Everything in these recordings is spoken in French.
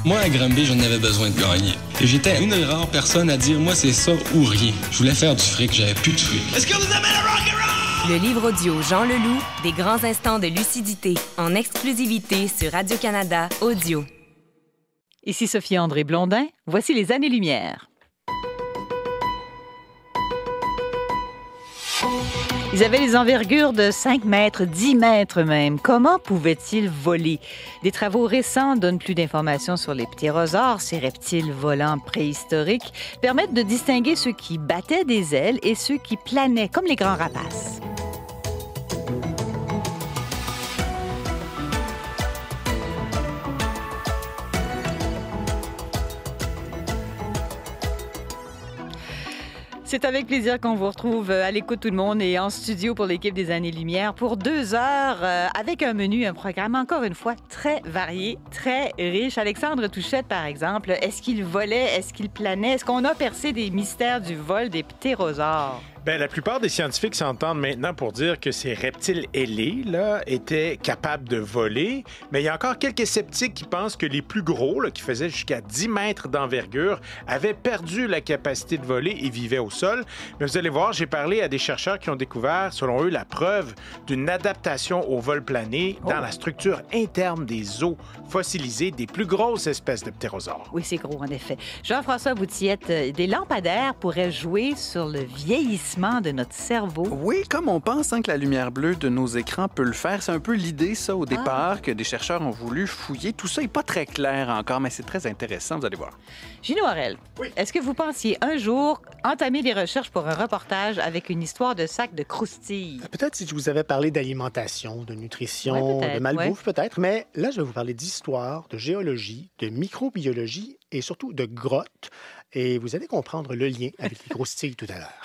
Moi, à Granby, j'en avais besoin de gagner. Et j'étais une rare personne à dire, moi, c'est ça ou rien. Je voulais faire du fric, j'avais plus de fric. Est-ce que vous aimez le rock'n'roll? Le livre audio Jean Leloup, des grands instants de lucidité, en exclusivité sur Radio-Canada Audio. Ici Sophie-André Blondin, voici les années-lumière. Ils avaient les envergures de 5 mètres, 10 mètres même. Comment pouvaient-ils voler? Des travaux récents donnent plus d'informations sur les ptérosaures, ces reptiles volants préhistoriques, permettent de distinguer ceux qui battaient des ailes et ceux qui planaient, comme les grands rapaces. C'est avec plaisir qu'on vous retrouve à l'écoute tout le monde et en studio pour l'équipe des Années-Lumière pour 2 heures avec un menu, un programme encore une fois très varié, très riche. Alexandre Touchette, par exemple, est-ce qu'il volait, est-ce qu'il planait? Est-ce qu'on a percé des mystères du vol des ptérosaures? Bien, la plupart des scientifiques s'entendent maintenant pour dire que ces reptiles ailés là, étaient capables de voler, mais il y a encore quelques sceptiques qui pensent que les plus gros, là, qui faisaient jusqu'à 10 mètres d'envergure, avaient perdu la capacité de voler et vivaient au sol. Mais vous allez voir, j'ai parlé à des chercheurs qui ont découvert, selon eux, la preuve d'une adaptation au vol plané dans la structure interne des os fossilisés des plus grosses espèces de ptérosaures. Oui, c'est gros, en effet. Jean-François Boutillette, des lampadaires pourraient jouer sur le vieillissement de notre cerveau. Oui, comme on pense que la lumière bleue de nos écrans peut le faire. C'est un peu l'idée, ça, au départ, que des chercheurs ont voulu fouiller. Tout ça n'est pas très clair encore, mais c'est très intéressant, vous allez voir. Gino Harel, est-ce que vous pensiez un jour entamer des recherches pour un reportage avec une histoire de sac de croustilles? Peut-être si je vous avais parlé d'alimentation, de nutrition, de malbouffe, peut-être, mais là, je vais vous parler d'histoire, de géologie, de microbiologie et surtout de grottes. Et vous allez comprendre le lien avec les croustilles tout à l'heure.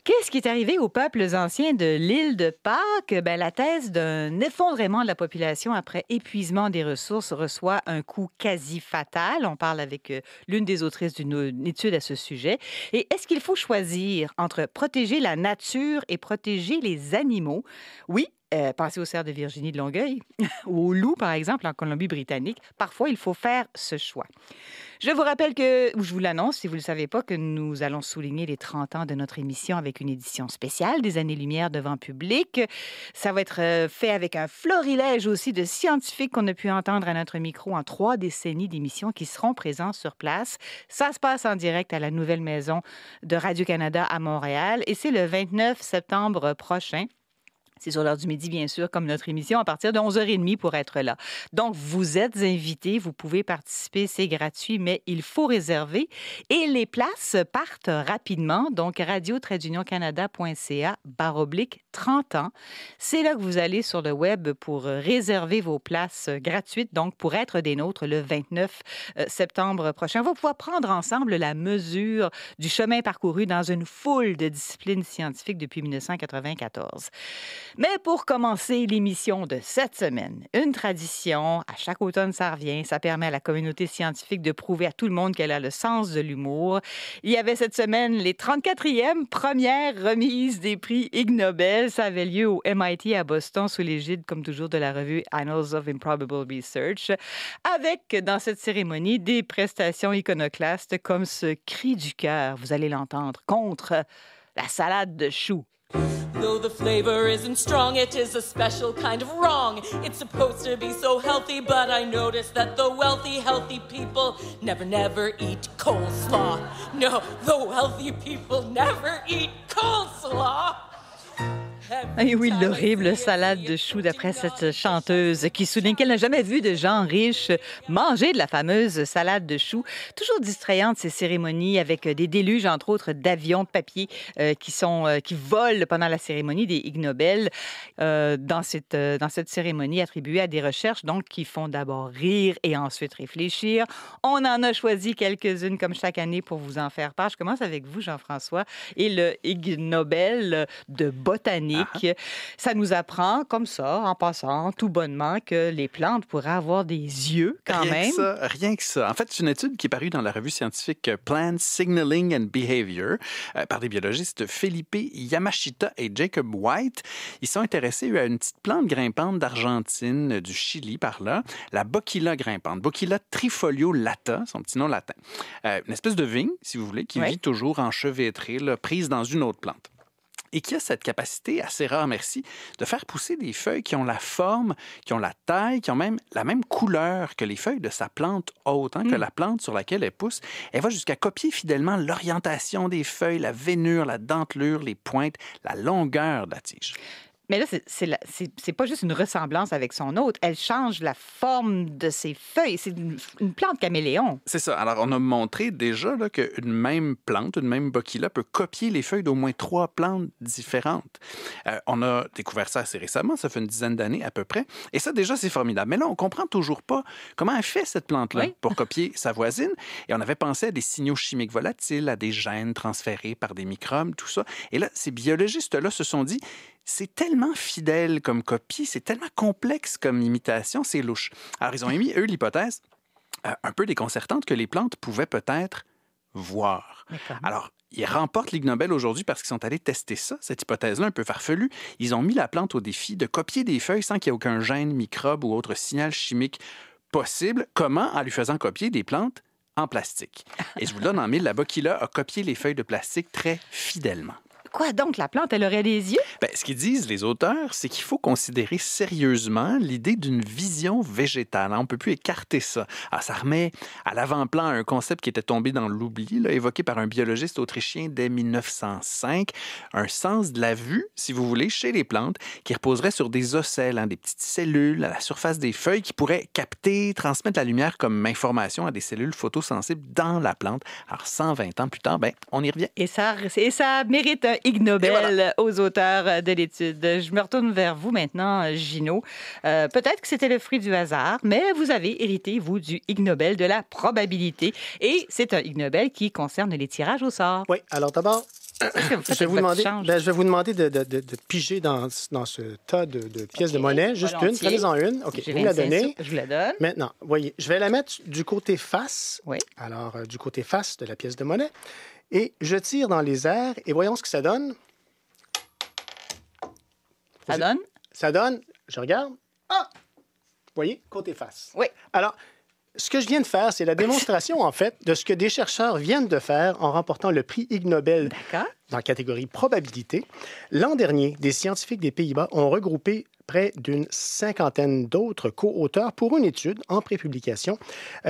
Qu'est-ce qui est arrivé aux peuples anciens de l'île de Pâques? La thèse d'un effondrement de la population après épuisement des ressources reçoit un coup quasi fatal. On parle avec l'une des autrices d'une étude à ce sujet. Et est-ce qu'il faut choisir entre protéger la nature et protéger les animaux? Oui. Pensez au cerf de Virginie de Longueuil ou au loup, par exemple, en Colombie-Britannique. Parfois, il faut faire ce choix. Je vous rappelle que, ou je vous l'annonce si vous ne le savez pas, que nous allons souligner les 30 ans de notre émission avec une édition spéciale des Années-Lumière devant public. Ça va être fait avec un florilège aussi de scientifiques qu'on a pu entendre à notre micro en 3 décennies d'émissions qui seront présents sur place. Ça se passe en direct à la nouvelle maison de Radio-Canada à Montréal et c'est le 29 septembre prochain. C'est sur l'heure du midi, bien sûr, comme notre émission, à partir de 11h30 pour être là. Donc, vous êtes invités, vous pouvez participer, c'est gratuit, mais il faut réserver. Et les places partent rapidement. Donc, radio-canada.ca/30 ans. C'est là que vous allez sur le web pour réserver vos places gratuites, donc pour être des nôtres le 29 septembre prochain. On va pouvoir prendre ensemble la mesure du chemin parcouru dans une foule de disciplines scientifiques depuis 1994. Mais pour commencer l'émission de cette semaine, une tradition, à chaque automne ça revient, ça permet à la communauté scientifique de prouver à tout le monde qu'elle a le sens de l'humour. Il y avait cette semaine les 34e premières remises des prix Ig Nobel. Ça avait lieu au MIT à Boston sous l'égide, comme toujours, de la revue Annals of Improbable Research, avec dans cette cérémonie des prestations iconoclastes comme ce cri du cœur, vous allez l'entendre, contre la salade de choux. Though the flavor isn't strong, it is a special kind of wrong. It's supposed to be so healthy, but I noticed that the wealthy, healthy people never eat coleslaw. No, the wealthy people never eat coleslaw. Et oui, l'horrible salade de choux d'après cette chanteuse qui souligne qu'elle n'a jamais vu de gens riches manger de la fameuse salade de choux. Toujours distrayante, ces cérémonies avec des déluges, entre autres, d'avions de papier qui volent pendant la cérémonie des Ig Nobel dans cette cérémonie attribuée à des recherches donc qui font d'abord rire et ensuite réfléchir. On en a choisi quelques-unes comme chaque année pour vous en faire part. Je commence avec vous, Jean-François, et le Ig Nobel de botanique. Ça nous apprend, comme ça, en passant, tout bonnement, que les plantes pourraient avoir des yeux quand même. Rien que ça. En fait, c'est une étude qui est parue dans la revue scientifique Plant Signaling and Behavior par des biologistes Felipe Yamashita et Jacob White. Ils sont intéressés à une petite plante grimpante d'Argentine, du Chili par là, la Bocchilla grimpante, Bocchilla trifoliolata, son petit nom latin. Une espèce de vigne, si vous voulez, qui vit toujours enchevêtrée, là, prise dans une autre plante. Et qui a cette capacité, assez rare, merci, de faire pousser des feuilles qui ont la forme, qui ont la taille, qui ont même la même couleur que les feuilles de sa plante hôte, que la plante sur laquelle elle pousse. Elle va jusqu'à copier fidèlement l'orientation des feuilles, la veinure, la dentelure, les pointes, la longueur de la tige. Mais là, c'est pas juste une ressemblance avec son hôte. Elle change la forme de ses feuilles. C'est une plante caméléon. C'est ça. Alors, on a montré déjà là, qu'une même plante, une même Bocchilla peut copier les feuilles d'au moins 3 plantes différentes. On a découvert ça assez récemment, ça fait une dizaine d'années à peu près. Et ça, déjà, c'est formidable. Mais là, on comprend toujours pas comment elle fait, cette plante-là, pour copier sa voisine. Et on avait pensé à des signaux chimiques volatiles, à des gènes transférés par des microbes, tout ça. Et là, ces biologistes-là se sont dit... C'est tellement fidèle comme copie, c'est tellement complexe comme imitation, c'est louche. Alors, ils ont émis, eux, l'hypothèse un peu déconcertante que les plantes pouvaient peut-être voir. Alors, ils remportent l'Ig Nobel aujourd'hui parce qu'ils sont allés tester ça, cette hypothèse-là un peu farfelue. Ils ont mis la plante au défi de copier des feuilles sans qu'il y ait aucun gène, microbe ou autre signal chimique possible. Comment? En lui faisant copier des plantes en plastique. Et je vous donne en mille, la Bocchilla a copié les feuilles de plastique très fidèlement. Quoi donc, la plante, elle aurait des yeux? Bien, ce qu'ils disent, les auteurs, c'est qu'il faut considérer sérieusement l'idée d'une vision végétale. On ne peut plus écarter ça. Alors, ça remet à l'avant-plan un concept qui était tombé dans l'oubli, là, évoqué par un biologiste autrichien dès 1905. Un sens de la vue, si vous voulez, chez les plantes, qui reposerait sur des ocelles, des petites cellules à la surface des feuilles qui pourraient capter, transmettre la lumière comme information à des cellules photosensibles dans la plante. Alors, 120 ans plus tard, on y revient. Et ça mérite un Ig Nobel aux auteurs de l'étude. Je me retourne vers vous maintenant, Gino. Peut-être que c'était le fruit du hasard, mais vous avez hérité, vous, du Ig Nobel de la probabilité. Et c'est un Ig Nobel qui concerne les tirages au sort. Oui, alors d'abord, je vais vous demander de piger dans ce tas de pièces de monnaie. Juste une, prenez-en une. OK, vous me la donnez. Je vous la donne. Maintenant, voyez, je vais la mettre du côté face. Oui. Alors, du côté face de la pièce de monnaie. Et je tire dans les airs et voyons ce que ça donne. Ça donne? Ça donne, je regarde. Ah! Vous voyez, côté face. Oui. Alors, ce que je viens de faire, c'est la démonstration, en fait, de ce que des chercheurs viennent de faire en remportant le prix Ig Nobel dans la catégorie probabilité. L'an dernier, des scientifiques des Pays-Bas ont regroupé près d'une cinquantaine d'autres co-auteurs pour une étude en prépublication.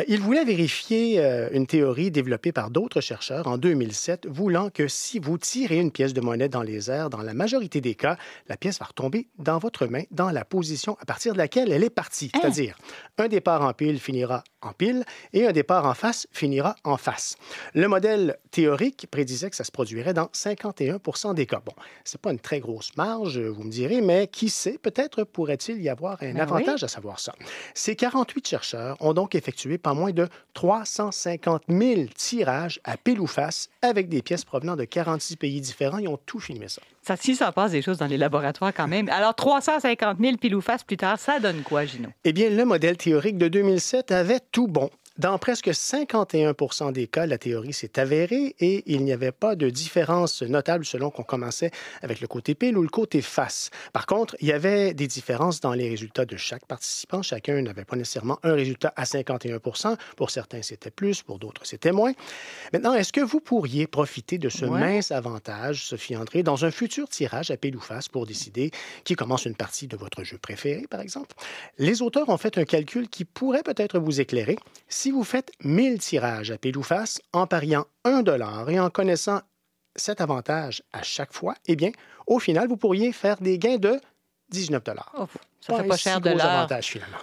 Ils voulaient vérifier une théorie développée par d'autres chercheurs en 2007, voulant que si vous tirez une pièce de monnaie dans les airs, dans la majorité des cas, la pièce va retomber dans votre main, dans la position à partir de laquelle elle est partie. C'est-à-dire, un départ en pile finira en pile et un départ en face finira en face. Le modèle théorique prédisait que ça se produirait dans 51 % des cas. Bon, c'est pas une très grosse marge, vous me direz, mais qui sait, peut-être pourrait-il y avoir un avantage à savoir ça. Ces 48 chercheurs ont donc effectué pas moins de 350 000 tirages à pile ou face avec des pièces provenant de 46 pays différents. Ils ont tout filmé ça. Si ça passe des choses dans les laboratoires quand même. Alors, 350 000 pile ou face plus tard, ça donne quoi, Gino? Eh bien, le modèle théorique de 2007 avait tout bon. Dans presque 51 % des cas, la théorie s'est avérée et il n'y avait pas de différence notable selon qu'on commençait avec le côté pile ou le côté face. Par contre, il y avait des différences dans les résultats de chaque participant. Chacun n'avait pas nécessairement un résultat à 51 %. Pour certains, c'était plus, pour d'autres, c'était moins. Maintenant, est-ce que vous pourriez profiter de ce mince avantage, Sophie André, dans un futur tirage à pile ou face pour décider qui commence une partie de votre jeu préféré, par exemple? Les auteurs ont fait un calcul qui pourrait peut-être vous éclairer. Si vous faites 1000 tirages à pile ou face en pariant $1 et en connaissant cet avantage à chaque fois, eh bien, au final, vous pourriez faire des gains de $19. Ça fait pas cher de l'heure.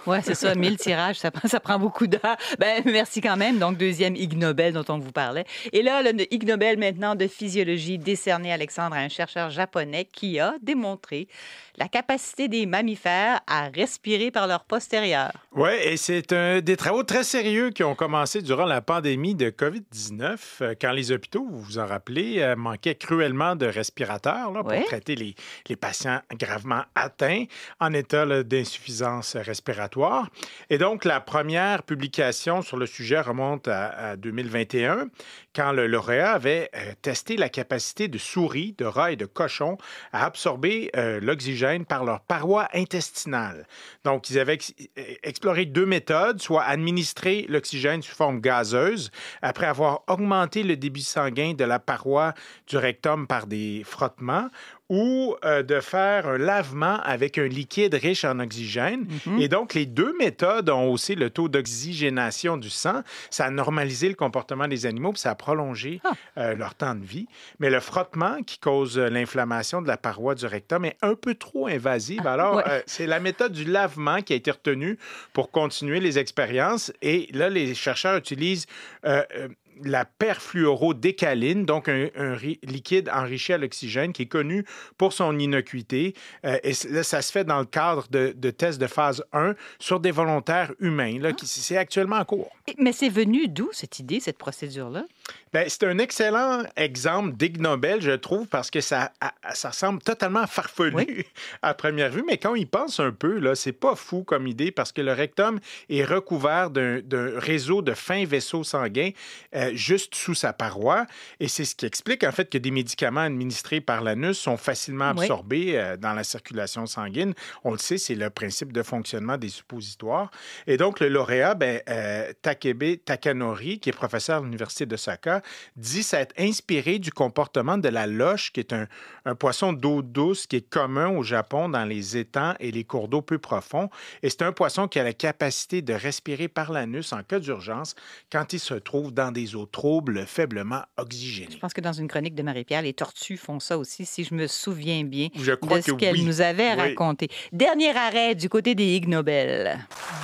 Oui, c'est ça. 1000 tirages, ça prend beaucoup d'heures. Ben, merci quand même. Donc, deuxième Ig Nobel dont on vous parlait. Et là, le Ig Nobel maintenant de physiologie décerné, Alexandre, à un chercheur japonais qui a démontré la capacité des mammifères à respirer par leur postérieur. Oui, et c'est des travaux très sérieux qui ont commencé durant la pandémie de COVID-19, quand les hôpitaux, vous vous en rappelez, manquaient cruellement de respirateurs là, pour traiter les patients gravement atteints en état d'insuffisance respiratoire. Et donc, la première publication sur le sujet remonte à 2021, quand le lauréat avait testé la capacité de souris, de rats et de cochons à absorber l'oxygène par leur paroi intestinale. Donc, ils avaient exploré 2 méthodes, soit administrer l'oxygène sous forme gazeuse, après avoir augmenté le débit sanguin de la paroi du rectum par des frottements, ou de faire un lavement avec un liquide riche en oxygène. Mm-hmm. Et donc, les 2 méthodes ont haussé le taux d'oxygénation du sang. Ça a normalisé le comportement des animaux, puis ça a prolongé leur temps de vie. Mais le frottement qui cause l'inflammation de la paroi du rectum est un peu trop invasive. Alors, c'est la méthode du lavement qui a été retenue pour continuer les expériences. Et là, les chercheurs utilisent la perfluorodécaline, donc un liquide enrichi à l'oxygène qui est connu pour son innocuité. Et là, ça se fait dans le cadre de tests de phase 1 sur des volontaires humains. Là, c'est actuellement en cours. Mais c'est venu d'où, cette idée, cette procédure-là? Bien, c'est un excellent exemple d'Ig Nobel, je trouve, parce que ça semble totalement farfelu à première vue, mais quand on y pense un peu, là, c'est pas fou comme idée, parce que le rectum est recouvert d'un réseau de fins vaisseaux sanguins juste sous sa paroi, et c'est ce qui explique, en fait, que des médicaments administrés par l'anus sont facilement absorbés dans la circulation sanguine. On le sait, c'est le principe de fonctionnement des suppositoires. Et donc, le lauréat, Takebe Takanori, qui est professeur à l'Université d'Osaka, dit s'être inspiré du comportement de la loche, qui est un poisson d'eau douce qui est commun au Japon dans les étangs et les cours d'eau peu profonds. Et c'est un poisson qui a la capacité de respirer par l'anus en cas d'urgence quand il se trouve dans des eaux troubles, faiblement oxygénées. Je pense que dans une chronique de Marie-Pierre, les tortues font ça aussi, si je me souviens bien de ce qu'elle nous avait raconté. Dernier arrêt du côté des Ig Nobel.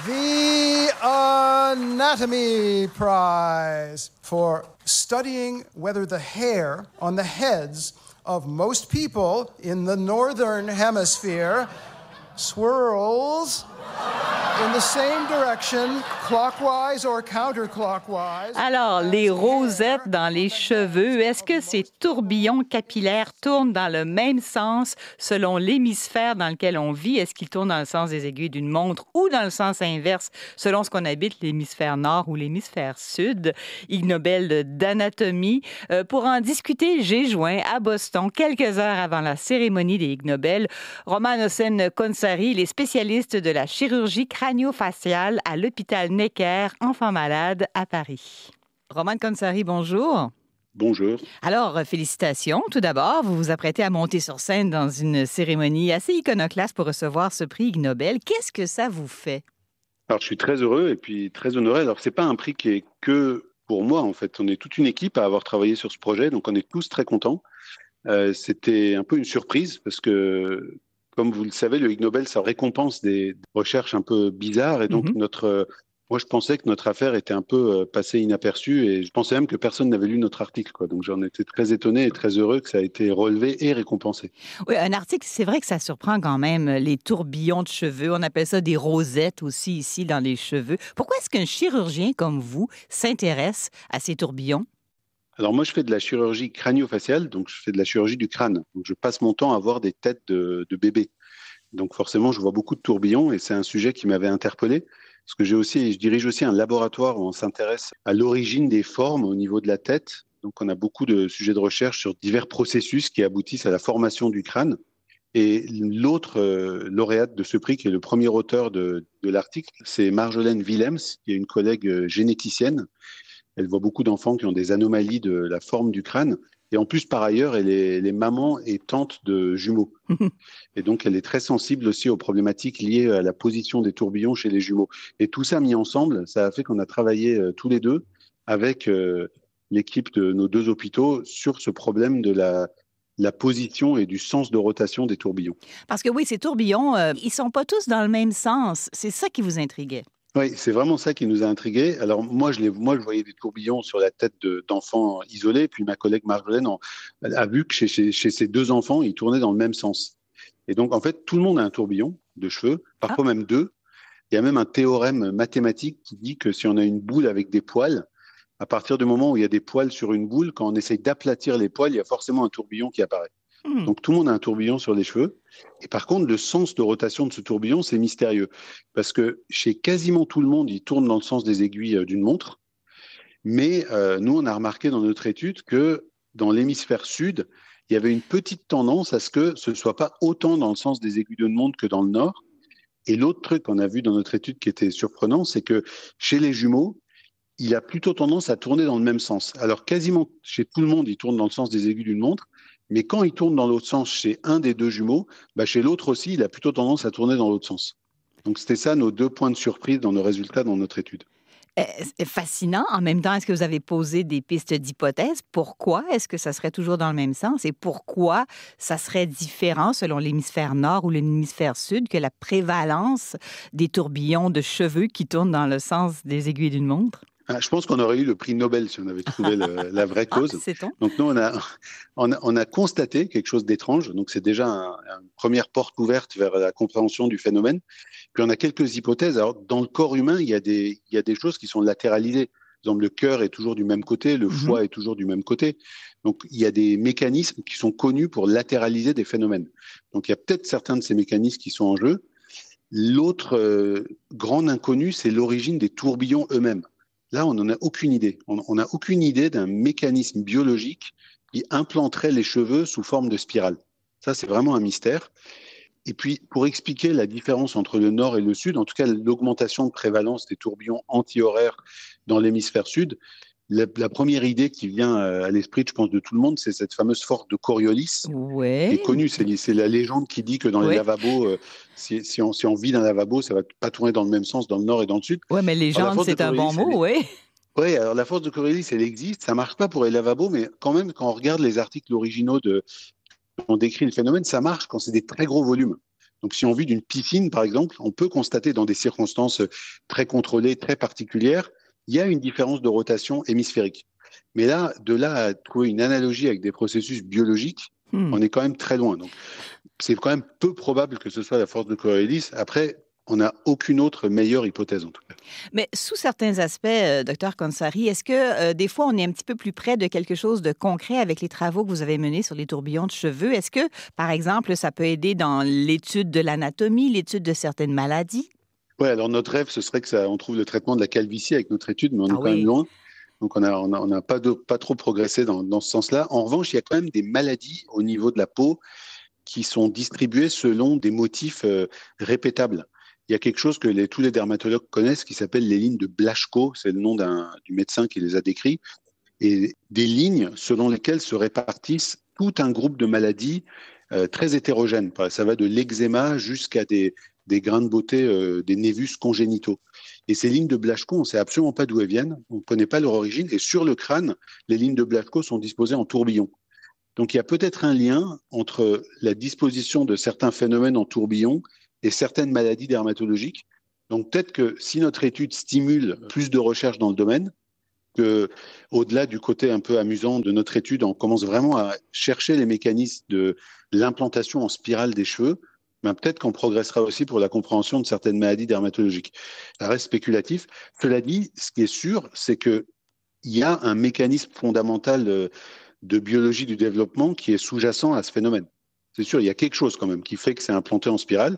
The Anatomy Prize for studying whether the hair on the heads of most people in the northern hemisphere swirls in the same direction, clockwise or counterclockwise. Alors, les rosettes dans les cheveux, est-ce que ces tourbillons capillaires tournent dans le même sens selon l'hémisphère dans lequel on vit? Est-ce qu'ils tournent dans le sens des aiguilles d'une montre ou dans le sens inverse selon ce qu'on habite, l'hémisphère nord ou l'hémisphère sud? Ig Nobel d'anatomie. Pour en discuter, j'ai joint à Boston, quelques heures avant la cérémonie des Ig Nobel, Roman Hossein-Konsari, les spécialistes de la chirurgie crânio-faciale à l'hôpital Necker, enfants malades à Paris. Roman Konsari, bonjour. Bonjour. Alors, félicitations. Tout d'abord, vous vous apprêtez à monter sur scène dans une cérémonie assez iconoclaste pour recevoir ce prix Ig Nobel. Qu'est-ce que ça vous fait? Alors, je suis très heureux et puis très honoré. Alors, c'est pas un prix qui est que pour moi, en fait. On est toute une équipe à avoir travaillé sur ce projet, donc on est tous très contents. C'était un peu une surprise parce que, comme vous le savez, le Ig Nobel, ça récompense des recherches un peu bizarres. Et donc, moi, je pensais que notre affaire était un peu passée inaperçue et je pensais même que personne n'avait lu notre article, quoi. Donc, j'en étais très étonné et très heureux que ça a été relevé et récompensé. Oui, un article, c'est vrai que ça surprend quand même les tourbillons de cheveux. On appelle ça des rosettes aussi ici dans les cheveux. Pourquoi est-ce qu'un chirurgien comme vous s'intéresse à ces tourbillons? Alors moi, je fais de la chirurgie crânio-faciale, donc je fais de la chirurgie du crâne. Donc je passe mon temps à voir des têtes de bébés. Donc forcément, je vois beaucoup de tourbillons et c'est un sujet qui m'avait interpellé. Parce que je dirige aussi un laboratoire où on s'intéresse à l'origine des formes au niveau de la tête. Donc on a beaucoup de sujets de recherche sur divers processus qui aboutissent à la formation du crâne. Et l'autre lauréate de ce prix, qui est le premier auteur de l'article, c'est Marjolaine Willems, qui est une collègue généticienne. Elle voit beaucoup d'enfants qui ont des anomalies de la forme du crâne. Et en plus, par ailleurs, elle est maman et tante de jumeaux. Et donc, elle est très sensible aussi aux problématiques liées à la position des tourbillons chez les jumeaux. Et tout ça mis ensemble, ça a fait qu'on a travaillé tous les deux avec l'équipe de nos deux hôpitaux sur ce problème de la position et du sens de rotation des tourbillons. Parce que oui, ces tourbillons, ils ne sont pas tous dans le même sens. C'est ça qui vous intriguait. Oui, c'est vraiment ça qui nous a intrigués. Alors moi, je voyais des tourbillons sur la tête d'enfants isolés, puis ma collègue Marjolaine a vu que chez ces 2 enfants, ils tournaient dans le même sens. Et donc, en fait, tout le monde a un tourbillon de cheveux, parfois même 2. Il y a même un théorème mathématique qui dit que si on a une boule avec des poils, à partir du moment où il y a des poils sur une boule, quand on essaye d'aplatir les poils, il y a forcément un tourbillon qui apparaît. Donc tout le monde a un tourbillon sur les cheveux. Et par contre, le sens de rotation de ce tourbillon, c'est mystérieux. Parce que chez quasiment tout le monde, il tourne dans le sens des aiguilles d'une montre. Mais nous, on a remarqué dans notre étude que dans l'hémisphère sud, il y avait une petite tendance à ce que ce ne soit pas autant dans le sens des aiguilles d'une montre que dans le nord. Et l'autre truc qu'on a vu dans notre étude qui était surprenant, c'est que chez les jumeaux, il a plutôt tendance à tourner dans le même sens. Alors quasiment chez tout le monde, il tourne dans le sens des aiguilles d'une montre, mais quand il tourne dans l'autre sens chez un des 2 jumeaux, chez l'autre aussi, il a plutôt tendance à tourner dans l'autre sens. Donc c'était ça nos 2 points de surprise dans nos résultats dans notre étude. Fascinant. En même temps, est-ce que vous avez posé des pistes d'hypothèses? Pourquoi est-ce que ça serait toujours dans le même sens? Et pourquoi ça serait différent selon l'hémisphère nord ou l'hémisphère sud que la prévalence des tourbillons de cheveux qui tournent dans le sens des aiguilles d'une montre? Je pense qu'on aurait eu le prix Nobel si on avait trouvé la vraie cause. Sait-on? Donc nous, on a constaté quelque chose d'étrange. Donc c'est déjà une première porte ouverte vers la compréhension du phénomène. Puis on a quelques hypothèses. Alors dans le corps humain, il y a des choses qui sont latéralisées. Par exemple, le cœur est toujours du même côté, le foie est toujours du même côté. Donc il y a des mécanismes qui sont connus pour latéraliser des phénomènes. Donc il y a peut-être certains de ces mécanismes qui sont en jeu. L'autre grande inconnue, c'est l'origine des tourbillons eux-mêmes. Là, on n'en a aucune idée. On n'a aucune idée d'un mécanisme biologique qui implanterait les cheveux sous forme de spirale. Ça, c'est vraiment un mystère. Et puis, pour expliquer la différence entre le nord et le sud, en tout cas l'augmentation de prévalence des tourbillons anti-horaires dans l'hémisphère sud, la première idée qui vient à l'esprit, je pense, de tout le monde, c'est cette fameuse force de Coriolis, qui est connue. C'est la légende qui dit que dans les lavabos, si on vit dans un lavabo, ça ne va pas tourner dans le même sens dans le nord et dans le sud. Oui, mais légende, c'est un bon mot, oui. Oui, alors la force de Coriolis, elle existe. Ça ne marche pas pour les lavabos, mais quand même, quand on regarde les articles originaux on décrit le phénomène, ça marche quand c'est des très gros volumes. Donc, si on vit d'une piscine, par exemple, on peut constater dans des circonstances très contrôlées, très particulières, il y a une différence de rotation hémisphérique. Mais de là à trouver une analogie avec des processus biologiques, on est quand même très loin. Donc, c'est quand même peu probable que ce soit la force de Coriolis. Après, on n'a aucune autre meilleure hypothèse, en tout cas. Mais sous certains aspects, Dr Consari, est-ce que des fois, on est un petit peu plus près de quelque chose de concret avec les travaux que vous avez menés sur les tourbillons de cheveux? Est-ce que, par exemple, ça peut aider dans l'étude de l'anatomie, l'étude de certaines maladies? Oui, alors notre rêve, ce serait qu'on trouve le traitement de la calvitie avec notre étude, mais on est quand même loin. Donc, on n'a pas trop progressé dans ce sens-là. En revanche, il y a quand même des maladies au niveau de la peau qui sont distribuées selon des motifs répétables. Il y a quelque chose que tous les dermatologues connaissent qui s'appelle les lignes de Blaschko. C'est le nom du médecin qui les a décrits. Et des lignes selon lesquelles se répartissent tout un groupe de maladies très hétérogènes. Ça va de l'eczéma jusqu'à des grains de beauté, des névus congénitaux. Et ces lignes de Blaschko, on ne sait absolument pas d'où elles viennent, on ne connaît pas leur origine. Et sur le crâne, les lignes de Blaschko sont disposées en tourbillons. Donc il y a peut-être un lien entre la disposition de certains phénomènes en tourbillons et certaines maladies dermatologiques. Donc peut-être que si notre étude stimule plus de recherches dans le domaine, qu'au-delà du côté un peu amusant de notre étude, on commence vraiment à chercher les mécanismes de l'implantation en spirale des cheveux, peut-être qu'on progressera aussi pour la compréhension de certaines maladies dermatologiques. Ça reste spéculatif. Cela dit, ce qui est sûr, c'est qu'il y a un mécanisme fondamental de biologie du développement qui est sous-jacent à ce phénomène. C'est sûr, il y a quelque chose quand même qui fait que c'est implanté en spirale.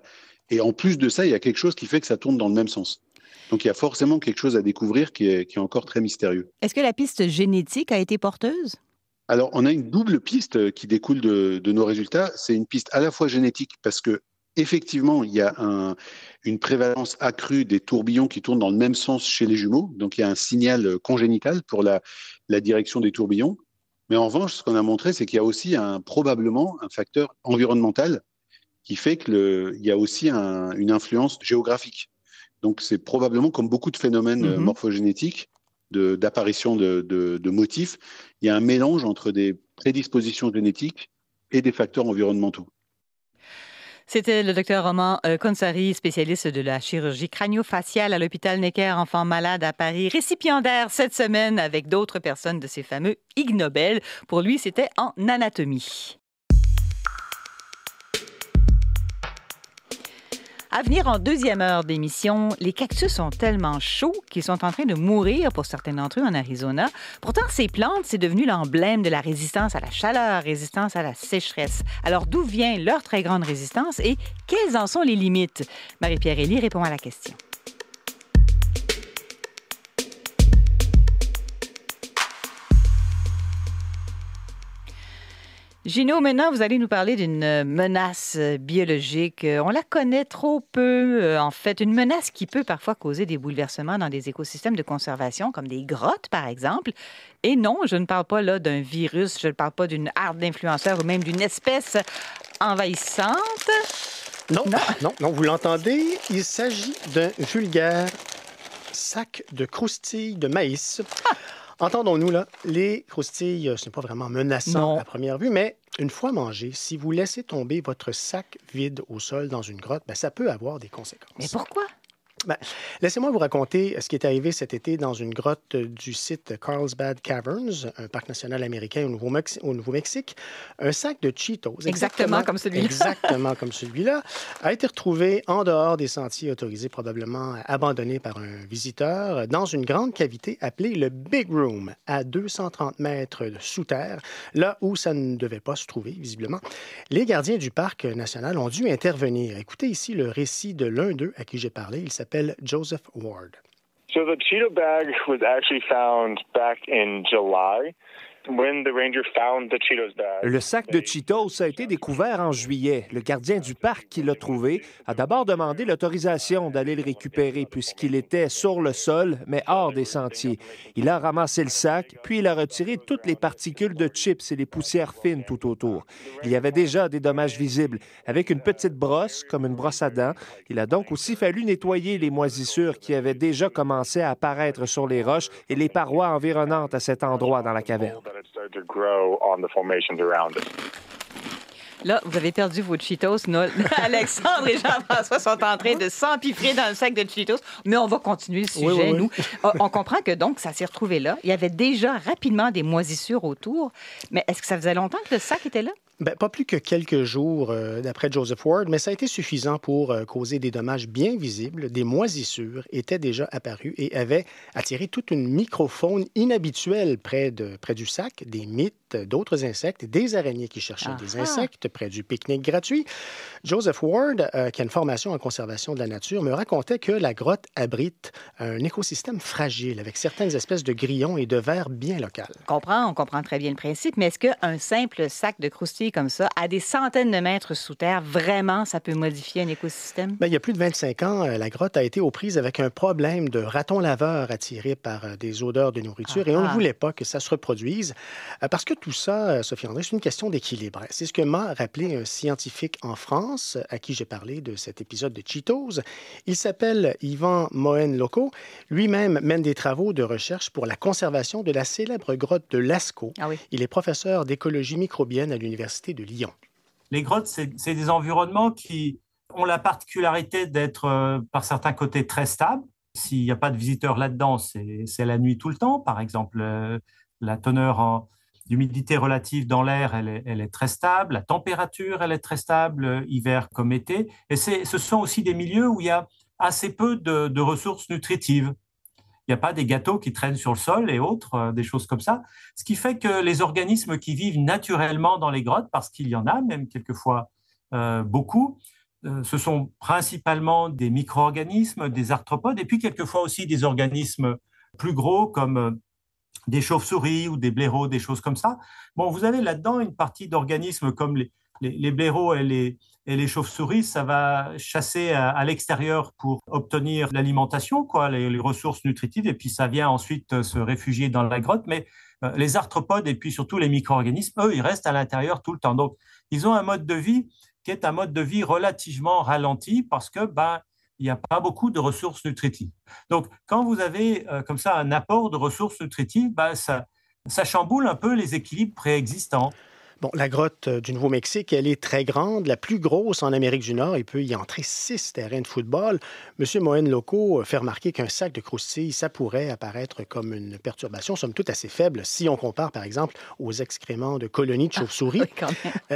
Et en plus de ça, il y a quelque chose qui fait que ça tourne dans le même sens. Donc il y a forcément quelque chose à découvrir qui est encore très mystérieux. Est-ce que la piste génétique a été porteuse? Alors, on a une double piste qui découle de nos résultats. C'est une piste à la fois génétique parce que effectivement, il y a une prévalence accrue des tourbillons qui tournent dans le même sens chez les jumeaux. Donc, il y a un signal congénital pour la direction des tourbillons. Mais en revanche, ce qu'on a montré, c'est qu'il y a aussi probablement un facteur environnemental qui fait qu'il y a aussi une influence géographique. Donc, c'est probablement, comme beaucoup de phénomènes morphogénétiques, d'apparition de motifs, il y a un mélange entre des prédispositions génétiques et des facteurs environnementaux. C'était le docteur Roman Consari, spécialiste de la chirurgie crânio-faciale à l'hôpital Necker Enfants Malades à Paris, récipiendaire cette semaine avec d'autres personnes de ces fameux Ig Nobel. Pour lui, c'était en anatomie. À venir en deuxième heure d'émission, les cactus sont tellement chauds qu'ils sont en train de mourir pour certains d'entre eux en Arizona. Pourtant, ces plantes, c'est devenu l'emblème de la résistance à la chaleur, résistance à la sécheresse. Alors, d'où vient leur très grande résistance et quelles en sont les limites? Marie-Pierre Elie répond à la question. Gino, maintenant, vous allez nous parler d'une menace biologique. On la connaît trop peu, en fait. Une menace qui peut parfois causer des bouleversements dans des écosystèmes de conservation, comme des grottes, par exemple. Et non, je ne parle pas là d'un virus, je ne parle pas d'une horde d'influenceurs ou même d'une espèce envahissante. Non, vous l'entendez, il s'agit d'un vulgaire sac de croustilles de maïs. Entendons-nous, là, les croustilles, ce n'est pas vraiment menaçant à première vue, mais une fois mangé, si vous laissez tomber votre sac vide au sol dans une grotte, ça peut avoir des conséquences. Mais pourquoi? Laissez-moi vous raconter ce qui est arrivé cet été dans une grotte du site Carlsbad Caverns, un parc national américain au Nouveau-Mexique. Un sac de Cheetos, exactement comme celui-là, a été retrouvé en dehors des sentiers autorisés, probablement abandonné par un visiteur, dans une grande cavité appelée le Big Room, à 230 mètres sous terre, là où ça ne devait pas se trouver, visiblement. Les gardiens du parc national ont dû intervenir. Écoutez ici le récit de l'un d'eux à qui j'ai parlé. Il s'appelle Joseph Ward. So the Cheeto bag was actually found back in July. Le sac de Cheetos a été découvert en juillet. Le gardien du parc qui l'a trouvé a d'abord demandé l'autorisation d'aller le récupérer puisqu'il était sur le sol, mais hors des sentiers. Il a ramassé le sac, puis il a retiré toutes les particules de chips et les poussières fines tout autour. Il y avait déjà des dommages visibles. Avec une petite brosse, comme une brosse à dents, il a donc aussi fallu nettoyer les moisissures qui avaient déjà commencé à apparaître sur les roches et les parois environnantes à cet endroit dans la caverne. Là, vous avez perdu vos Cheetos. Alexandre et Jean-François sont en train de s'empiffrer dans le sac de Cheetos, mais on va continuer le sujet, nous. On comprend que donc, ça s'est retrouvé là. Il y avait déjà rapidement des moisissures autour, mais est-ce que ça faisait longtemps que le sac était là? Pas plus que quelques jours, d'après Joseph Ward, mais ça a été suffisant pour causer des dommages bien visibles. Des moisissures étaient déjà apparues et avaient attiré toute une microfaune inhabituelle près du sac, des mites, d'autres insectes, des araignées qui cherchaient des insectes près du pique-nique gratuit. Joseph Ward, qui a une formation en conservation de la nature, me racontait que la grotte abrite un écosystème fragile avec certaines espèces de grillons et de vers bien locales. On comprend très bien le principe, mais est-ce qu'un simple sac de croustilles comme ça, à des centaines de mètres sous terre, vraiment, ça peut modifier un écosystème? Il y a plus de 25 ans, la grotte a été aux prises avec un problème de ratons laveurs attirés par des odeurs de nourriture et on ne voulait pas que ça se reproduise parce que tout ça, Sophie André, c'est une question d'équilibre. C'est ce que m'a rappelé un scientifique en France à qui j'ai parlé de cet épisode de Cheetos. Il s'appelle Yvan Mohen-Loco. Lui-même mène des travaux de recherche pour la conservation de la célèbre grotte de Lascaux. Il est professeur d'écologie microbienne à l'Université de Lyon. Les grottes, c'est des environnements qui ont la particularité d'être, par certains côtés, très stables. S'il n'y a pas de visiteurs là-dedans, c'est la nuit tout le temps. Par exemple, la teneur d'humidité relative dans l'air, elle est très stable. La température, elle est très stable, hiver comme été. Et ce sont aussi des milieux où il y a assez peu de ressources nutritives. Il n'y a pas des gâteaux qui traînent sur le sol et autres, des choses comme ça. Ce qui fait que les organismes qui vivent naturellement dans les grottes, parce qu'il y en a même quelquefois beaucoup, ce sont principalement des micro-organismes, des arthropodes, et puis quelquefois aussi des organismes plus gros comme des chauves-souris ou des blaireaux, des choses comme ça. Bon, vous avez là-dedans une partie d'organismes comme les blaireaux et les chauves-souris, ça va chasser à l'extérieur pour obtenir l'alimentation, les ressources nutritives, et puis ça vient ensuite se réfugier dans la grotte. Mais les arthropodes et puis surtout les micro-organismes, eux, ils restent à l'intérieur tout le temps. Donc, ils ont un mode de vie qui est un mode de vie relativement ralenti parce que il n'y a pas beaucoup de ressources nutritives. Donc, quand vous avez comme ça un apport de ressources nutritives, ça chamboule un peu les équilibres préexistants. Bon, la grotte du Nouveau-Mexique, elle est très grande, la plus grosse en Amérique du Nord. Il peut y entrer 6 terrains de football. M. Mohen-Loko fait remarquer qu'un sac de croustilles, ça pourrait apparaître comme une perturbation, somme toute assez faible, si on compare, par exemple, aux excréments de colonies de chauves-souris.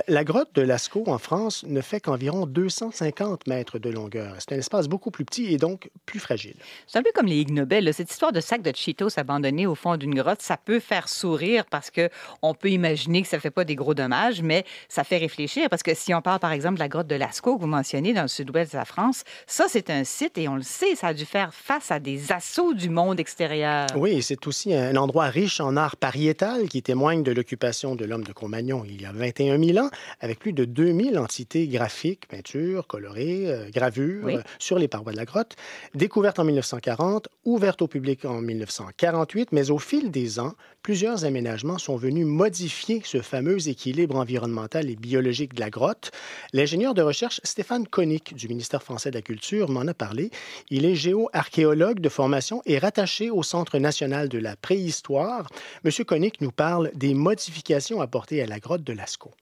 La grotte de Lascaux, en France, ne fait qu'environ 250 mètres de longueur. C'est un espace beaucoup plus petit et donc plus fragile. C'est un peu comme les Ig Nobel, là. Cette histoire de sac de Cheetos abandonné au fond d'une grotte, ça peut faire sourire parce qu'on peut imaginer que ça ne fait pas des gros dommages, mais ça fait réfléchir parce que si on parle, par exemple, de la grotte de Lascaux que vous mentionnez dans le sud-ouest de la France, ça, c'est un site, et on le sait, ça a dû faire face à des assauts du monde extérieur. Oui, c'est aussi un endroit riche en art pariétal qui témoigne de l'occupation de l'homme de Cro-Magnon il y a 21 000 ans, avec plus de 2000 entités graphiques, peintures, colorées, gravures sur les parois de la grotte. Découverte en 1940, ouverte au public en 1948, mais au fil des ans, plusieurs aménagements sont venus modifier ce fameux équilibre environnemental et biologique de la grotte. L'ingénieur de recherche Stéphane Koenig du ministère français de la Culture m'en a parlé. Il est géo-archéologue de formation et rattaché au Centre national de la préhistoire. Monsieur Koenig nous parle des modifications apportées à la grotte de Lascaux.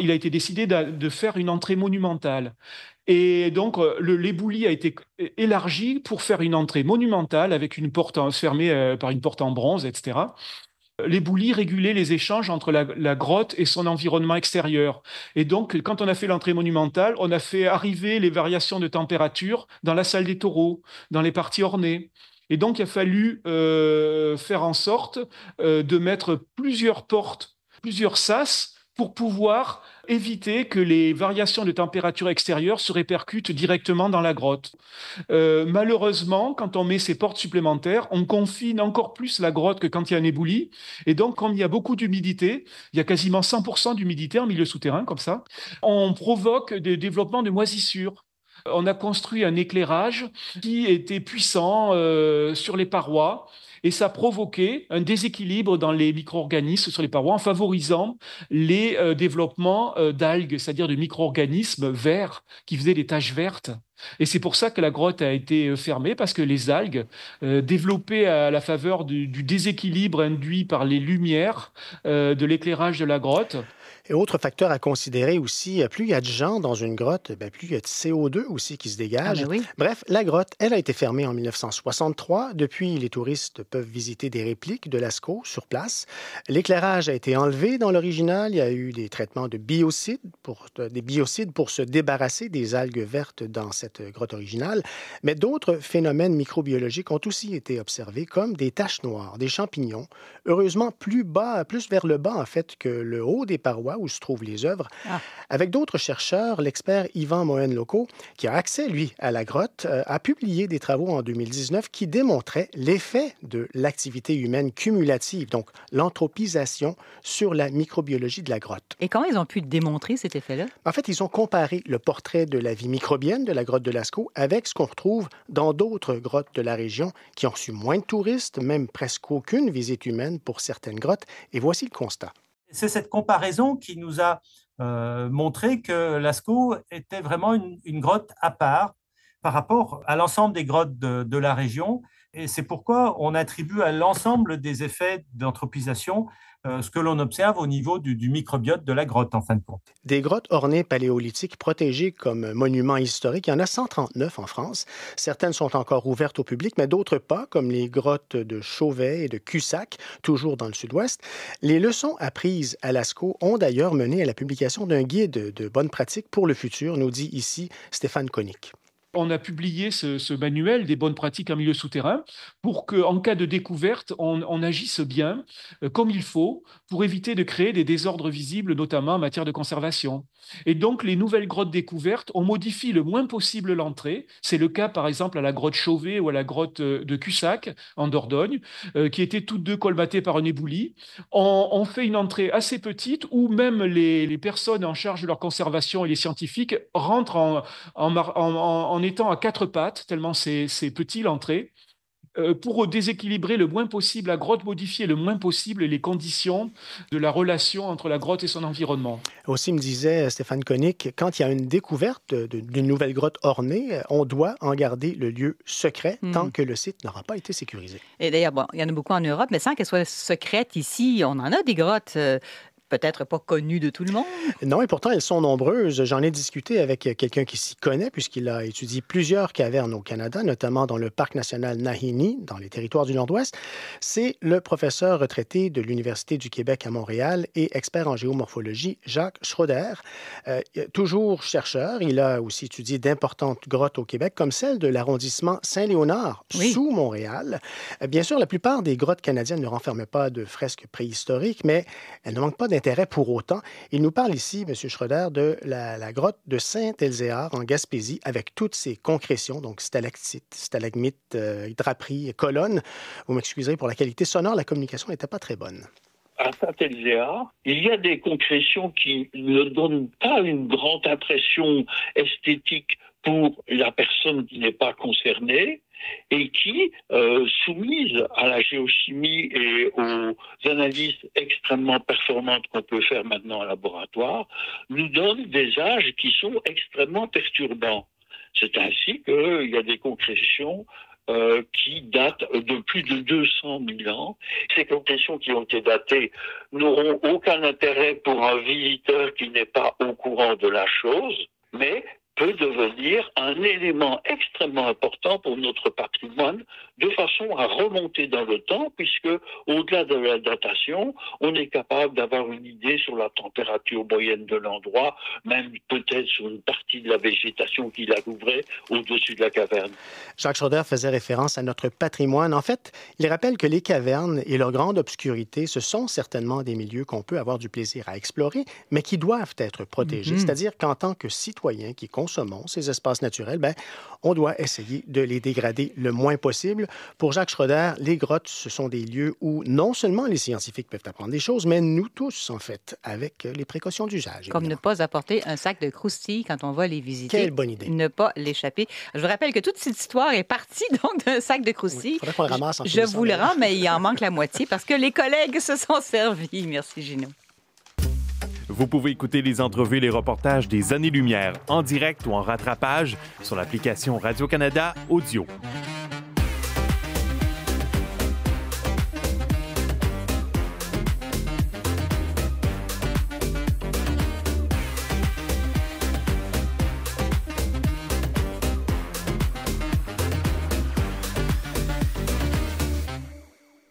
Il a été décidé de faire une entrée monumentale. Et donc, l'éboulis a été élargi pour faire une entrée monumentale avec une porte fermée par une porte en bronze, etc. L'éboulis régulait les échanges entre la grotte et son environnement extérieur. Et donc, quand on a fait l'entrée monumentale, on a fait arriver les variations de température dans la salle des taureaux, dans les parties ornées. Et donc, il a fallu faire en sorte de mettre plusieurs portes, plusieurs sas, pour pouvoir éviter que les variations de température extérieure se répercutent directement dans la grotte. Malheureusement, quand on met ces portes supplémentaires, on confine encore plus la grotte que quand il y a un éboulis. Et donc, comme il y a beaucoup d'humidité, il y a quasiment 100% d'humidité en milieu souterrain, comme ça, on provoque des développements de moisissures. On a construit un éclairage qui était puissant sur les parois. Et ça provoquait un déséquilibre dans les micro-organismes sur les parois en favorisant les développements d'algues, c'est-à-dire de micro-organismes verts qui faisaient des taches vertes. Et c'est pour ça que la grotte a été fermée, parce que les algues, développées à la faveur du déséquilibre induit par les lumières de l'éclairage de la grotte. Et autre facteur à considérer aussi, plus il y a de gens dans une grotte, plus il y a de CO2 aussi qui se dégage. Oui. Bref, la grotte, elle a été fermée en 1963. Depuis, les touristes peuvent visiter des répliques de Lascaux sur place. L'éclairage a été enlevé dans l'original. Il y a eu des traitements de biocides pour se débarrasser des algues vertes dans cette grotte originale. Mais d'autres phénomènes microbiologiques ont aussi été observés, comme des taches noires, des champignons. Heureusement, plus vers le bas, en fait, que le haut des parois où se trouvent les œuvres. Avec d'autres chercheurs, l'expert Yvan Mohen-Loko, qui a accès, lui, à la grotte, a publié des travaux en 2019 qui démontraient l'effet de l'activité humaine cumulative, donc l'anthropisation, sur la microbiologie de la grotte. Et comment ils ont pu démontrer cet effet-là? En fait, ils ont comparé le portrait de la vie microbienne de la grotte de Lascaux avec ce qu'on retrouve dans d'autres grottes de la région qui ont reçu moins de touristes, même presque aucune visite humaine pour certaines grottes. Et voici le constat. C'est cette comparaison qui nous a montré que Lascaux était vraiment une grotte à part par rapport à l'ensemble des grottes de la région. Et c'est pourquoi on attribue à l'ensemble des effets d'anthropisation ce que l'on observe au niveau du microbiote de la grotte, en fin de compte. Des grottes ornées paléolithiques protégées comme monuments historiques, il y en a 139 en France. Certaines sont encore ouvertes au public, mais d'autres pas, comme les grottes de Chauvet et de Cussac, toujours dans le sud-ouest. Les leçons apprises à Lascaux ont d'ailleurs mené à la publication d'un guide de bonnes pratiques pour le futur, nous dit ici Stéphane Koenig. On a publié ce manuel des bonnes pratiques en milieu souterrain pour qu'en cas de découverte, on agisse bien, comme il faut, pour éviter de créer des désordres visibles, notamment en matière de conservation. Et donc, les nouvelles grottes découvertes, on modifie le moins possible l'entrée. C'est le cas, par exemple, à la grotte Chauvet ou à la grotte de Cussac, en Dordogne, qui étaient toutes deux colmatées par un éboulis. On fait une entrée assez petite où même les personnes en charge de leur conservation et les scientifiques rentrent en étant à quatre pattes, tellement c'est petit l'entrée, pour déséquilibrer le moins possible la grotte, modifier le moins possible les conditions de la relation entre la grotte et son environnement. Aussi, me disait Stéphane Koenig, quand il y a une découverte d'une nouvelle grotte ornée, on doit en garder le lieu secret tant que le site n'aura pas été sécurisé. Et d'ailleurs, il y en a beaucoup en Europe, mais sans qu'elle soit secrète ici, on en a des grottes peut-être pas connues de tout le monde. Non, et pourtant, elles sont nombreuses. J'en ai discuté avec quelqu'un qui s'y connaît, puisqu'il a étudié plusieurs cavernes au Canada, notamment dans le parc national Nahinni, dans les territoires du Nord-Ouest. C'est le professeur retraité de l'Université du Québec à Montréal et expert en géomorphologie, Jacques Schroeder. Toujours chercheur, il a aussi étudié d'importantes grottes au Québec, comme celle de l'arrondissement Saint-Léonard, sous Montréal. Bien sûr, la plupart des grottes canadiennes ne renferment pas de fresques préhistoriques, mais elles ne manquent pas d'intérêt pour autant. Il nous parle ici, M. Schroeder, de la grotte de Saint-Elzéar en Gaspésie, avec toutes ses concrétions, donc stalactites, stalagmites, draperies, colonnes. Vous m'excuserez pour la qualité sonore, la communication n'était pas très bonne. À Saint-Elzéar, il y a des concrétions qui ne donnent pas une grande impression esthétique pour la personne qui n'est pas concernée, et qui, soumises à la géochimie et aux analyses extrêmement performantes qu'on peut faire maintenant en laboratoire, nous donnent des âges qui sont extrêmement perturbants. C'est ainsi qu'il y a des concrétions qui datent de plus de 200 000 ans. Ces concrétions qui ont été datées n'auront aucun intérêt pour un visiteur qui n'est pas au courant de la chose, mais peut devenir un élément extrêmement important pour notre patrimoine, de façon à remonter dans le temps, puisque au-delà de la datation, on est capable d'avoir une idée sur la température moyenne de l'endroit, même peut-être sur une partie de la végétation qui la couvrait au-dessus de la caverne. Jacques Schroeder faisait référence à notre patrimoine. En fait, il rappelle que les cavernes et leur grande obscurité, ce sont certainement des milieux qu'on peut avoir du plaisir à explorer, mais qui doivent être protégés. C'est-à-dire qu'en tant que citoyens qui consommons ces espaces naturels, on doit essayer de les dégrader le moins possible. Pour Jacques Schroeder, les grottes, ce sont des lieux où non seulement les scientifiques peuvent apprendre des choses, mais nous tous, en fait, avec les précautions d'usage. Comme ne pas apporter un sac de croustilles quand on va les visiter. Quelle bonne idée. Ne pas l'échapper. Je vous rappelle que toute cette histoire est partie donc d'un sac de croustilles. Il faudrait qu'on le ramasse en Je vous le rends, mais il en manque la moitié parce que les collègues se sont servis. Merci, Gino. Vous pouvez écouter les entrevues et les reportages des Années-Lumière en direct ou en rattrapage sur l'application Radio-Canada Audio.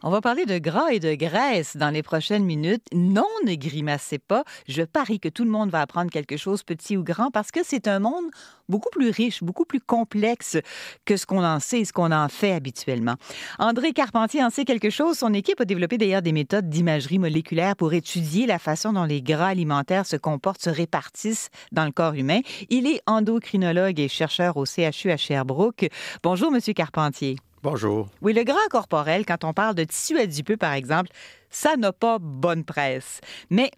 On va parler de gras et de graisse dans les prochaines minutes. Non, ne grimacez pas. Je parie que tout le monde va apprendre quelque chose, petit ou grand, parce que c'est un monde beaucoup plus riche, beaucoup plus complexe que ce qu'on en sait et ce qu'on en fait habituellement. André Carpentier en sait quelque chose. Son équipe a développé d'ailleurs des méthodes d'imagerie moléculaire pour étudier la façon dont les gras alimentaires se comportent, se répartissent dans le corps humain. Il est endocrinologue et chercheur au CHU à Sherbrooke. Bonjour, Monsieur Carpentier. Bonjour. Oui, le gras corporel, quand on parle de tissu adipeux, par exemple, ça n'a pas bonne presse. Mais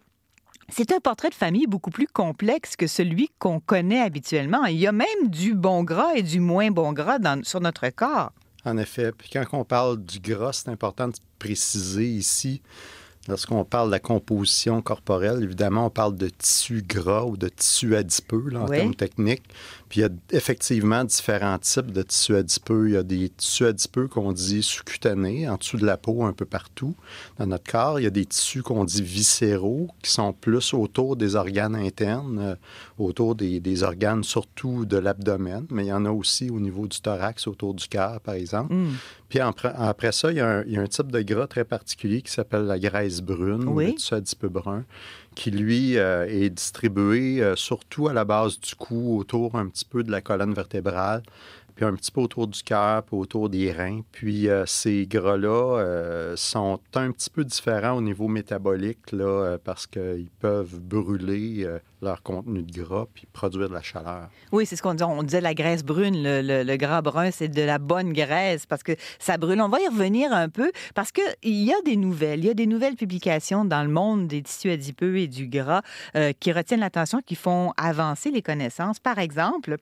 c'est un portrait de famille beaucoup plus complexe que celui qu'on connaît habituellement. Il y a même du bon gras et du moins bon gras sur notre corps. En effet. Puis quand on parle du gras, c'est important de préciser ici, lorsqu'on parle de la composition corporelle, évidemment, on parle de tissu gras ou de tissu adipeux, là, en termes techniques. Puis il y a effectivement différents types de tissus adipeux. Il y a des tissus adipeux qu'on dit sous-cutanés, en dessous de la peau, un peu partout dans notre corps. Il y a des tissus qu'on dit viscéraux, qui sont plus autour des organes internes, autour des organes surtout de l'abdomen. Mais il y en a aussi au niveau du thorax, autour du cœur, par exemple. Puis après ça, il y a un type de gras très particulier qui s'appelle la graisse brune, le tissu adipeux brun, qui, lui, est distribué surtout à la base du cou, autour un petit peu de la colonne vertébrale, puis un petit peu autour du cœur, puis autour des reins. Puis ces gras-là sont un petit peu différents au niveau métabolique, là, parce qu'ils peuvent brûler leur contenu de gras puis produire de la chaleur. Oui, c'est ce qu'on disait. On disait la graisse brune, le gras brun, c'est de la bonne graisse parce que ça brûle. On va y revenir un peu parce qu'il y a des nouvelles publications dans le monde des tissus adipeux et du gras qui retiennent l'attention, qui font avancer les connaissances. Par exemple,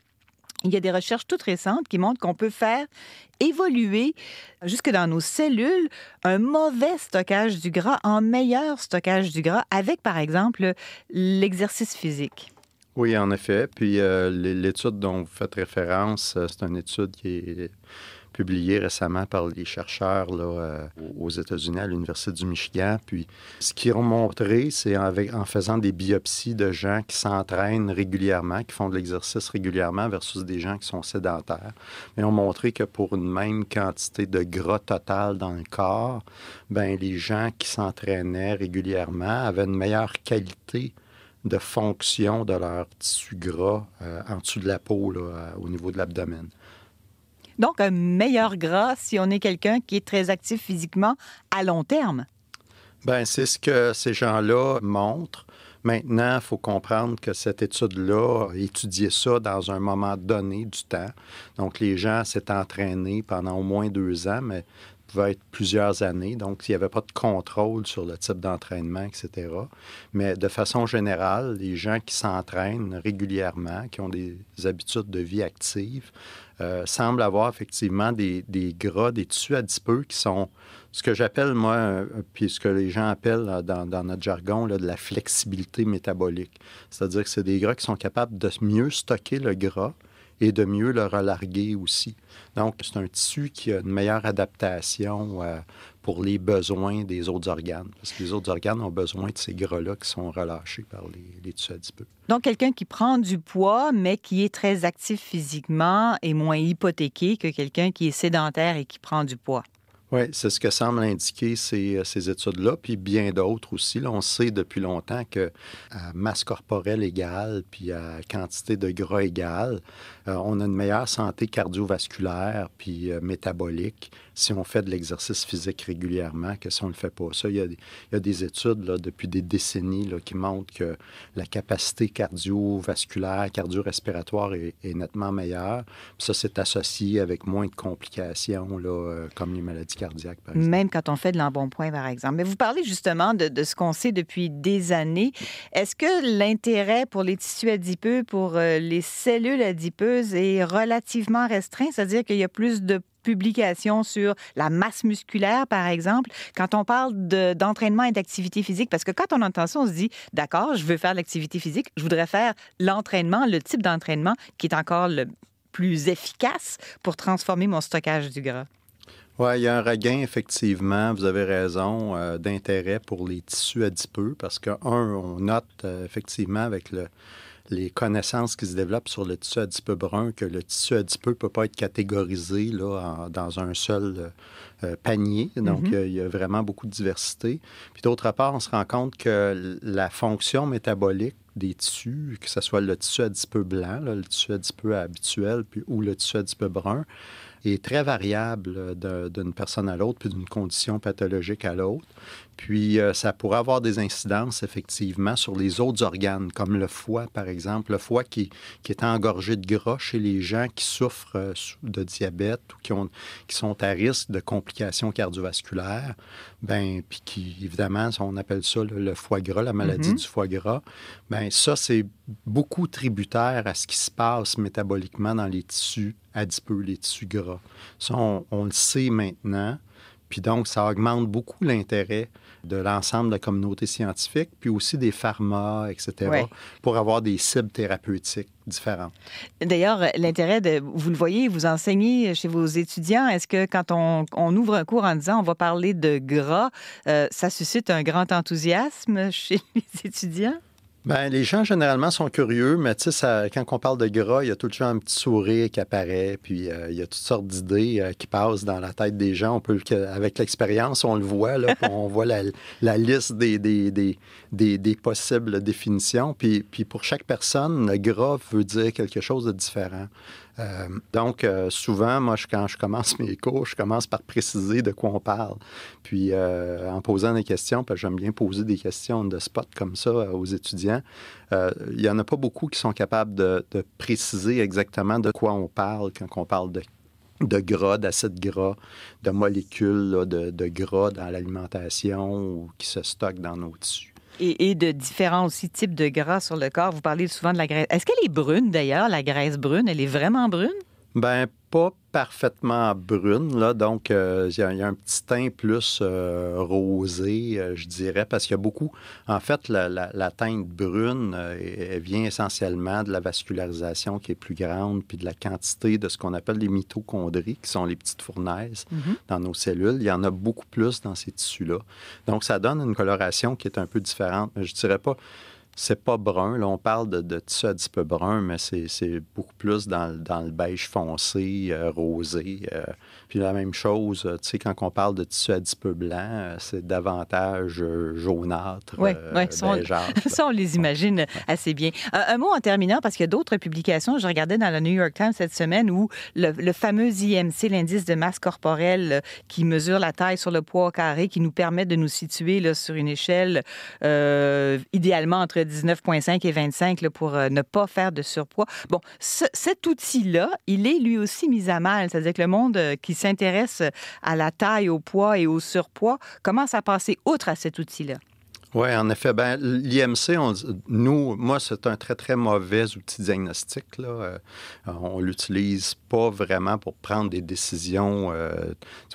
il y a des recherches toutes récentes qui montrent qu'on peut faire évoluer jusque dans nos cellules un mauvais stockage du gras en meilleur stockage du gras avec, par exemple, l'exercice physique. Oui, en effet. Puis l'étude dont vous faites référence, c'est une étude qui est publié récemment par les chercheurs là, aux États-Unis, à l'Université du Michigan. Puis, ce qu'ils ont montré, c'est en faisant des biopsies de gens qui s'entraînent régulièrement, qui font de l'exercice régulièrement versus des gens qui sont sédentaires. Mais ils ont montré que pour une même quantité de gras total dans le corps, ben les gens qui s'entraînaient régulièrement avaient une meilleure qualité de fonction de leur tissu gras en dessous de la peau, là, au niveau de l'abdomen. Donc, un meilleur gras si on est quelqu'un qui est très actif physiquement à long terme. Bien, c'est ce que ces gens-là montrent. Maintenant, il faut comprendre que cette étude-là a étudié ça dans un moment donné du temps. Donc, les gens s'étaient entraînés pendant au moins 2 ans, mais pouvait être plusieurs années. Donc, il n'y avait pas de contrôle sur le type d'entraînement, etc. Mais de façon générale, les gens qui s'entraînent régulièrement, qui ont des habitudes de vie actives, semblent avoir effectivement des gras, des tissus adipeux qui sont ce que j'appelle, moi, puis ce que les gens appellent dans notre jargon, là, de la flexibilité métabolique. C'est-à-dire que c'est des gras qui sont capables de mieux stocker le gras et de mieux le relarguer aussi. Donc, c'est un tissu qui a une meilleure adaptation pour les besoins des autres organes. Parce que les autres organes ont besoin de ces gras-là qui sont relâchés par les tissus adipeux. Donc, quelqu'un qui prend du poids, mais qui est très actif physiquement est moins hypothéqué que quelqu'un qui est sédentaire et qui prend du poids. Oui, c'est ce que semblent indiquer ces études-là, puis bien d'autres aussi. Là, on sait depuis longtemps qu'à masse corporelle égale, puis à quantité de gras égale, on a une meilleure santé cardiovasculaire puis métabolique si on fait de l'exercice physique régulièrement que si on ne le fait pas. Ça, il y a des études là, depuis des décennies là, qui montrent que la capacité cardiovasculaire, cardio-respiratoire est nettement meilleure. Puis ça, c'est associé avec moins de complications là, comme les maladies cardiaques, par exemple. Même quand on fait de l'embonpoint, par exemple. Mais vous parlez justement de ce qu'on sait depuis des années. Est-ce que l'intérêt pour les tissus adipeux, pour les cellules adipeuses est relativement restreint? C'est-à-dire qu'il y a plus de publications sur la masse musculaire, par exemple, quand on parle d'entraînement et d'activité physique, parce que quand on entend ça, on se dit, d'accord, je veux faire de l'activité physique, je voudrais faire l'entraînement, le type d'entraînement qui est encore le plus efficace pour transformer mon stockage du gras. Oui, il y a un regain, effectivement, vous avez raison, d'intérêt pour les tissus adipeux, parce que, on note effectivement avec les connaissances qui se développent sur le tissu adipeux brun, que le tissu adipeux ne peut pas être catégorisé là, dans un seul panier. Donc, il y a vraiment beaucoup de diversité. Puis d'autre part, on se rend compte que la fonction métabolique des tissus, que ce soit le tissu adipeux blanc, là, le tissu adipeux habituel, ou le tissu adipeux brun, est très variable d'une personne à l'autre, puis d'une condition pathologique à l'autre. Puis, ça pourrait avoir des incidences, effectivement, sur les autres organes, comme le foie, par exemple. Le foie qui est engorgé de gras chez les gens qui souffrent de diabète ou qui sont à risque de complications cardiovasculaires. Bien, puis qui, évidemment, on appelle ça le foie gras, la maladie du foie gras. Bien, ça, c'est beaucoup tributaire à ce qui se passe métaboliquement dans les tissus adipeux, les tissus gras. Ça, on le sait maintenant. Puis donc, ça augmente beaucoup l'intérêt de l'ensemble de la communauté scientifique, puis aussi des pharma, etc., pour avoir des cibles thérapeutiques différentes. D'ailleurs, l'intérêt, vous le voyez, vous enseignez chez vos étudiants. Est-ce que quand on ouvre un cours en disant on va parler de gras, ça suscite un grand enthousiasme chez les étudiants? Bien, les gens, généralement, sont curieux, mais tu sais, quand on parle de gras, il y a tout le temps un petit sourire qui apparaît, puis il y a toutes sortes d'idées qui passent dans la tête des gens. Avec l'expérience, on le voit, là, on voit la liste des possibles définitions. Puis pour chaque personne, le gras veut dire quelque chose de différent. Donc, souvent, moi, quand je commence mes cours, je commence par préciser de quoi on parle. Puis, en posant des questions, parce que j'aime bien poser des questions de spot comme ça aux étudiants, il n'y en a pas beaucoup qui sont capables de préciser exactement de quoi on parle quand on parle de gras, d'acide gras, de molécules là, de gras dans l'alimentation ou qui se stockent dans nos tissus. Et de différents aussi types de gras sur le corps. Vous parlez souvent de la graisse. Est-ce qu'elle est brune, d'ailleurs, la graisse brune? Elle est vraiment brune? Ben pas parfaitement brune, là, donc il y a un petit teint plus rosé, je dirais, parce qu'il y a beaucoup... En fait, la teinte brune, elle vient essentiellement de la vascularisation qui est plus grande, puis de la quantité de ce qu'on appelle les mitochondries, qui sont les petites fournaises dans nos cellules. Il y en a beaucoup plus dans ces tissus-là. Donc, ça donne une coloration qui est un peu différente, mais je dirais pas... C'est pas brun. Là, on parle de tissu adipeux brun, mais c'est beaucoup plus dans le beige foncé, rosé. Puis la même chose, tu sais, quand on parle de tissu adipeux blanc, c'est davantage jaunâtre, bégeâtre. Ça, on les imagine assez bien. Un mot en terminant, parce qu'il y a d'autres publications. Je regardais dans le New York Times cette semaine où le fameux IMC, l'indice de masse corporelle, qui mesure la taille sur le poids au carré, qui nous permet de nous situer là, sur une échelle idéalement entre 19,5 et 25 là, pour ne pas faire de surpoids. Bon, cet outil-là, il est lui aussi mis à mal. C'est-à-dire que le monde qui s'intéresse à la taille, au poids et au surpoids commence à passer outre à cet outil-là. Oui, en effet. Ben, l'IMC, moi, c'est un très, très mauvais outil diagnostique. Là. On ne l'utilise pas vraiment pour prendre des décisions.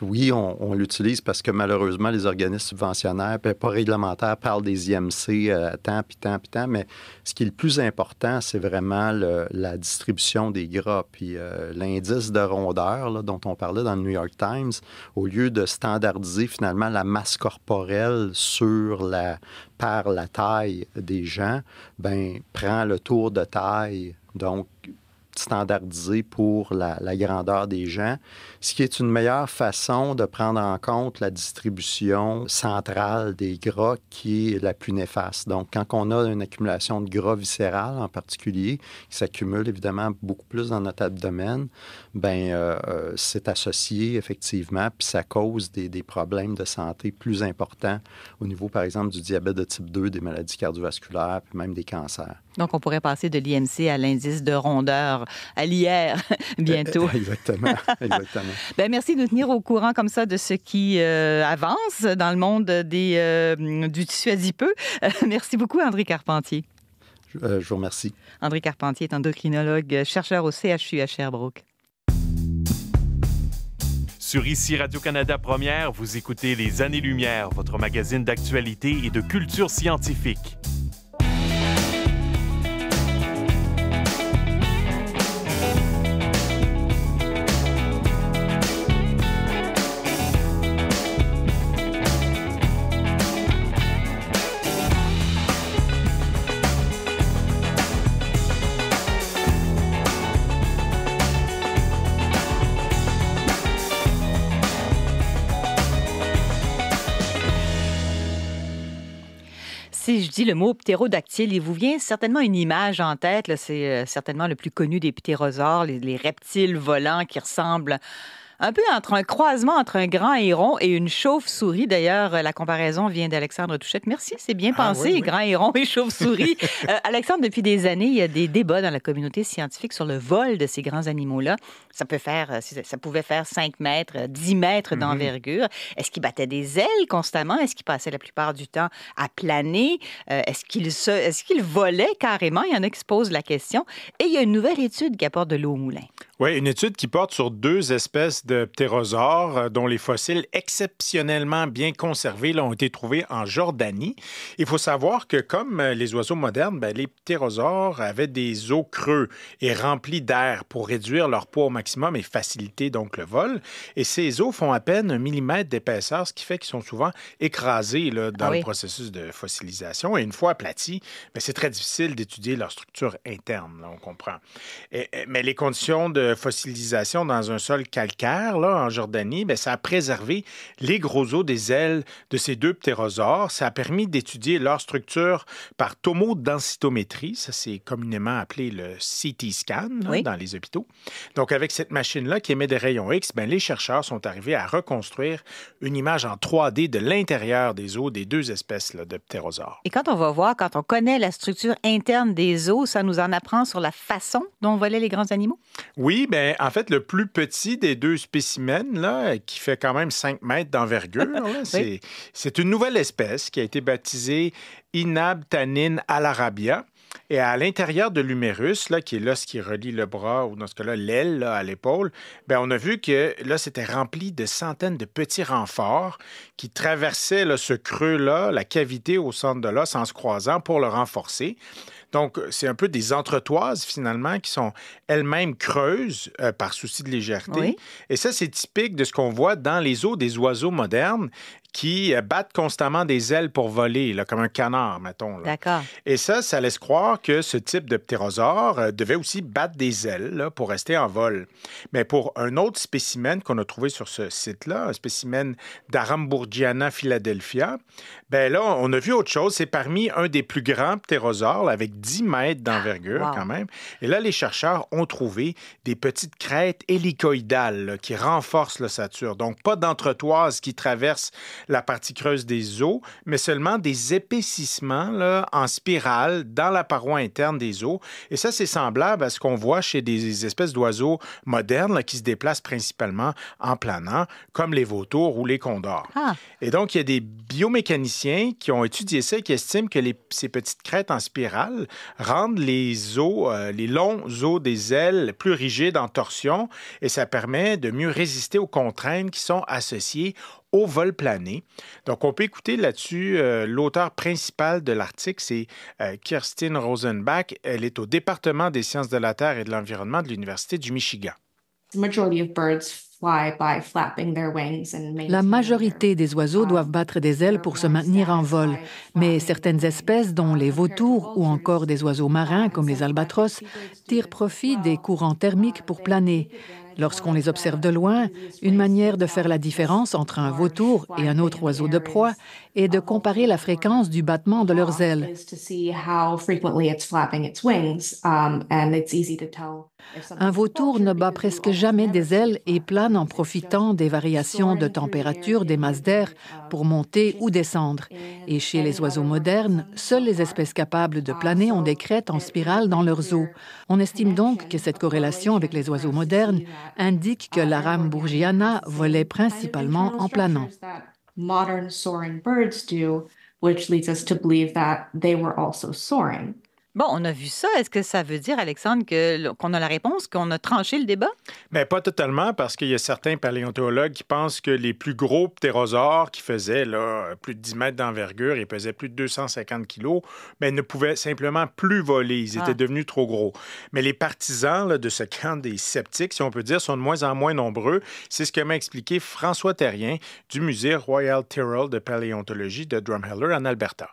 Oui, on l'utilise parce que malheureusement, les organismes subventionnaires et pas réglementaires parlent des IMC tant, puis tant, puis tant. Mais ce qui est le plus important, c'est vraiment la distribution des gras. Puis l'indice de rondeur là, dont on parlait dans le New York Times, au lieu de standardiser finalement la masse corporelle par la taille des gens, ben prend le tour de taille, donc standardisé pour la grandeur des gens, ce qui est une meilleure façon de prendre en compte la distribution centrale des gras qui est la plus néfaste. Donc, quand on a une accumulation de gras viscéral en particulier, qui s'accumule évidemment beaucoup plus dans notre abdomen, c'est associé effectivement, puis ça cause des problèmes de santé plus importants au niveau, par exemple, du diabète de type 2, des maladies cardiovasculaires, puis même des cancers. Donc, on pourrait passer de l'IMC à l'indice de rondeur à l'IR bientôt. Exactement. Exactement. Ben, merci de nous tenir au courant comme ça de ce qui avance dans le monde du tissu adipeux. Merci beaucoup, André Carpentier. Je vous remercie. André Carpentier est endocrinologue, chercheur au CHU à Sherbrooke. Sur ICI Radio-Canada Première, vous écoutez Les Années-Lumière, votre magazine d'actualité et de culture scientifique. Si je dis le mot ptérodactyle, il vous vient certainement une image en tête. Là, c'est certainement le plus connu des ptérosaures, les reptiles volants qui ressemblent un peu entre un croisement entre un grand héron et une chauve-souris. D'ailleurs, la comparaison vient d'Alexandre Touchette. Merci, c'est bien pensé, grand héron et chauve-souris. Alexandre, depuis des années, il y a des débats dans la communauté scientifique sur le vol de ces grands animaux-là. Ça pouvait faire 5 mètres, 10 mètres d'envergure. Est-ce qu'ils battaient des ailes constamment? Est-ce qu'ils passaient la plupart du temps à planer? Est-ce qu'ils volaient carrément? Il y en a qui se posent la question. Et il y a une nouvelle étude qui apporte de l'eau au moulin. Oui, une étude qui porte sur 2 espèces de ptérosaures dont les fossiles exceptionnellement bien conservés ont été trouvés en Jordanie. Il faut savoir que comme les oiseaux modernes, les ptérosaures avaient des os creux et remplis d'air pour réduire leur poids au maximum et faciliter donc le vol. Et ces os font à peine 1 millimètre d'épaisseur, ce qui fait qu'ils sont souvent écrasés là, dans le processus de fossilisation. Et une fois aplatis, c'est très difficile d'étudier leur structure interne, là, on comprend. Mais les conditions de fossilisation dans un sol calcaire, là, en Jordanie, ça a préservé les gros os des ailes de ces 2 ptérosaures. Ça a permis d'étudier leur structure par tomodensitométrie. Ça, c'est communément appelé le CT scan là, dans les hôpitaux. Donc, avec cette machine-là qui émet des rayons X, les chercheurs sont arrivés à reconstruire une image en 3D de l'intérieur des os des 2 espèces là, de ptérosaures. Et quand on connaît la structure interne des os, ça nous en apprend sur la façon dont volaient les grands animaux? Oui, en fait, le plus petit des 2 spécimens, là, qui fait quand même 5 mètres d'envergure, là, c'est une nouvelle espèce qui a été baptisée Inabtanin alarabia. Et à l'intérieur de l'humérus, là, qui est l'os qui relie le bras, ou dans ce cas-là, l'aile là, à l'épaule, bien, on a vu que là, c'était rempli de centaines de petits renforts qui traversaient là, ce creux-là, la cavité au centre de l'os en se croisant pour le renforcer. Donc, c'est un peu des entretoises, finalement, qui sont elles-mêmes creuses par souci de légèreté. Oui. Et ça, c'est typique de ce qu'on voit dans les os des oiseaux modernes qui battent constamment des ailes pour voler, là, comme un canard, mettons. Là. D'accord. Et ça laisse croire que ce type de ptérosaure devait aussi battre des ailes là, pour rester en vol. Mais pour un autre spécimen qu'on a trouvé sur ce site-là, un spécimen d'Arambourgiana philadelphia, bien là, on a vu autre chose. C'est parmi un des plus grands ptérosaures, là, avec 10 mètres d'envergure quand même. Et là, les chercheurs ont trouvé des petites crêtes hélicoïdales là, qui renforcent l'ossature. Donc, pas d'entretoise qui traverse la partie creuse des os, mais seulement des épaississements là, en spirale dans la paroi interne des os. Et ça, c'est semblable à ce qu'on voit chez des espèces d'oiseaux modernes là, qui se déplacent principalement en planant, comme les vautours ou les condors. Ah. Et donc, il y a des biomécaniciens qui ont étudié ça et qui estiment que ces petites crêtes en spirale rendent les os, les longs os des ailes plus rigides en torsion et ça permet de mieux résister aux contraintes qui sont associées au vol plané. Donc, on peut écouter là-dessus l'auteur principal de l'article, c'est Kirsten Rosenbach. Elle est au département des sciences de la Terre et de l'environnement de l'Université du Michigan. La majorité des oiseaux doivent battre des ailes pour se maintenir en vol, mais certaines espèces, dont les vautours ou encore des oiseaux marins comme les albatros, tirent profit des courants thermiques pour planer. Lorsqu'on les observe de loin, une manière de faire la différence entre un vautour et un autre oiseau de proie est de comparer la fréquence du battement de leurs ailes. Un vautour ne bat presque jamais des ailes et plane en profitant des variations de température des masses d'air pour monter ou descendre. Et chez les oiseaux modernes, seules les espèces capables de planer ont des crêtes en spirale dans leurs os. On estime donc que cette corrélation avec les oiseaux modernes indique que l'Arambourgiana volait principalement en planant. Modern soaring birds do, which leads us to believe that they were also soaring. Bon, on a vu ça. Est-ce que ça veut dire, Alexandre, qu'on a la réponse, qu'on a tranché le débat? Bien, pas totalement, parce qu'il y a certains paléontologues qui pensent que les plus gros ptérosaures qui faisaient là, plus de 10 mètres d'envergure et pesaient plus de 250 kilos, bien, ne pouvaient simplement plus voler. Ils étaient devenus trop gros. Mais les partisans là, de ce camp des sceptiques, si on peut dire, sont de moins en moins nombreux. C'est ce que m'a expliqué François Terrien du Musée Royal Tyrrell de paléontologie de Drumheller en Alberta.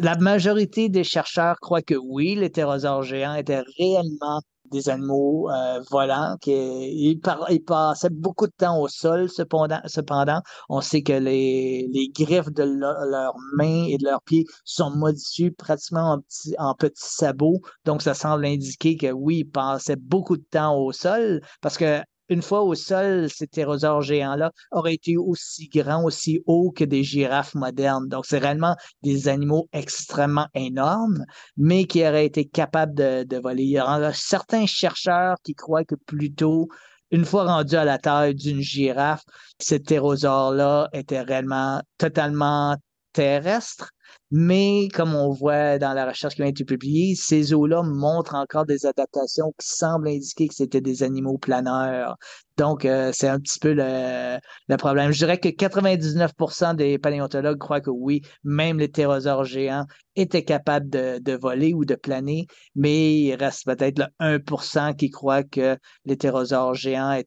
La majorité des chercheurs croient que oui, les ptérosaures géants étaient réellement des animaux volants. Ils passaient beaucoup de temps au sol. Cependant, on sait que les griffes de leurs mains et de leurs pieds sont modifiées pratiquement en petits sabots. Donc, ça semble indiquer que oui, ils passaient beaucoup de temps au sol parce que une fois au sol, ces ptérosaures géants-là auraient été aussi grands, aussi hauts que des girafes modernes. Donc, c'est réellement des animaux extrêmement énormes, mais qui auraient été capables de voler. Il y a certains chercheurs qui croient que plutôt, une fois rendus à la taille d'une girafe, ces ptérosaures-là étaient réellement totalement terrestres. Mais comme on voit dans la recherche qui a été publiée, ces os-là montrent encore des adaptations qui semblent indiquer que c'était des animaux planeurs. Donc, c'est un petit peu le problème. Je dirais que 99% des paléontologues croient que oui, même les ptérosaures géants étaient capables de voler ou de planer, mais il reste peut-être le 1% qui croient que les ptérosaures géants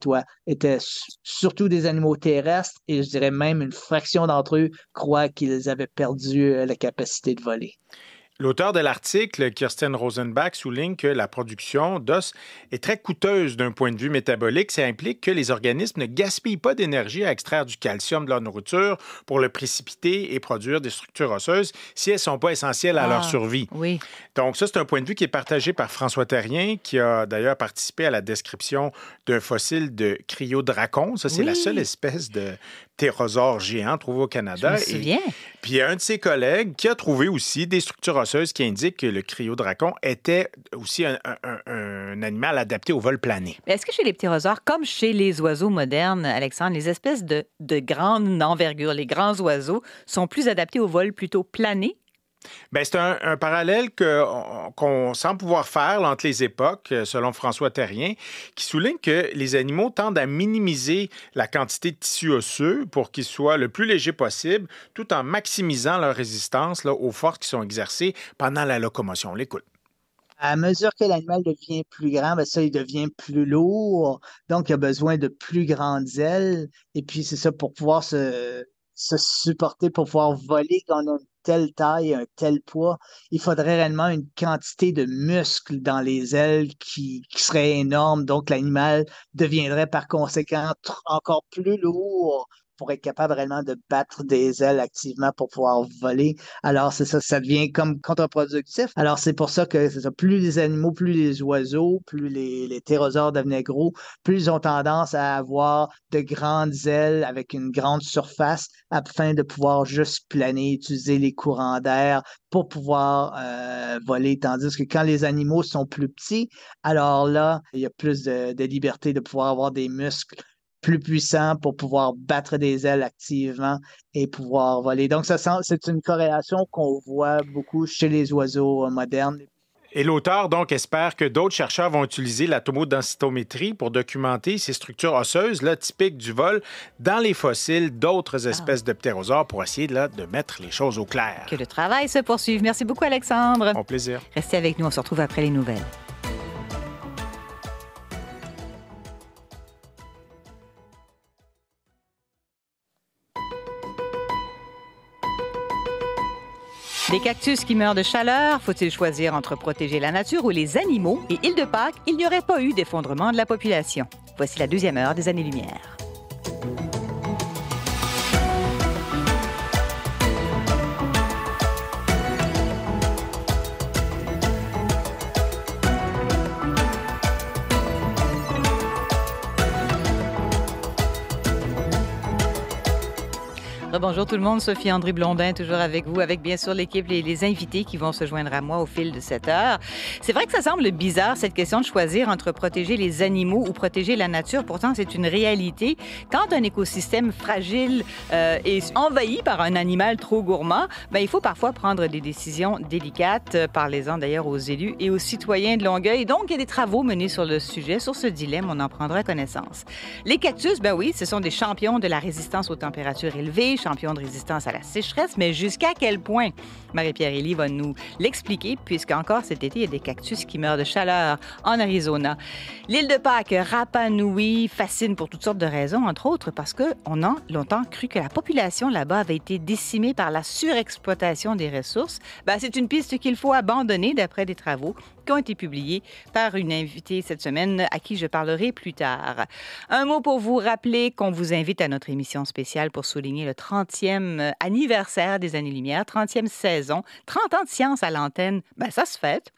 étaient surtout des animaux terrestres, et je dirais même une fraction d'entre eux croient qu'ils avaient perdu la capacité de voler. L'auteur de l'article, Kirsten Rosenbach, souligne que la production d'os est très coûteuse d'un point de vue métabolique. Ça implique que les organismes ne gaspillent pas d'énergie à extraire du calcium de leur nourriture pour le précipiter et produire des structures osseuses si elles ne sont pas essentielles à leur survie. Oui. Donc ça, c'est un point de vue qui est partagé par François Terrien, qui a d'ailleurs participé à la description d'un fossile de cryodracon. Ça, c'est la seule espèce de ptérosaure géant trouvé au Canada. Je me souviens. Puis il y a un de ses collègues qui a trouvé aussi des structures osseuses qui indiquent que le cryodracon était aussi un animal adapté au vol plané. Est-ce que chez les ptérosaures, comme chez les oiseaux modernes, Alexandre, les espèces de grande envergure, les grands oiseaux, sont plus adaptés au vol plutôt plané? Bien, c'est un parallèle qu'on semble pouvoir faire entre les époques, selon François Terrien, qui souligne que les animaux tendent à minimiser la quantité de tissu osseux pour qu'ils soient le plus légers possible, tout en maximisant leur résistance là, aux forces qui sont exercées pendant la locomotion. On l'écoute. À mesure que l'animal devient plus grand, ben ça, il devient plus lourd. Donc, il a besoin de plus grandes ailes. Et puis, c'est ça, pour pouvoir se supporter, pour pouvoir voler quand on a une telle taille, un tel poids, il faudrait réellement une quantité de muscles dans les ailes qui serait énorme. Donc, l'animal deviendrait par conséquent encore plus lourd pour être capable réellement de battre des ailes activement pour pouvoir voler. Alors, c'est ça, ça devient comme contre-productif. Alors, c'est pour ça que c'est ça, plus les animaux, plus les oiseaux, plus les ptérosaures devenaient gros, plus ils ont tendance à avoir de grandes ailes avec une grande surface afin de pouvoir juste planer, utiliser les courants d'air pour pouvoir voler. Tandis que quand les animaux sont plus petits, alors là, il y a plus de liberté de pouvoir avoir des muscles plus puissant pour pouvoir battre des ailes activement et pouvoir voler. Donc, c'est une corrélation qu'on voit beaucoup chez les oiseaux modernes. Et l'auteur, donc, espère que d'autres chercheurs vont utiliser la tomodensitométrie pour documenter ces structures osseuses là, typiques du vol dans les fossiles d'autres espèces de ptérosaures pour essayer là, de mettre les choses au clair. Que le travail se poursuive. Merci beaucoup, Alexandre. Au plaisir. Restez avec nous. On se retrouve après les nouvelles. Des cactus qui meurent de chaleur, faut-il choisir entre protéger la nature ou les animaux? Et Île de Pâques, il n'y aurait pas eu d'effondrement de la population. Voici la deuxième heure des Années-Lumière. Bonjour tout le monde, Sophie-André Blondin, toujours avec vous, avec bien sûr l'équipe, les invités qui vont se joindre à moi au fil de cette heure. C'est vrai que ça semble bizarre, cette question de choisir entre protéger les animaux ou protéger la nature. Pourtant, c'est une réalité. Quand un écosystème fragile est envahi par un animal trop gourmand, ben, il faut parfois prendre des décisions délicates. Parlez-en d'ailleurs aux élus et aux citoyens de Longueuil. Donc, il y a des travaux menés sur le sujet, sur ce dilemme, on en prendra connaissance. Les cactus, ben oui, ce sont des champions de la résistance aux températures élevées, champion de résistance à la sécheresse, mais jusqu'à quel point? Marie-Pierre Elie va nous l'expliquer, puisqu'encore cet été, il y a des cactus qui meurent de chaleur en Arizona. L'île de Pâques, Rapa Nui, fascine pour toutes sortes de raisons, entre autres parce qu'on a longtemps cru que la population là-bas avait été décimée par la surexploitation des ressources. Ben, c'est une piste qu'il faut abandonner d'après des travaux qui ont été publiés par une invitée cette semaine à qui je parlerai plus tard. Un mot pour vous rappeler qu'on vous invite à notre émission spéciale pour souligner le 30e anniversaire des Années-Lumière, 30e saison, 30 ans de science à l'antenne, ben ça se fête.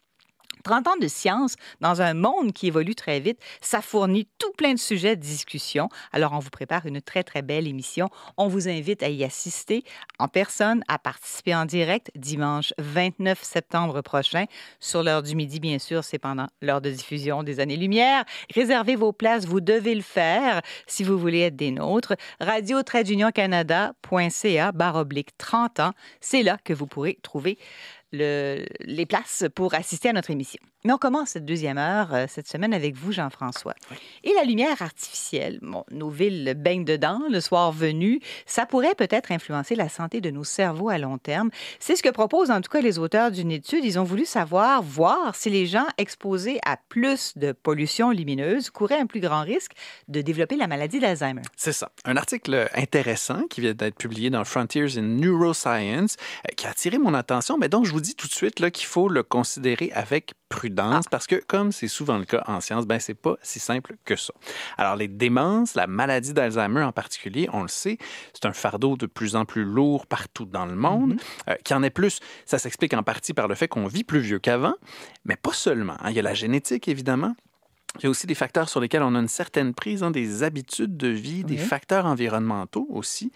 30 ans de science dans un monde qui évolue très vite, ça fournit tout plein de sujets de discussion. Alors, on vous prépare une très, très belle émission. On vous invite à y assister en personne, à participer en direct dimanche 29 septembre prochain. Sur l'heure du midi, bien sûr, c'est pendant l'heure de diffusion des Années-Lumière. Réservez vos places, vous devez le faire si vous voulez être des nôtres. radio-canada.ca/30 ans. C'est là que vous pourrez trouver les places pour assister à notre émission. Mais on commence cette deuxième heure cette semaine avec vous, Jean-François. Oui. Et la lumière artificielle, bon, nos villes baignent dedans le soir venu, ça pourrait peut-être influencer la santé de nos cerveaux à long terme. C'est ce que proposent en tout cas les auteurs d'une étude. Ils ont voulu voir si les gens exposés à plus de pollution lumineuse couraient un plus grand risque de développer la maladie d'Alzheimer. C'est ça. Un article intéressant qui vient d'être publié dans Frontiers in Neuroscience qui a attiré mon attention, mais donc je vous dis tout de suite là, qu'il faut le considérer avec prudence parce que, comme c'est souvent le cas en science, ben c'est pas si simple que ça. Alors, les démences, la maladie d'Alzheimer en particulier, on le sait, c'est un fardeau de plus en plus lourd partout dans le monde. Qu'il y en ait plus, ça s'explique en partie par le fait qu'on vit plus vieux qu'avant, mais pas seulement. Hein. Il y a la génétique, évidemment. Il y a aussi des facteurs sur lesquels on a une certaine prise, des habitudes de vie, des facteurs environnementaux aussi.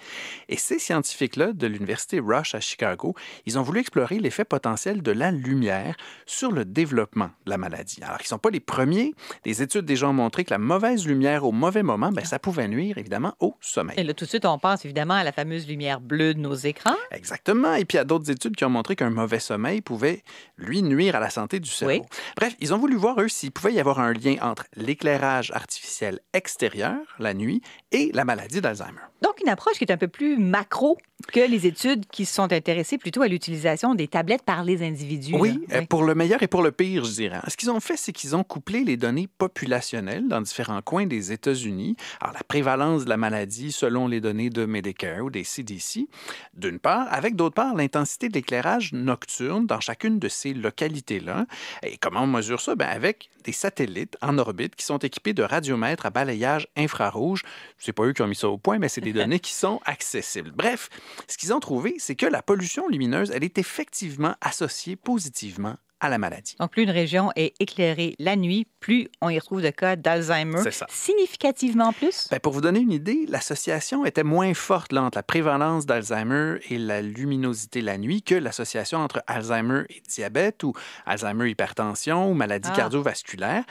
Et ces scientifiques-là de l'Université Rush à Chicago, ils ont voulu explorer l'effet potentiel de la lumière sur le développement de la maladie. Alors, ils ne sont pas les premiers. Des études déjà ont montré que la mauvaise lumière au mauvais moment, ça pouvait nuire évidemment au sommeil. Et là, tout de suite, on pense évidemment à la fameuse lumière bleue de nos écrans. Exactement. Et puis, il y a d'autres études qui ont montré qu'un mauvais sommeil pouvait, lui, nuire à la santé du cerveau. Bref, ils ont voulu voir, eux, s'il pouvait y avoir un lien entre l'éclairage artificiel extérieur, la nuit, et la maladie d'Alzheimer. Donc, une approche qui est un peu plus macro que les études qui se sont intéressées plutôt à l'utilisation des tablettes par les individus. Oui, pour le meilleur et pour le pire, je dirais. Ce qu'ils ont fait, c'est qu'ils ont couplé les données populationnelles dans différents coins des États-Unis. Alors, la prévalence de la maladie selon les données de Medicare ou des CDC, d'une part, avec d'autre part, l'intensité de l'éclairage nocturne dans chacune de ces localités-là. Et comment on mesure ça? Avec des satellites en orbite qui sont équipés de radiomètres à balayage infrarouge. C'est pas eux qui ont mis ça au point, mais c'est des données qui sont accessibles. Bref, ce qu'ils ont trouvé, c'est que la pollution lumineuse, elle est effectivement associée positivement à la maladie. Donc, plus une région est éclairée la nuit, plus on y retrouve de cas d'Alzheimer. C'est ça. Significativement plus? Pour vous donner une idée, l'association était moins forte entre la prévalence d'Alzheimer et la luminosité la nuit que l'association entre Alzheimer et diabète ou Alzheimer hypertension ou maladie cardiovasculaire.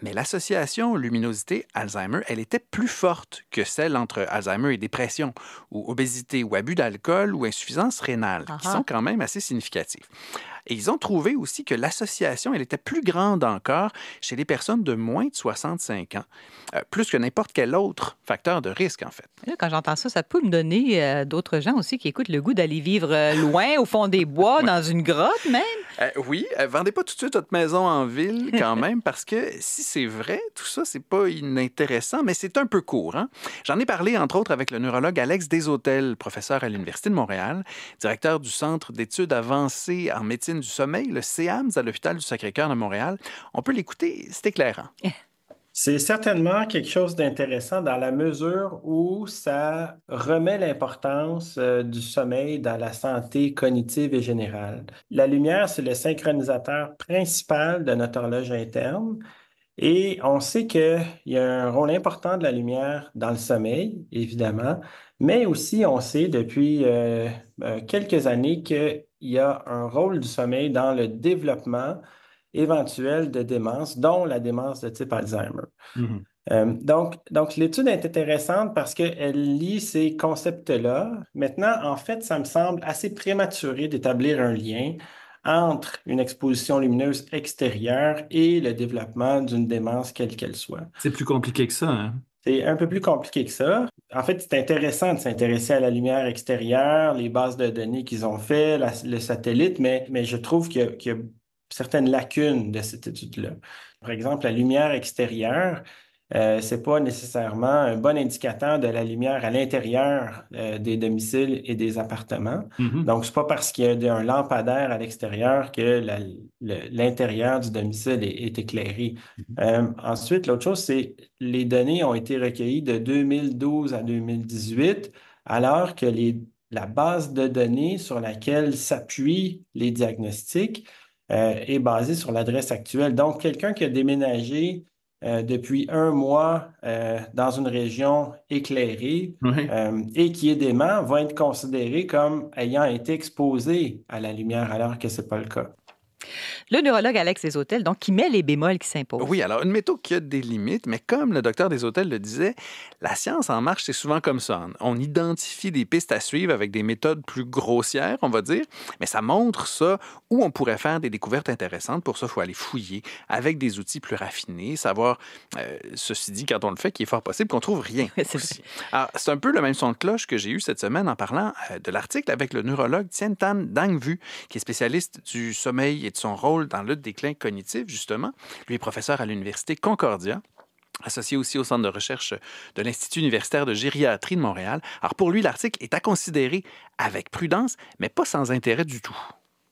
Mais l'association luminosité-Alzheimer, elle était plus forte que celle entre Alzheimer et dépression, ou obésité, ou abus d'alcool, ou insuffisance rénale, qui sont quand même assez significatifs. Et ils ont trouvé aussi que l'association, elle était plus grande encore chez les personnes de moins de 65 ans, plus que n'importe quel autre facteur de risque, en fait. Là, quand j'entends ça, ça peut me donner d'autres gens aussi qui écoutent le goût d'aller vivre loin, au fond des bois, dans une grotte même. Oui, vendez pas tout de suite votre maison en ville quand même, parce que si c'est vrai, tout ça, c'est pas inintéressant, mais c'est un peu court. J'en ai parlé, entre autres, avec le neurologue Alex Desautels, professeur à l'Université de Montréal, directeur du Centre d'études avancées en médecine du sommeil, le CEAMS, à l'hôpital du Sacré-Cœur de Montréal. On peut l'écouter, c'est éclairant. C'est certainement quelque chose d'intéressant dans la mesure où ça remet l'importance du sommeil dans la santé cognitive et générale. La lumière, c'est le synchronisateur principal de notre horloge interne. Et on sait qu'il y a un rôle important de la lumière dans le sommeil, évidemment, mais aussi on sait depuis quelques années qu'il y a un rôle du sommeil dans le développement éventuel de démence, dont la démence de type Alzheimer. Donc, l'étude est intéressante parce qu'elle lie ces concepts-là. Maintenant, en fait, ça me semble assez prématuré d'établir un lien entre une exposition lumineuse extérieure et le développement d'une démence, quelle qu'elle soit. C'est plus compliqué que ça, hein? C'est un peu plus compliqué que ça. En fait, c'est intéressant de s'intéresser à la lumière extérieure, les bases de données qu'ils ont fait, le satellite, mais je trouve qu'il y a certaines lacunes de cette étude-là. Par exemple, la lumière extérieure, c'est pas nécessairement un bon indicateur de la lumière à l'intérieur des domiciles et des appartements. Donc, c'est pas parce qu'il y a un lampadaire à l'extérieur que l'intérieur du domicile est éclairé. Ensuite, l'autre chose, c'est les données ont été recueillies de 2012 à 2018, alors que la base de données sur laquelle s'appuient les diagnostics est basée sur l'adresse actuelle. Donc, quelqu'un qui a déménagé depuis un mois dans une région éclairée et qui est dément va être considéré comme ayant été exposé à la lumière alors que ce n'est pas le cas. Le neurologue Alex Desautels, donc, qui met les bémols qui s'imposent. Oui, alors une méthode qui a des limites, mais comme le docteur Desautels le disait, la science en marche, c'est souvent comme ça. On identifie des pistes à suivre avec des méthodes plus grossières, on va dire, mais ça montre ça où on pourrait faire des découvertes intéressantes. Pour ça, il faut aller fouiller avec des outils plus raffinés, savoir, ceci dit, quand on le fait, qu'il est fort possible qu'on trouve rien aussi. Alors, c'est un peu le même son de cloche que j'ai eu cette semaine en parlant de l'article avec le neurologue Tien Tan Dang Vu, qui est spécialiste du sommeil et de son rôle dans le déclin cognitif, justement. Lui est professeur à l'Université Concordia, associé aussi au Centre de recherche de l'Institut universitaire de gériatrie de Montréal. Alors, pour lui, l'article est à considérer avec prudence, mais pas sans intérêt du tout.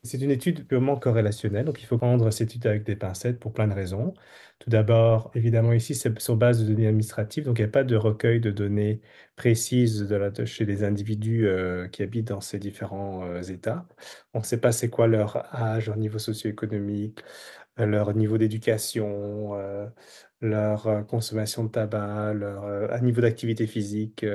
C'est une étude purement corrélationnelle, donc il faut prendre cette étude avec des pincettes pour plein de raisons. Tout d'abord, évidemment, ici, c'est sur base de données administratives, donc il n'y a pas de recueil de données précises chez les individus qui habitent dans ces différents États. On ne sait pas c'est quoi leur âge, leur niveau socio-économique, leur niveau d'éducation, leur consommation de tabac, leur niveau d'activité physique,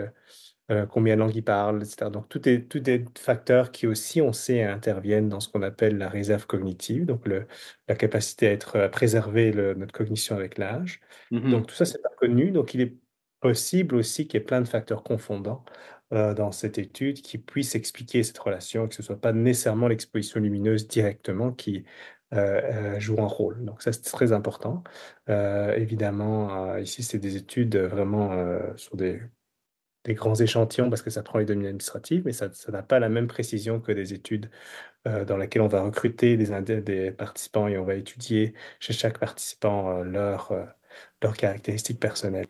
combien de langues ils parlent, etc. Donc, tout des facteurs qui aussi, on sait, interviennent dans ce qu'on appelle la réserve cognitive, donc la capacité à préserver notre cognition avec l'âge. Donc, tout ça, c'est pas connu. Donc, il est possible aussi qu'il y ait plein de facteurs confondants dans cette étude qui puissent expliquer cette relation et que ce soit pas nécessairement l'exposition lumineuse directement qui joue un rôle. Donc, ça, c'est très important. Évidemment, ici, c'est des études vraiment sur des grands échantillons parce que ça prend les données administratives, mais ça n'a pas la même précision que des études dans lesquelles on va recruter des participants et on va étudier chez chaque participant leurs caractéristiques personnelles.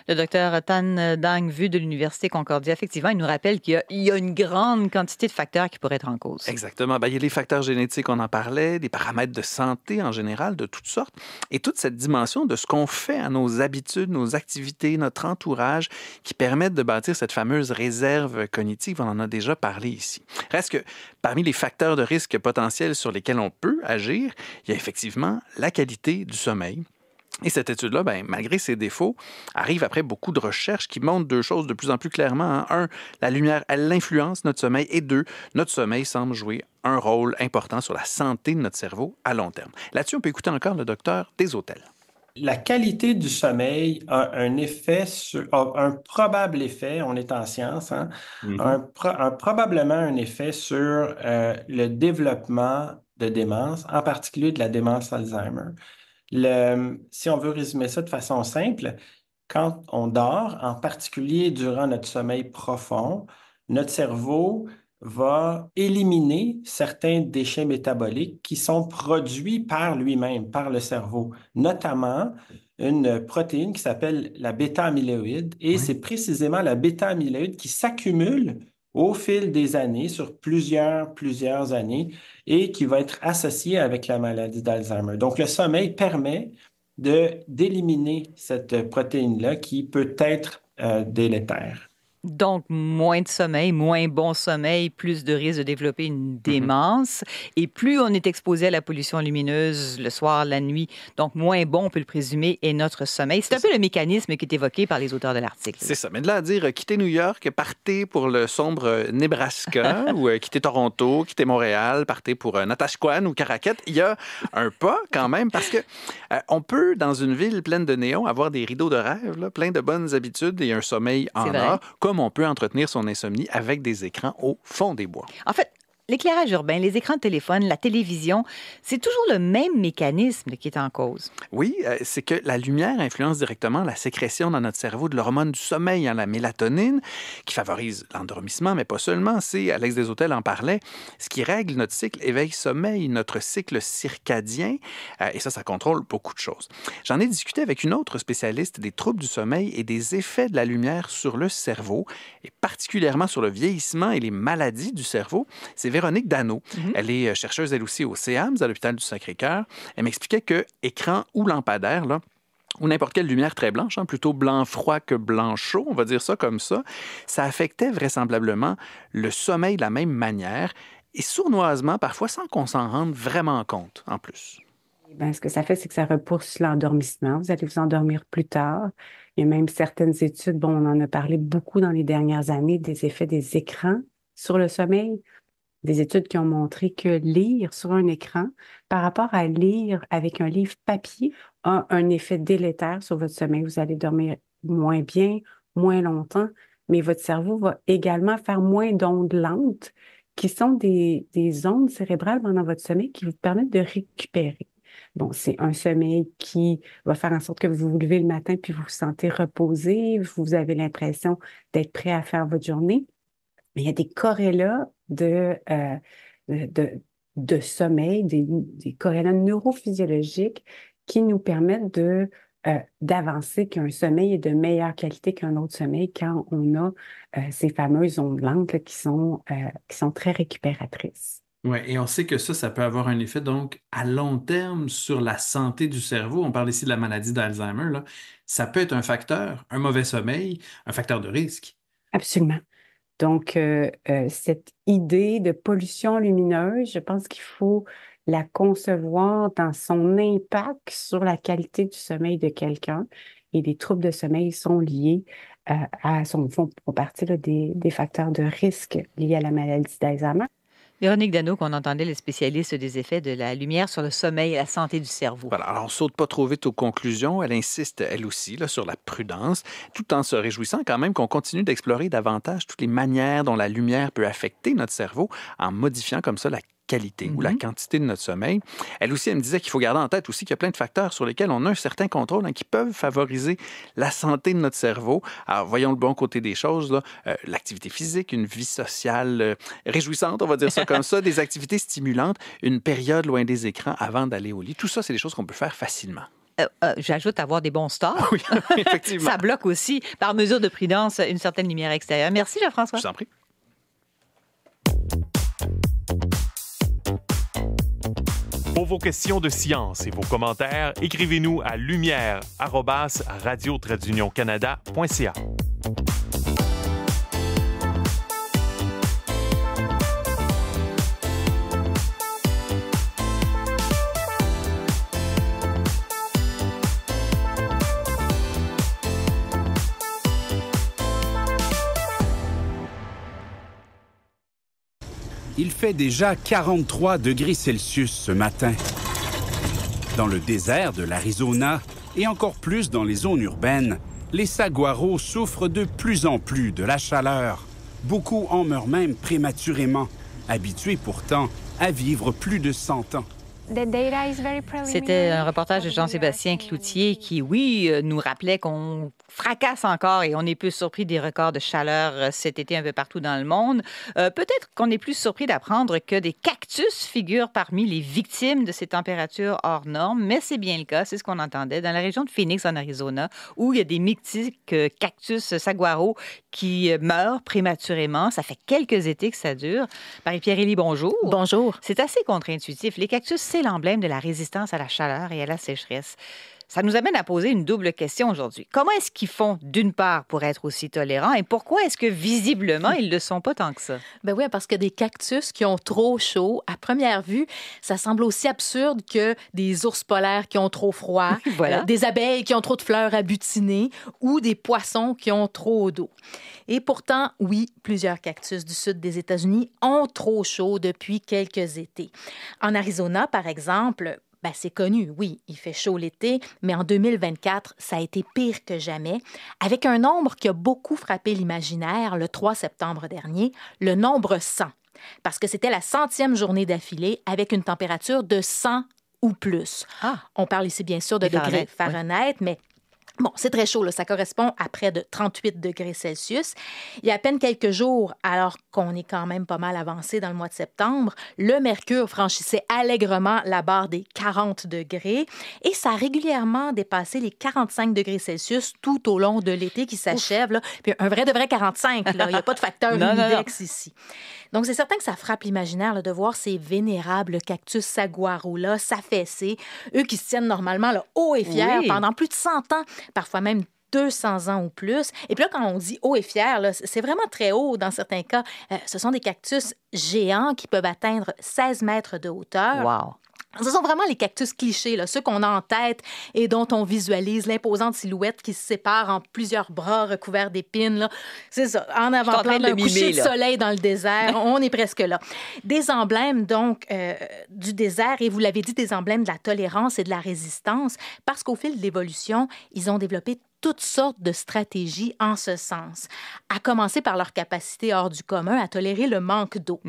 Le docteur Tan Dang Vu de l'Université Concordia, effectivement, il nous rappelle qu'il y a une grande quantité de facteurs qui pourraient être en cause. Exactement. Ben, il y a les facteurs génétiques, on en parlait, des paramètres de santé en général, de toutes sortes, et toute cette dimension de ce qu'on fait à nos habitudes, nos activités, notre entourage, qui permettent de bâtir cette fameuse réserve cognitive. On en a déjà parlé ici. Reste que parmi les facteurs de risque potentiels sur lesquels on peut agir, il y a effectivement la qualité du sommeil. Et cette étude-là, malgré ses défauts, arrive après beaucoup de recherches qui montrent deux choses de plus en plus clairement. Un, la lumière, elle influence notre sommeil. Et deux, notre sommeil semble jouer un rôle important sur la santé de notre cerveau à long terme. Là-dessus, on peut écouter encore le docteur Desautels. La qualité du sommeil a un probable effet, on est en science, probablement un effet sur le développement de démence, en particulier de la démence Alzheimer. Si on veut résumer ça de façon simple, quand on dort, en particulier durant notre sommeil profond, notre cerveau va éliminer certains déchets métaboliques qui sont produits par lui-même, par le cerveau, notamment une protéine qui s'appelle la bêta-amyloïde. Et c'est précisément la bêta-amyloïde qui s'accumule au fil des années, sur plusieurs années, et qui va être associée avec la maladie d'Alzheimer. Donc, le sommeil permet d'éliminer cette protéine-là qui peut être délétère. Donc, moins de sommeil, moins bon sommeil, plus de risque de développer une démence. Et plus on est exposé à la pollution lumineuse le soir, la nuit, donc moins bon, on peut le présumer, est notre sommeil. C'est un peu le mécanisme qui est évoqué par les auteurs de l'article. C'est ça. Mais de là à dire, quittez New York, partez pour le sombre Nebraska, ou quittez Toronto, quittez Montréal, partez pour Natashquan ou Caraquette, il y a un pas quand même, parce que on peut, dans une ville pleine de néons, avoir des rideaux de rêve, là, plein de bonnes habitudes et un sommeil en or, comme on peut entretenir son insomnie avec des écrans au fond des bois. En fait, l'éclairage urbain, les écrans de téléphone, la télévision, c'est toujours le même mécanisme qui est en cause. Oui, c'est que la lumière influence directement la sécrétion dans notre cerveau de l'hormone du sommeil, la mélatonine, qui favorise l'endormissement, mais pas seulement. C'est, Alex Desautels en parlait, ce qui règle notre cycle éveil-sommeil, notre cycle circadien, et ça contrôle beaucoup de choses. J'en ai discuté avec une autre spécialiste des troubles du sommeil et des effets de la lumière sur le cerveau, et particulièrement sur le vieillissement et les maladies du cerveau. C'est Véronique Dano. Elle est chercheuse, elle aussi, au CEAMS, à l'hôpital du Sacré-Cœur. Elle m'expliquait que écran ou lampadaire, là, ou n'importe quelle lumière très blanche, plutôt blanc froid que blanc chaud, on va dire ça comme ça affectait vraisemblablement le sommeil de la même manière et sournoisement, parfois sans qu'on s'en rende vraiment compte, en plus. Ce que ça fait, c'est que ça repousse l'endormissement. Vous allez vous endormir plus tard. Il y a même certaines études, on en a parlé beaucoup dans les dernières années, des effets des écrans sur le sommeil. Des études qui ont montré que lire sur un écran par rapport à lire avec un livre papier a un effet délétère sur votre sommeil. Vous allez dormir moins bien, moins longtemps, mais votre cerveau va également faire moins d'ondes lentes qui sont des ondes cérébrales pendant votre sommeil qui vous permettent de récupérer. Bon, c'est un sommeil qui va faire en sorte que vous vous levez le matin puis vous vous sentez reposé, vous avez l'impression d'être prêt à faire votre journée. Mais il y a des corrélats de sommeil, des corrélats neurophysiologiques qui nous permettent d'avancer qu'un sommeil est de meilleure qualité qu'un autre sommeil quand on a ces fameuses ondes lentes là, qui sont très récupératrices. Oui, et on sait que ça peut avoir un effet donc à long terme sur la santé du cerveau. On parle ici de la maladie d'Alzheimer, là. Ça peut être un facteur, un mauvais sommeil, un facteur de risque. Absolument. Donc, cette idée de pollution lumineuse, je pense qu'il faut la concevoir dans son impact sur la qualité du sommeil de quelqu'un. Et les troubles de sommeil sont liés font partie là, des facteurs de risque liés à la maladie d'Alzheimer. Véronique Dano, qu'on entendait, les spécialistes des effets de la lumière sur le sommeil et la santé du cerveau. Voilà, alors on ne saute pas trop vite aux conclusions. Elle insiste, elle aussi, là, sur la prudence, tout en se réjouissant quand même qu'on continue d'explorer davantage toutes les manières dont la lumière peut affecter notre cerveau en modifiant comme ça la qualité ou la quantité de notre sommeil. Elle aussi, elle me disait qu'il faut garder en tête aussi qu'il y a plein de facteurs sur lesquels on a un certain contrôle qui peuvent favoriser la santé de notre cerveau. Alors, voyons le bon côté des choses. Là. L'activité physique, une vie sociale réjouissante, on va dire ça comme ça, des activités stimulantes, une période loin des écrans avant d'aller au lit. Tout ça, c'est des choses qu'on peut faire facilement. J'ajoute avoir des bons stores. Oui, effectivement. Ça bloque aussi, par mesure de prudence, une certaine lumière extérieure. Merci, Jean-François. Je t'en prie. Pour vos questions de science et vos commentaires, écrivez-nous à lumière@radio-canada.ca. Il fait déjà 43 degrés Celsius ce matin. Dans le désert de l'Arizona et encore plus dans les zones urbaines, les saguaros souffrent de plus en plus de la chaleur. Beaucoup en meurent même prématurément, habitués pourtant à vivre plus de 100 ans. C'était un reportage de Jean-Sébastien Cloutier qui, oui, nous rappelait qu'on fracasse encore et on est peu surpris des records de chaleur cet été un peu partout dans le monde. Peut-être qu'on est plus surpris d'apprendre que des cactus figurent parmi les victimes de ces températures hors normes, mais c'est bien le cas, c'est ce qu'on entendait dans la région de Phoenix, en Arizona, où il y a des mythiques cactus saguaro qui meurent prématurément. Ça fait quelques étés que ça dure. Marie-Pierre-Élie, bonjour. Bonjour. C'est assez contre-intuitif. Les cactus, c'est l'emblème de la résistance à la chaleur et à la sécheresse. Ça nous amène à poser une double question aujourd'hui. Comment est-ce qu'ils font, d'une part, pour être aussi tolérants et pourquoi est-ce que, visiblement, ils ne le sont pas tant que ça? Ben oui, parce que des cactus qui ont trop chaud, à première vue, ça semble aussi absurde que des ours polaires qui ont trop froid, voilà. Des abeilles qui ont trop de fleurs à butiner ou des poissons qui ont trop d'eau. Et pourtant, oui, plusieurs cactus du sud des États-Unis ont trop chaud depuis quelques étés. En Arizona, par exemple, ben, c'est connu, oui, il fait chaud l'été, mais en 2024, ça a été pire que jamais, avec un nombre qui a beaucoup frappé l'imaginaire le 3 septembre dernier, le nombre 100, parce que c'était la 100e journée d'affilée avec une température de 100 ou plus. On parle ici bien sûr de degrés Fahrenheit, mais bon, c'est très chaud, là. Ça correspond à près de 38 degrés Celsius. Il y a à peine quelques jours, alors qu'on est quand même pas mal avancé dans le mois de septembre, le mercure franchissait allègrement la barre des 40 degrés et ça a régulièrement dépassé les 45 degrés Celsius tout au long de l'été qui s'achève. Là. Puis un vrai de vrai 45, là. Il n'y a pas de facteur humidex ici. Donc, c'est certain que ça frappe l'imaginaire là, de voir ces vénérables cactus saguaro-là s'affaisser, eux qui se tiennent normalement là, hauts et fiers pendant plus de 100 ans, parfois même 200 ans ou plus. Et puis là, quand on dit haut et fier, là, c'est vraiment très haut dans certains cas. Ce sont des cactus géants qui peuvent atteindre 16 mètres de hauteur. Wow! Ce sont vraiment les cactus clichés, là, ceux qu'on a en tête et dont on visualise l'imposante silhouette qui se sépare en plusieurs bras recouverts d'épines. Là. C'est ça, en avant-plan d'un coucher de soleil dans le désert. On est presque là. Des emblèmes, donc, du désert, et vous l'avez dit, des emblèmes de la tolérance et de la résistance, parce qu'au fil de l'évolution, ils ont développé toutes sortes de stratégies en ce sens, à commencer par leur capacité hors du commun à tolérer le manque d'eau.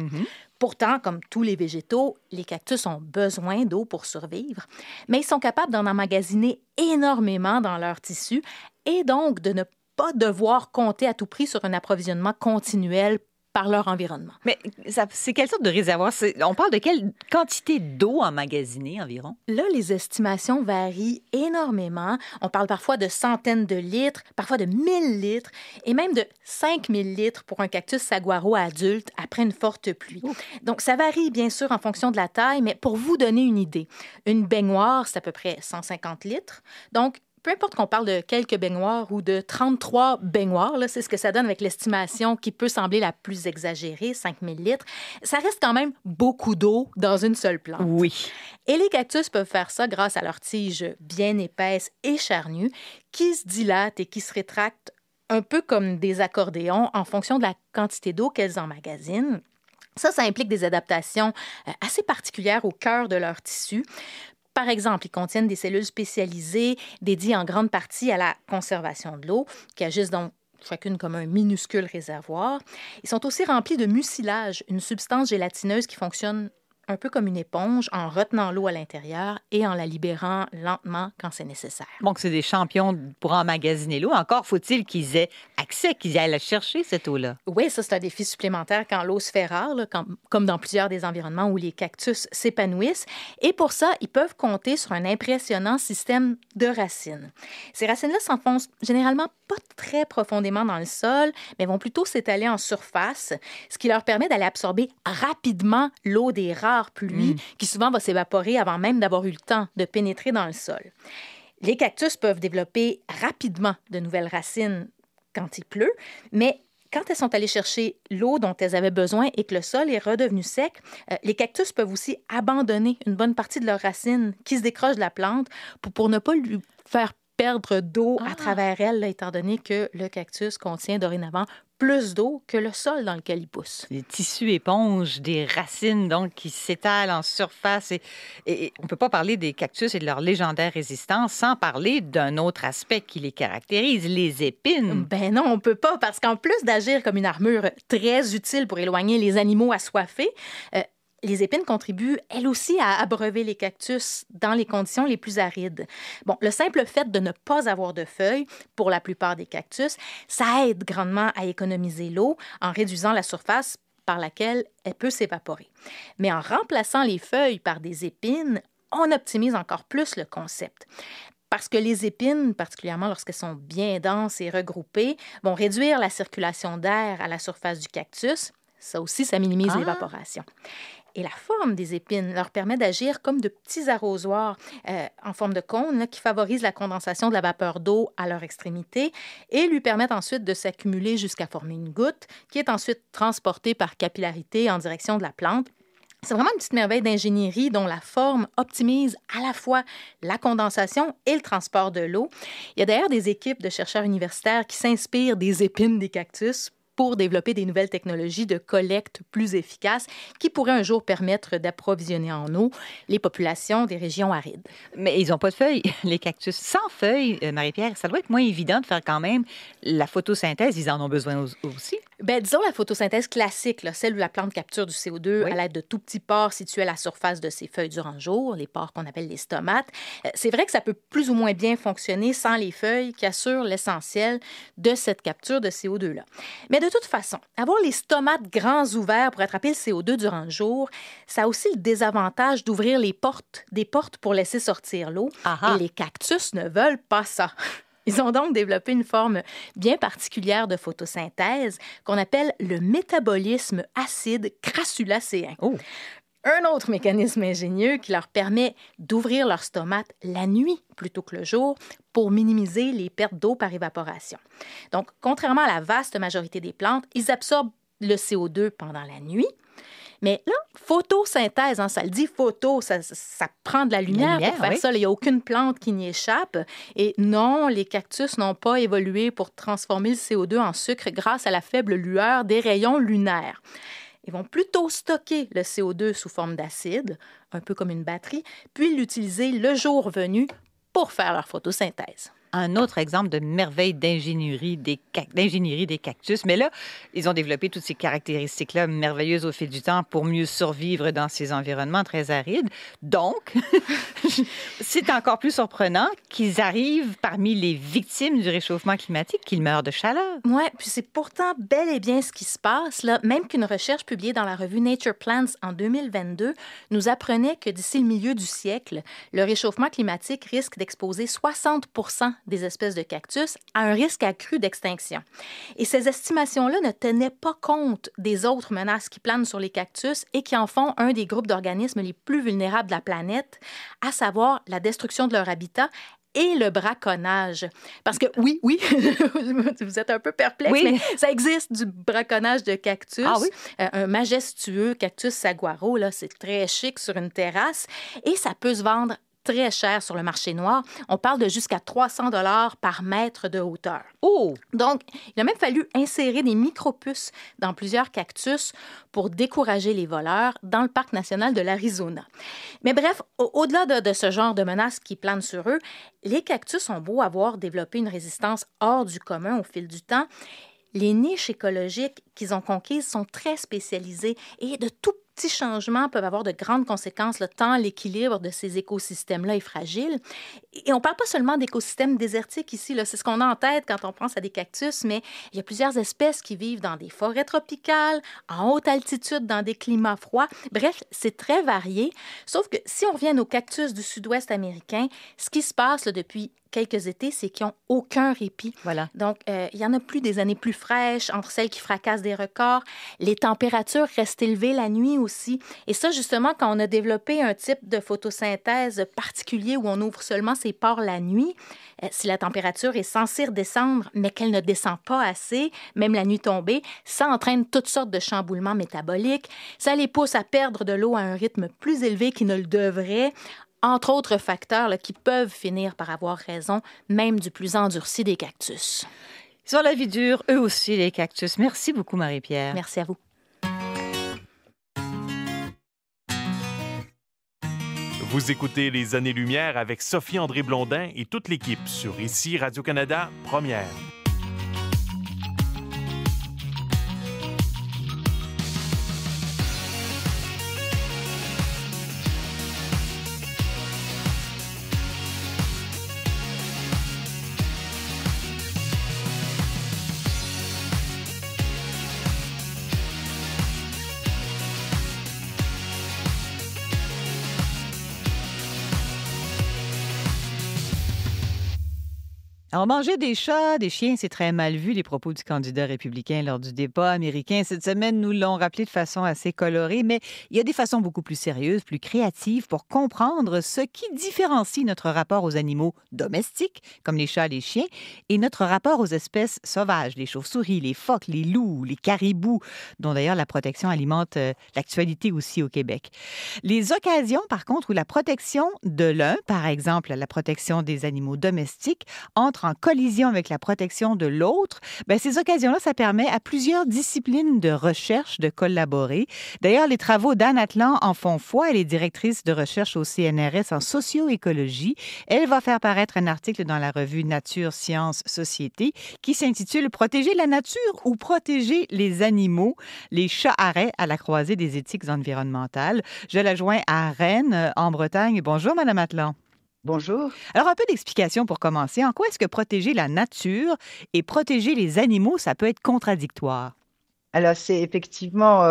Pourtant, comme tous les végétaux, les cactus ont besoin d'eau pour survivre, mais ils sont capables d'en emmagasiner énormément dans leur tissu et donc de ne pas devoir compter à tout prix sur un approvisionnement continuel par leur environnement. Mais c'est quelle sorte de réservoir? On parle de quelle quantité d'eau emmagasinée environ? Là, les estimations varient énormément. On parle parfois de centaines de litres, parfois de 1000 litres et même de 5000 litres pour un cactus saguaro adulte après une forte pluie. Donc, ça varie bien sûr en fonction de la taille, mais pour vous donner une idée, une baignoire, c'est à peu près 150 litres. Donc, peu importe qu'on parle de quelques baignoires ou de 33 baignoires, là, c'est ce que ça donne avec l'estimation qui peut sembler la plus exagérée, 5000 litres, ça reste quand même beaucoup d'eau dans une seule plante. Oui. Et les cactus peuvent faire ça grâce à leurs tiges bien épaisses et charnues qui se dilatent et qui se rétractent un peu comme des accordéons en fonction de la quantité d'eau qu'elles emmagasinent. Ça implique des adaptations assez particulières au cœur de leur tissu. Par exemple, ils contiennent des cellules spécialisées dédiées en grande partie à la conservation de l'eau, qui agissent donc chacune comme un minuscule réservoir. Ils sont aussi remplis de mucilage, une substance gélatineuse qui fonctionne un peu comme une éponge en retenant l'eau à l'intérieur et en la libérant lentement quand c'est nécessaire. Donc, c'est des champions pour emmagasiner l'eau. Encore faut-il qu'ils aient accès, qu'ils aillent la chercher, cette eau-là. Oui, ça, c'est un défi supplémentaire quand l'eau se fait rare, là, comme dans plusieurs des environnements où les cactus s'épanouissent. Et pour ça, ils peuvent compter sur un impressionnant système de racines. Ces racines-là s'enfoncent généralement pas très profondément dans le sol, mais vont plutôt s'étaler en surface, ce qui leur permet d'aller absorber rapidement l'eau des rares pluies qui souvent va s'évaporer avant même d'avoir eu le temps de pénétrer dans le sol. Les cactus peuvent développer rapidement de nouvelles racines quand il pleut, mais quand elles sont allées chercher l'eau dont elles avaient besoin et que le sol est redevenu sec, les cactus peuvent aussi abandonner une bonne partie de leurs racines qui se décrochent de la plante pour ne pas lui faire perdre d'eau à travers elle, là, étant donné que le cactus contient dorénavant plus d'eau que le sol dans lequel il pousse. Des tissus éponges, des racines donc qui s'étalent en surface. Et on ne peut pas parler des cactus et de leur légendaire résistance sans parler d'un autre aspect qui les caractérise, les épines. Ben non, on peut pas, parce qu'en plus d'agir comme une armure très utile pour éloigner les animaux assoiffés, les épines contribuent, elles aussi, à abreuver les cactus dans les conditions les plus arides. Bon, le simple fait de ne pas avoir de feuilles, pour la plupart des cactus, ça aide grandement à économiser l'eau en réduisant la surface par laquelle elle peut s'évaporer. Mais en remplaçant les feuilles par des épines, on optimise encore plus le concept. Parce que les épines, particulièrement lorsqu'elles sont bien denses et regroupées, vont réduire la circulation d'air à la surface du cactus. Ça aussi, ça minimise l'évaporation. Et la forme des épines leur permet d'agir comme de petits arrosoirs en forme de cône là, qui favorisent la condensation de la vapeur d'eau à leur extrémité et lui permettent ensuite de s'accumuler jusqu'à former une goutte qui est ensuite transportée par capillarité en direction de la plante. C'est vraiment une petite merveille d'ingénierie dont la forme optimise à la fois la condensation et le transport de l'eau. Il y a d'ailleurs des équipes de chercheurs universitaires qui s'inspirent des épines des cactus pour développer des nouvelles technologies de collecte plus efficaces qui pourraient un jour permettre d'approvisionner en eau les populations des régions arides. Mais ils n'ont pas de feuilles, les cactus. Sans feuilles, Marie-Pierre, ça doit être moins évident de faire quand même la photosynthèse. Ils en ont besoin aussi. Bien, disons la photosynthèse classique, là, celle où la plante capture du CO2 à l'aide de tout petits pores situés à la surface de ses feuilles durant le jour, les pores qu'on appelle les stomates. C'est vrai que ça peut plus ou moins bien fonctionner sans les feuilles qui assurent l'essentiel de cette capture de CO2-là. Mais de toute façon, avoir les stomates grands ouverts pour attraper le CO2 durant le jour, ça a aussi le désavantage d'ouvrir des portes pour laisser sortir l'eau. Et les cactus ne veulent pas ça. Ils ont donc développé une forme bien particulière de photosynthèse qu'on appelle le métabolisme acide crassulacéen. Un autre mécanisme ingénieux qui leur permet d'ouvrir leurs stomates la nuit plutôt que le jour pour minimiser les pertes d'eau par évaporation. Donc, contrairement à la vaste majorité des plantes, ils absorbent le CO2 pendant la nuit. Mais là, photosynthèse, ça le dit photo, ça prend de la lumière pour faire ça. Il n'y a aucune plante qui n'y échappe. Et non, les cactus n'ont pas évolué pour transformer le CO2 en sucre grâce à la faible lueur des rayons lunaires. Ils vont plutôt stocker le CO2 sous forme d'acide, un peu comme une batterie, puis l'utiliser le jour venu pour faire leur photosynthèse. Un autre exemple de merveille d'ingénierie des cactus. Mais là, ils ont développé toutes ces caractéristiques-là merveilleuses au fil du temps pour mieux survivre dans ces environnements très arides. Donc, c'est encore plus surprenant qu'ils arrivent parmi les victimes du réchauffement climatique, qu'ils meurent de chaleur. Oui, puis c'est pourtant bel et bien ce qui se passe, là. Même qu'une recherche publiée dans la revue Nature Plants en 2022 nous apprenait que d'ici le milieu du siècle, le réchauffement climatique risque d'exposer 60% des espèces de cactus à un risque accru d'extinction. Et ces estimations-là ne tenaient pas compte des autres menaces qui planent sur les cactus et qui en font un des groupes d'organismes les plus vulnérables de la planète, à savoir la destruction de leur habitat et le braconnage. Parce que oui, vous êtes un peu perplexe, Oui. mais ça existe du braconnage de cactus. Ah oui? Un majestueux cactus saguaro, là, c'est très chic sur une terrasse et ça peut se vendre très cher sur le marché noir. On parle de jusqu'à 300 $ par mètre de hauteur. Oh! Donc, il a même fallu insérer des micropuces dans plusieurs cactus pour décourager les voleurs dans le parc national de l'Arizona. Mais bref, au-delà de ce genre de menaces qui planent sur eux, les cactus ont beau avoir développé une résistance hors du commun au fil du temps, les niches écologiques qu'ils ont conquises sont très spécialisées et de tout petits changements peuvent avoir de grandes conséquences, là, tant l'équilibre de ces écosystèmes-là est fragile. Et on ne parle pas seulement d'écosystèmes désertiques ici, là, c'est ce qu'on a en tête quand on pense à des cactus, mais il y a plusieurs espèces qui vivent dans des forêts tropicales, en haute altitude, dans des climats froids. Bref, c'est très varié, sauf que si on revient aux cactus du sud-ouest américain, ce qui se passe là, depuis quelques étés, c'est qu'ils n'ont aucun répit. Voilà. Donc, il y en a plus des années plus fraîches, entre celles qui fracassent des records. Les températures restent élevées la nuit aussi. Et ça, justement, quand on a développé un type de photosynthèse particulier où on ouvre seulement ses pores la nuit, si la température est censée redescendre, mais qu'elle ne descend pas assez, même la nuit tombée, ça entraîne toutes sortes de chamboulements métaboliques. Ça les pousse à perdre de l'eau à un rythme plus élevé qu'ils ne le devraient. Entre autres facteurs là, qui peuvent finir par avoir raison, même du plus endurci des cactus. Ils ont la vie dure, eux aussi, les cactus. Merci beaucoup, Marie-Pierre. Merci à vous. Vous écoutez Les Années-Lumière avec Sophie-André Blondin et toute l'équipe sur ICI Radio-Canada, Première. Alors, manger des chats, des chiens, c'est très mal vu. Les propos du candidat républicain lors du débat américain cette semaine nous l'ont rappelé de façon assez colorée, mais il y a des façons beaucoup plus sérieuses, plus créatives pour comprendre ce qui différencie notre rapport aux animaux domestiques, comme les chats et les chiens, et notre rapport aux espèces sauvages, les chauves-souris, les phoques, les loups, les caribous, dont d'ailleurs la protection alimente l'actualité aussi au Québec. Les occasions, par contre, où la protection de l'un, par exemple la protection des animaux domestiques, entre en collision avec la protection de l'autre, bien, ces occasions-là, ça permet à plusieurs disciplines de recherche de collaborer. D'ailleurs, les travaux d'Anne Atlan en font foi. Elle est directrice de recherche au CNRS en socio-écologie. Elle va faire paraître un article dans la revue Nature, Sciences, Société qui s'intitule « Protéger la nature ou protéger les animaux, les chats arrêts à la croisée des éthiques environnementales ». Je la joins à Rennes, en Bretagne. Bonjour, Madame Atlan. Bonjour. Alors, un peu d'explication pour commencer. En quoi est-ce que protéger la nature et protéger les animaux, ça peut être contradictoire? Alors, c'est effectivement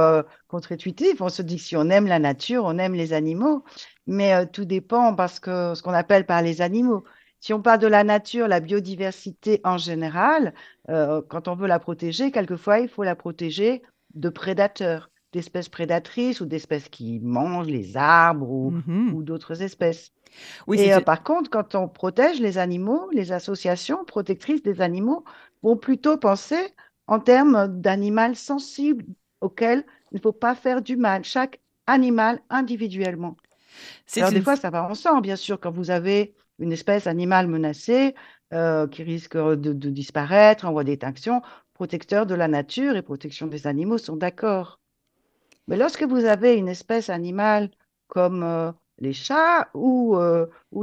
contre-intuitif. On se dit que si on aime la nature, on aime les animaux. Mais tout dépend parce que ce qu'on appelle par les animaux. Si on parle de la nature, la biodiversité en général, quand on veut la protéger, quelquefois, il faut la protéger de prédateurs, d'espèces prédatrices ou d'espèces qui mangent les arbres ou d'autres espèces. Oui, et par contre, quand on protège les animaux, les associations protectrices des animaux vont plutôt penser en termes d'animal sensible auquel il ne faut pas faire du mal, chaque animal individuellement. Alors des fois, ça va ensemble, bien sûr, quand vous avez une espèce animale menacée qui risque de disparaître en voie d'extinction, protecteurs de la nature et protection des animaux sont d'accord. Mais lorsque vous avez une espèce animale comme les chats ou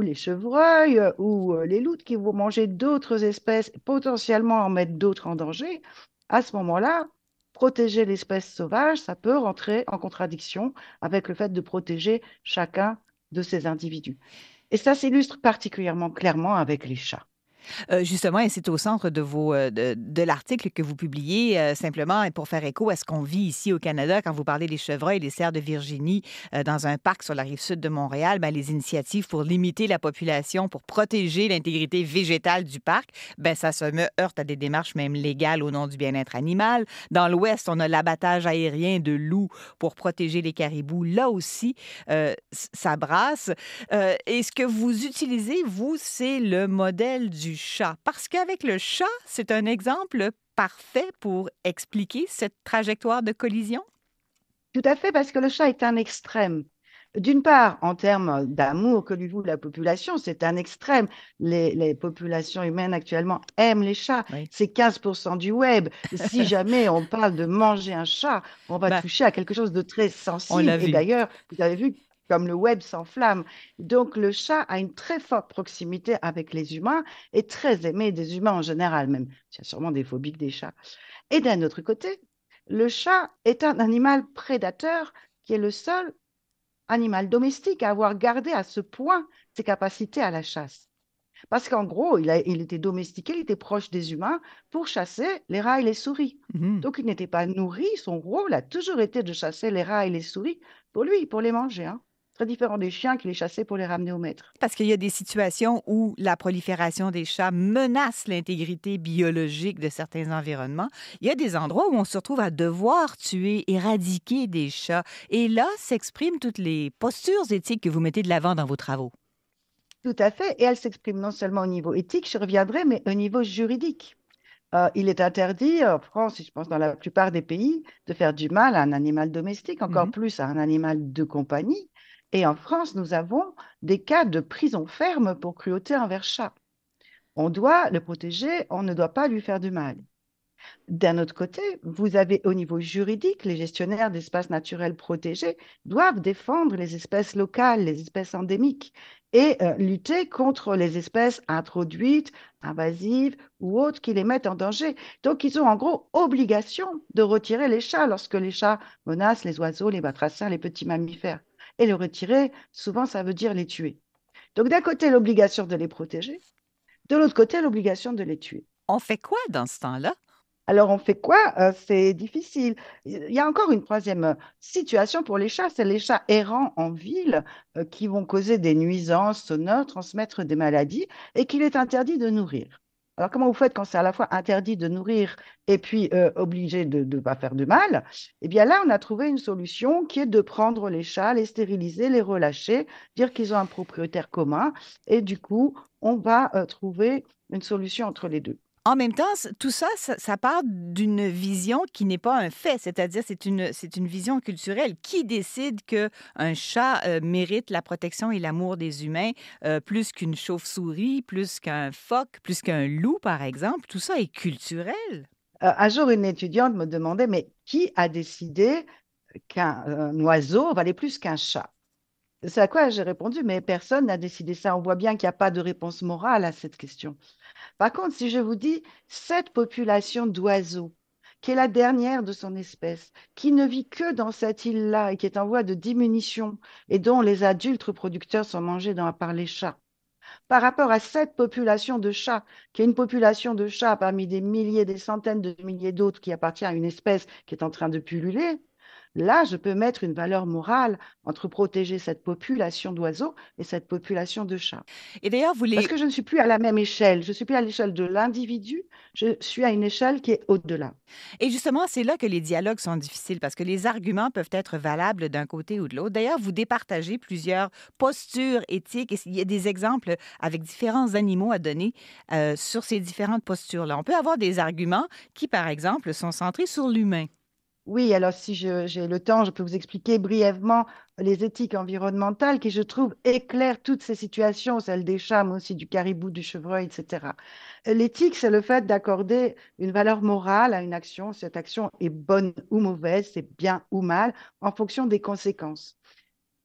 les chevreuils ou les loutres qui vont manger d'autres espèces, potentiellement en mettre d'autres en danger, à ce moment-là, protéger l'espèce sauvage, ça peut rentrer en contradiction avec le fait de protéger chacun de ces individus. Et ça s'illustre particulièrement clairement avec les chats. Justement, et c'est au centre de l'article que vous publiez, simplement pour faire écho à ce qu'on vit ici au Canada, quand vous parlez des chevreuils et des cerfs de Virginie dans un parc sur la rive sud de Montréal, les initiatives pour limiter la population, pour protéger l'intégrité végétale du parc, ça se heurte à des démarches même légales au nom du bien-être animal. Dans l'Ouest, on a l'abattage aérien de loups pour protéger les caribous. Là aussi, ça brasse. Et ce que vous utilisez, vous, c'est le modèle du chat. Parce qu'avec le chat, c'est un exemple parfait pour expliquer cette trajectoire de collision? Tout à fait, parce que le chat est un extrême. D'une part, en termes d'amour que lui voue la population, c'est un extrême. Les populations humaines actuellement aiment les chats. Oui. C'est 15% du web. Si jamais on parle de manger un chat, on va toucher à quelque chose de très sensible. Et d'ailleurs, vous avez vu comme le web s'enflamme. Donc, le chat a une très forte proximité avec les humains et très aimé des humains en général, même. Il y a sûrement des phobiques des chats. Et d'un autre côté, le chat est un animal prédateur qui est le seul animal domestique à avoir gardé à ce point ses capacités à la chasse. Parce qu'en gros, il était domestiqué, il était proche des humains pour chasser les rats et les souris. Donc, il n'était pas nourri. Son rôle a toujours été de chasser les rats et les souris pour lui, pour les manger. Très différent des chiens qui les chassaient pour les ramener au maître. Parce qu'il y a des situations où la prolifération des chats menace l'intégrité biologique de certains environnements. Il y a des endroits où on se retrouve à devoir tuer, éradiquer des chats. Et là s'expriment toutes les postures éthiques que vous mettez de l'avant dans vos travaux. Tout à fait. Et elles s'expriment non seulement au niveau éthique, je reviendrai, mais au niveau juridique. Il est interdit en France, et je pense dans la plupart des pays, de faire du mal à un animal domestique, encore plus à un animal de compagnie. Et en France, nous avons des cas de prison ferme pour cruauté envers chat. On doit le protéger, on ne doit pas lui faire du mal. D'un autre côté, vous avez au niveau juridique, les gestionnaires d'espaces naturels protégés doivent défendre les espèces locales, les espèces endémiques et lutter contre les espèces introduites, invasives ou autres qui les mettent en danger. Donc, ils ont en gros obligation de retirer les chats lorsque les chats menacent les oiseaux, les batraciens, les petits mammifères. Et les retirer, souvent, ça veut dire les tuer. Donc, d'un côté, l'obligation de les protéger, de l'autre côté, l'obligation de les tuer. On fait quoi dans ce temps-là? Alors, on fait quoi? C'est difficile. Il y a encore une troisième situation pour les chats, c'est les chats errants en ville qui vont causer des nuisances sonores, transmettre des maladies et qu'il est interdit de nourrir. Alors, comment vous faites quand c'est à la fois interdit de nourrir et puis obligé de ne pas faire de mal? Eh bien là, on a trouvé une solution qui est de prendre les chats, les stériliser, les relâcher, dire qu'ils ont un propriétaire commun et du coup, on va trouver une solution entre les deux. En même temps, tout ça, ça part d'une vision qui n'est pas un fait, c'est-à-dire c'est une vision culturelle. Qui décide qu'un chat mérite la protection et l'amour des humains plus qu'une chauve-souris, plus qu'un phoque, plus qu'un loup, par exemple? Tout ça est culturel. Un jour, une étudiante me demandait, mais qui a décidé qu'un oiseau valait plus qu'un chat? C'est à quoi j'ai répondu, mais personne n'a décidé ça. On voit bien qu'il n'y a pas de réponse morale à cette question. Par contre, si je vous dis cette population d'oiseaux, qui est la dernière de son espèce, qui ne vit que dans cette île-là et qui est en voie de diminution et dont les adultes reproducteurs sont mangés par les chats, par rapport à cette population de chats, qui est une population de chats parmi des milliers, des centaines de milliers d'autres qui appartient à une espèce qui est en train de pulluler, là, je peux mettre une valeur morale entre protéger cette population d'oiseaux et cette population de chats. Et d'ailleurs, Parce que je ne suis plus à la même échelle. Je ne suis plus à l'échelle de l'individu, je suis à une échelle qui est au-delà. Et justement, c'est là que les dialogues sont difficiles parce que les arguments peuvent être valables d'un côté ou de l'autre. D'ailleurs, vous départagez plusieurs postures éthiques et il y a des exemples avec différents animaux à donner sur ces différentes postures-là. On peut avoir des arguments qui, par exemple, sont centrés sur l'humain. Oui, alors si j'ai le temps, je peux vous expliquer brièvement les éthiques environnementales qui, je trouve, éclairent toutes ces situations, celles des chats, mais aussi du caribou, du chevreuil, etc. L'éthique, c'est le fait d'accorder une valeur morale à une action. Cette action est bonne ou mauvaise, c'est bien ou mal, en fonction des conséquences.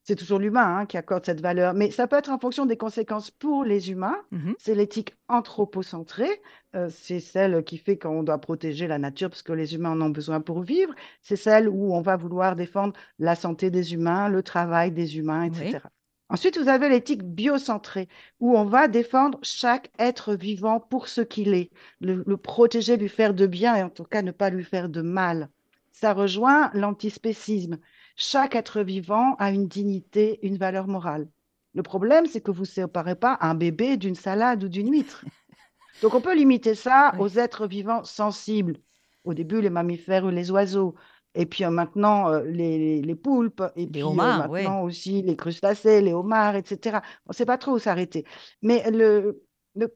C'est toujours l'humain qui accorde cette valeur, mais ça peut être en fonction des conséquences pour les humains. C'est l'éthique anthropocentrée, c'est celle qui fait qu'on doit protéger la nature parce que les humains en ont besoin pour vivre. C'est celle où on va vouloir défendre la santé des humains, le travail des humains, etc. Oui. Ensuite, vous avez l'éthique biocentrée, où on va défendre chaque être vivant pour ce qu'il est, le protéger, lui faire de bien et en tout cas ne pas lui faire de mal. Ça rejoint l'antispécisme. Chaque être vivant a une dignité, une valeur morale. Le problème, c'est que vous ne séparez pas un bébé d'une salade ou d'une huître. Donc, on peut limiter ça aux êtres vivants sensibles. Au début, les mammifères ou les oiseaux. Et puis maintenant, les poulpes. Et puis homards, maintenant aussi les crustacés, les homards, etc. On ne sait pas trop où s'arrêter. Mais le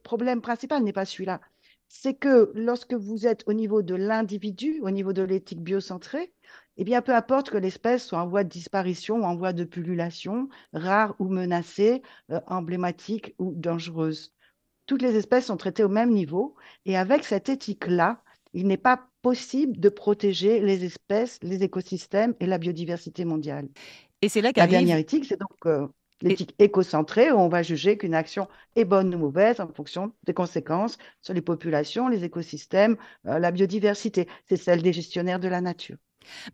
problème principal n'est pas celui-là. C'est que lorsque vous êtes au niveau de l'individu, au niveau de l'éthique biocentrée, eh bien, peu importe que l'espèce soit en voie de disparition ou en voie de pullulation, rare ou menacée, emblématique ou dangereuse. Toutes les espèces sont traitées au même niveau. Et avec cette éthique-là, il n'est pas possible de protéger les espèces, les écosystèmes et la biodiversité mondiale. Et c'est là La dernière éthique, c'est donc l'éthique écocentrée, où on va juger qu'une action est bonne ou mauvaise en fonction des conséquences sur les populations, les écosystèmes, la biodiversité. C'est celle des gestionnaires de la nature.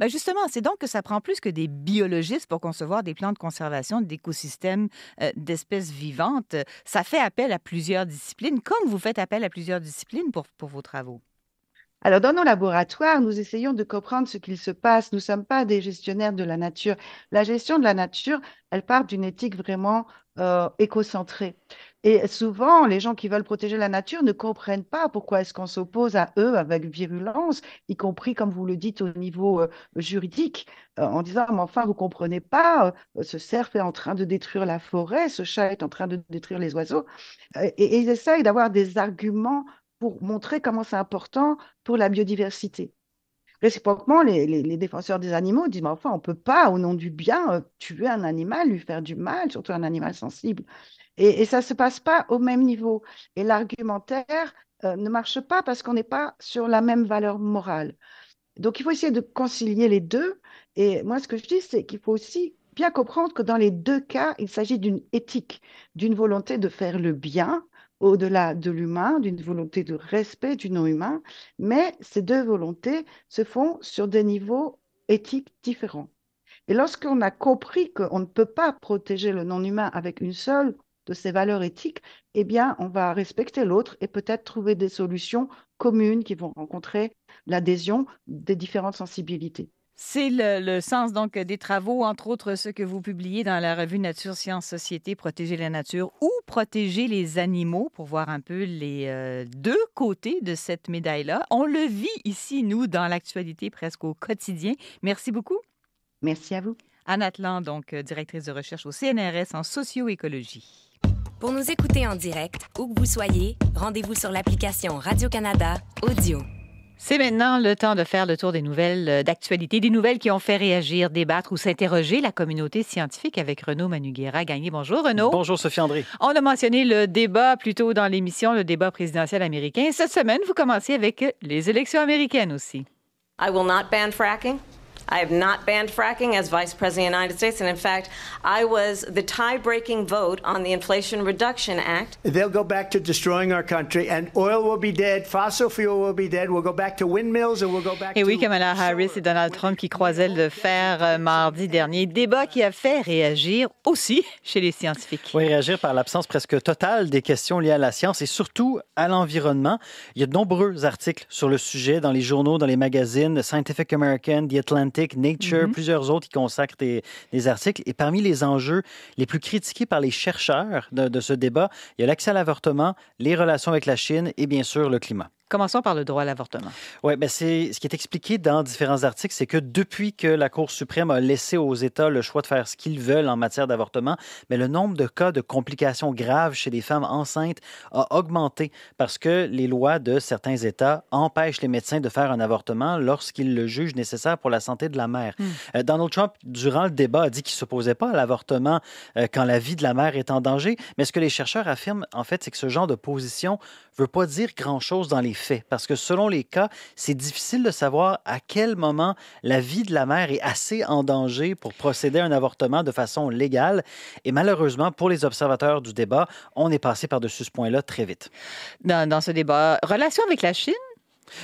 Ben justement, c'est donc que ça prend plus que des biologistes pour concevoir des plans de conservation d'écosystèmes, d'espèces vivantes. Ça fait appel à plusieurs disciplines, comme vous faites appel à plusieurs disciplines pour vos travaux. Alors, dans nos laboratoires, nous essayons de comprendre ce qu'il se passe. Nous ne sommes pas des gestionnaires de la nature. La gestion de la nature, elle part d'une éthique vraiment écocentrée. Et souvent, les gens qui veulent protéger la nature ne comprennent pas pourquoi est-ce qu'on s'oppose à eux avec virulence, y compris, comme vous le dites, au niveau juridique, en disant, mais enfin, vous ne comprenez pas, ce cerf est en train de détruire la forêt, ce chat est en train de détruire les oiseaux. Et ils essayent d'avoir des arguments pour montrer comment c'est important pour la biodiversité. Réciproquement, les défenseurs des animaux disent, mais enfin, on ne peut pas, au nom du bien, tuer un animal, lui faire du mal, surtout un animal sensible. Et ça ne se passe pas au même niveau. Et l'argumentaire ne marche pas parce qu'on n'est pas sur la même valeur morale. Donc, il faut essayer de concilier les deux. Et moi, ce que je dis, c'est qu'il faut aussi bien comprendre que dans les deux cas, il s'agit d'une éthique, d'une volonté de faire le bien, au-delà de l'humain, d'une volonté de respect du non-humain, mais ces deux volontés se font sur des niveaux éthiques différents. Et lorsqu'on a compris qu'on ne peut pas protéger le non-humain avec une seule de ces valeurs éthiques, eh bien, on va respecter l'autre et peut-être trouver des solutions communes qui vont rencontrer l'adhésion des différentes sensibilités. C'est le sens donc des travaux, entre autres ceux que vous publiez dans la revue Nature, Sciences, Société, Protéger la nature ou Protéger les animaux, pour voir un peu les deux côtés de cette médaille-là. On le vit ici, nous, dans l'actualité presque au quotidien. Merci beaucoup. Merci à vous. Anne Atlan, donc directrice de recherche au CNRS en socio-écologie. Pour nous écouter en direct, où que vous soyez, rendez-vous sur l'application Radio-Canada Audio. C'est maintenant le temps de faire le tour des nouvelles d'actualité, des nouvelles qui ont fait réagir, débattre ou s'interroger la communauté scientifique avec Renaud Manugera-Gagné. Bonjour Renaud. Bonjour Sophie André. On a mentionné le débat plus tôt dans l'émission, le débat présidentiel américain. Cette semaine, vous commencez avec les élections américaines aussi. I will not ban fracking. I have not banned fracking as Vice President of the United States. And in fact, I was the tie-breaking vote on the Inflation Reduction Act. They'll go back to destroying our country and oil will be dead, fossil fuel will be dead, we'll go back to windmills and we'll go back to... Et oui, Kamala Harris et Donald Trump qui croisaient le fer mardi dernier. Débat qui a fait réagir aussi chez les scientifiques. Oui, réagir par l'absence presque totale des questions liées à la science et surtout à l'environnement. Il y a de nombreux articles sur le sujet dans les journaux, dans les magazines, Scientific American, The Atlantic, Nature, plusieurs autres qui consacrent des articles. Et parmi les enjeux les plus critiqués par les chercheurs de ce débat, il y a l'accès à l'avortement, les relations avec la Chine et bien sûr le climat. Commençons par le droit à l'avortement. Oui, bien c'est ce qui est expliqué dans différents articles, c'est que depuis que la Cour suprême a laissé aux États le choix de faire ce qu'ils veulent en matière d'avortement, mais le nombre de cas de complications graves chez les femmes enceintes a augmenté parce que les lois de certains États empêchent les médecins de faire un avortement lorsqu'ils le jugent nécessaire pour la santé de la mère. Donald Trump, durant le débat, a dit qu'il ne s'opposait pas à l'avortement quand la vie de la mère est en danger, mais ce que les chercheurs affirment, en fait, c'est que ce genre de position ne veut pas dire grand-chose dans les faits, parce que selon les cas, c'est difficile de savoir à quel moment la vie de la mère est assez en danger pour procéder à un avortement de façon légale. Et malheureusement, pour les observateurs du débat, on est passé par-dessus ce point-là très vite. Dans ce débat, relation avec la Chine?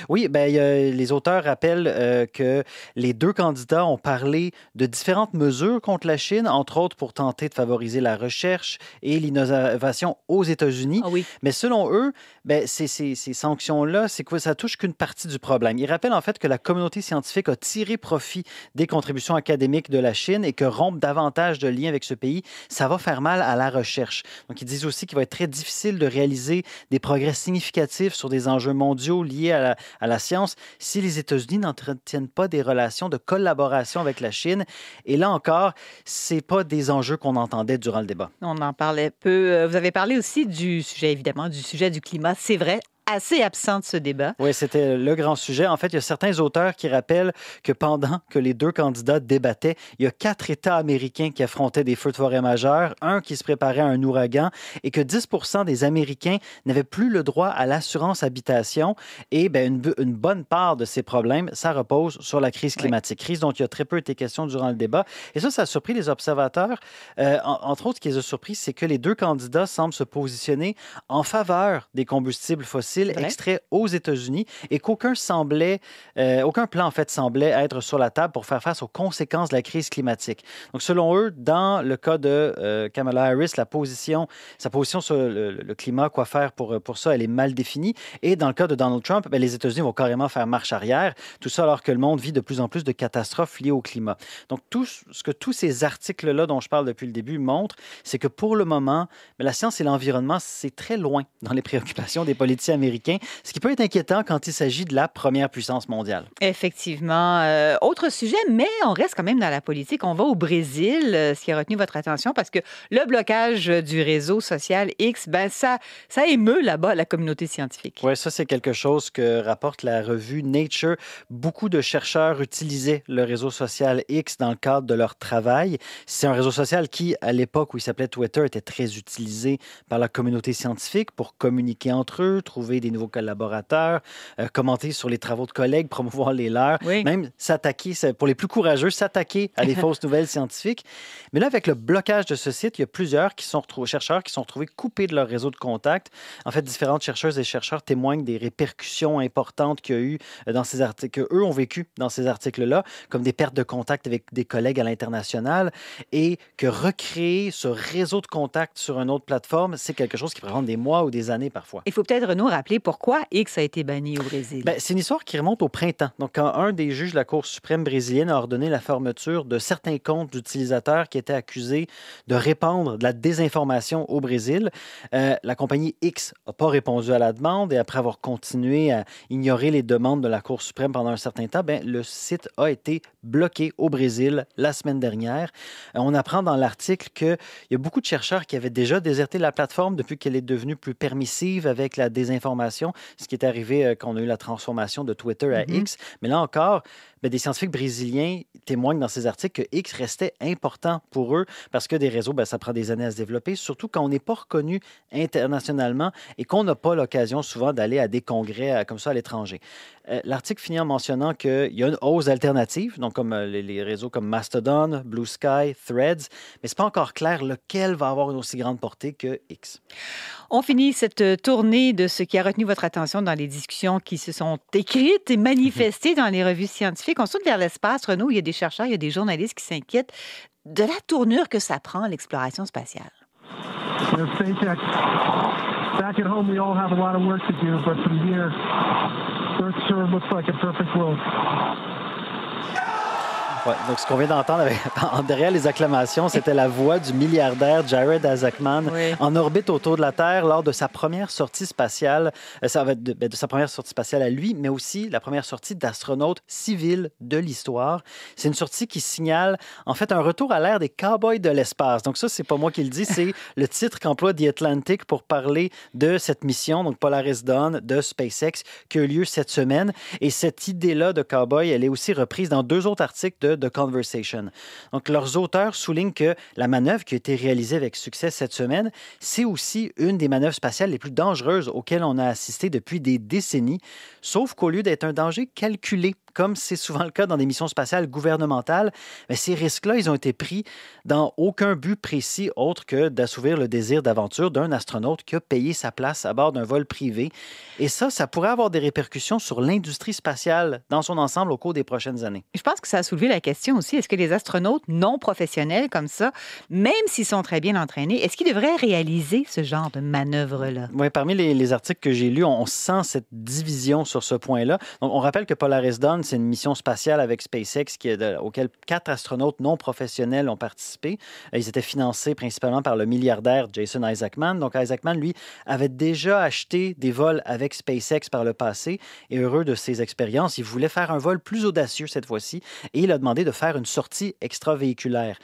Oui, ben, les auteurs rappellent que les deux candidats ont parlé de différentes mesures contre la Chine, entre autres pour tenter de favoriser la recherche et l'innovation aux États-Unis. Ah oui. Mais selon eux, ben, ces sanctions-là, c'est quoi? Ça touche qu'une partie du problème. Ils rappellent en fait que la communauté scientifique a tiré profit des contributions académiques de la Chine et que rompre davantage de liens avec ce pays, ça va faire mal à la recherche. Donc, ils disent aussi qu'il va être très difficile de réaliser des progrès significatifs sur des enjeux mondiaux liés à la science si les États-Unis n'entretiennent pas des relations de collaboration avec la Chine. Et là encore, c'est pas des enjeux qu'on entendait durant le débat. On en parlait peu. Vous avez parlé aussi du sujet, évidemment, du sujet du climat. C'est vrai, assez absent de ce débat. Oui, c'était le grand sujet. En fait, il y a certains auteurs qui rappellent que pendant que les deux candidats débattaient, il y a 4 États américains qui affrontaient des feux de forêt majeurs, un qui se préparait à un ouragan et que 10% des Américains n'avaient plus le droit à l'assurance habitation. Et bien, une bonne part de ces problèmes, ça repose sur la crise climatique. Crise dont il y a très peu été question durant le débat. Et ça a surpris les observateurs. Entre autres, ce qui les a surpris, c'est que les deux candidats semblent se positionner en faveur des combustibles fossiles extraits aux États-Unis et qu'aucun plan en fait semblait être sur la table pour faire face aux conséquences de la crise climatique. Donc selon eux, dans le cas de Kamala Harris, sa position sur le climat, quoi faire pour ça, elle est mal définie. Et dans le cas de Donald Trump, bien, les États-Unis vont carrément faire marche arrière. Tout ça alors que le monde vit de plus en plus de catastrophes liées au climat. Donc ce que tous ces articles-là dont je parle depuis le début montrent, c'est que pour le moment, la science et l'environnement, c'est très loin dans les préoccupations des politiciens américains, ce qui peut être inquiétant quand il s'agit de la première puissance mondiale. Effectivement. Autre sujet, mais on reste quand même dans la politique. On va au Brésil, ce qui a retenu votre attention, parce que le blocage du réseau social X, ben ça émeut là-bas la communauté scientifique. Oui, ça, c'est quelque chose que rapporte la revue Nature. Beaucoup de chercheurs utilisaient le réseau social X dans le cadre de leur travail. C'est un réseau social qui, à l'époque où il s'appelait Twitter, était très utilisé par la communauté scientifique pour communiquer entre eux, trouver des nouveaux collaborateurs, commenter sur les travaux de collègues, promouvoir les leurs, même s'attaquer, pour les plus courageux, s'attaquer à des fausses nouvelles scientifiques. Mais là, avec le blocage de ce site, il y a plusieurs chercheurs qui sont retrouvés coupés de leur réseau de contact. En fait, différentes chercheuses et chercheurs témoignent des répercussions importantes qu'il y a eu dans ces articles, qu'eux ont vécu dans ces articles-là, comme des pertes de contact avec des collègues à l'international, et que recréer ce réseau de contact sur une autre plateforme, c'est quelque chose qui peut prendre des mois ou des années parfois. Il faut peut-être, Renaud, rappeler pourquoi X a été banni au Brésil. Bien, c'est une histoire qui remonte au printemps. Donc, quand un des juges de la Cour suprême brésilienne a ordonné la fermeture de certains comptes d'utilisateurs qui étaient accusés de répandre de la désinformation au Brésil, la compagnie X n'a pas répondu à la demande et après avoir continué à ignorer les demandes de la Cour suprême pendant un certain temps, bien, le site a été bloqué au Brésil la semaine dernière. On apprend dans l'article qu'il y a beaucoup de chercheurs qui avaient déjà déserté la plateforme depuis qu'elle est devenue plus permissive avec la désinformation, ce qui est arrivé quand on a eu la transformation de Twitter à X. Mais là encore, des scientifiques brésiliens témoignent dans ces articles que X restait important pour eux parce que des réseaux, ça prend des années à se développer, surtout quand on n'est pas reconnu internationalement et qu'on n'a pas l'occasion souvent d'aller à des congrès comme ça à l'étranger. L'article finit en mentionnant qu'il y a une hausse d'alternatives, donc comme les réseaux comme Mastodon, Blue Sky, Threads, mais c'est pas encore clair lequel va avoir une aussi grande portée que X. On finit cette tournée de ce qui a retenu votre attention dans les discussions qui se sont écrites et manifestées dans les revues scientifiques. On saute vers l'espace, Renaud. Il y a des chercheurs, il y a des journalistes qui s'inquiètent de la tournure que ça prend, l'exploration spatiale. Back at home, we all have a lot of work to do, but from here, Earth sure looks like a perfect world. Ouais, donc, ce qu'on vient d'entendre derrière les acclamations, c'était la voix du milliardaire Jared Isaacman en orbite autour de la Terre lors de sa première sortie spatiale, de sa première sortie spatiale à lui, mais aussi la première sortie d'astronaute civil de l'histoire. C'est une sortie qui signale, en fait, un retour à l'ère des cowboys de l'espace. Donc ça, c'est pas moi qui le dis, c'est le titre qu'emploie The Atlantic pour parler de cette mission, donc Polaris Dawn de SpaceX, qui a eu lieu cette semaine. Et cette idée-là de cowboy, elle est aussi reprise dans 2 autres articles de The Conversation. Donc, leurs auteurs soulignent que la manœuvre qui a été réalisée avec succès cette semaine, c'est aussi une des manœuvres spatiales les plus dangereuses auxquelles on a assisté depuis des décennies, sauf qu'au lieu d'être un danger calculé, comme c'est souvent le cas dans des missions spatiales gouvernementales, mais ces risques-là, ils ont été pris dans aucun but précis autre que d'assouvir le désir d'aventure d'un astronaute qui a payé sa place à bord d'un vol privé. Et ça pourrait avoir des répercussions sur l'industrie spatiale dans son ensemble au cours des prochaines années. Je pense que ça a soulevé la question aussi, est-ce que les astronautes non professionnels comme ça, même s'ils sont très bien entraînés, est-ce qu'ils devraient réaliser ce genre de manœuvre-là? Oui, parmi les articles que j'ai lus, on sent cette division sur ce point-là. Donc, on rappelle que Polaris Dawn, c'est une mission spatiale avec SpaceX auquel 4 astronautes non professionnels ont participé. Ils étaient financés principalement par le milliardaire Jason Isaacman. Donc, Isaacman, lui, avait déjà acheté des vols avec SpaceX par le passé et heureux de ses expériences, il voulait faire un vol plus audacieux cette fois-ci et il a demandé de faire une sortie extravéhiculaire.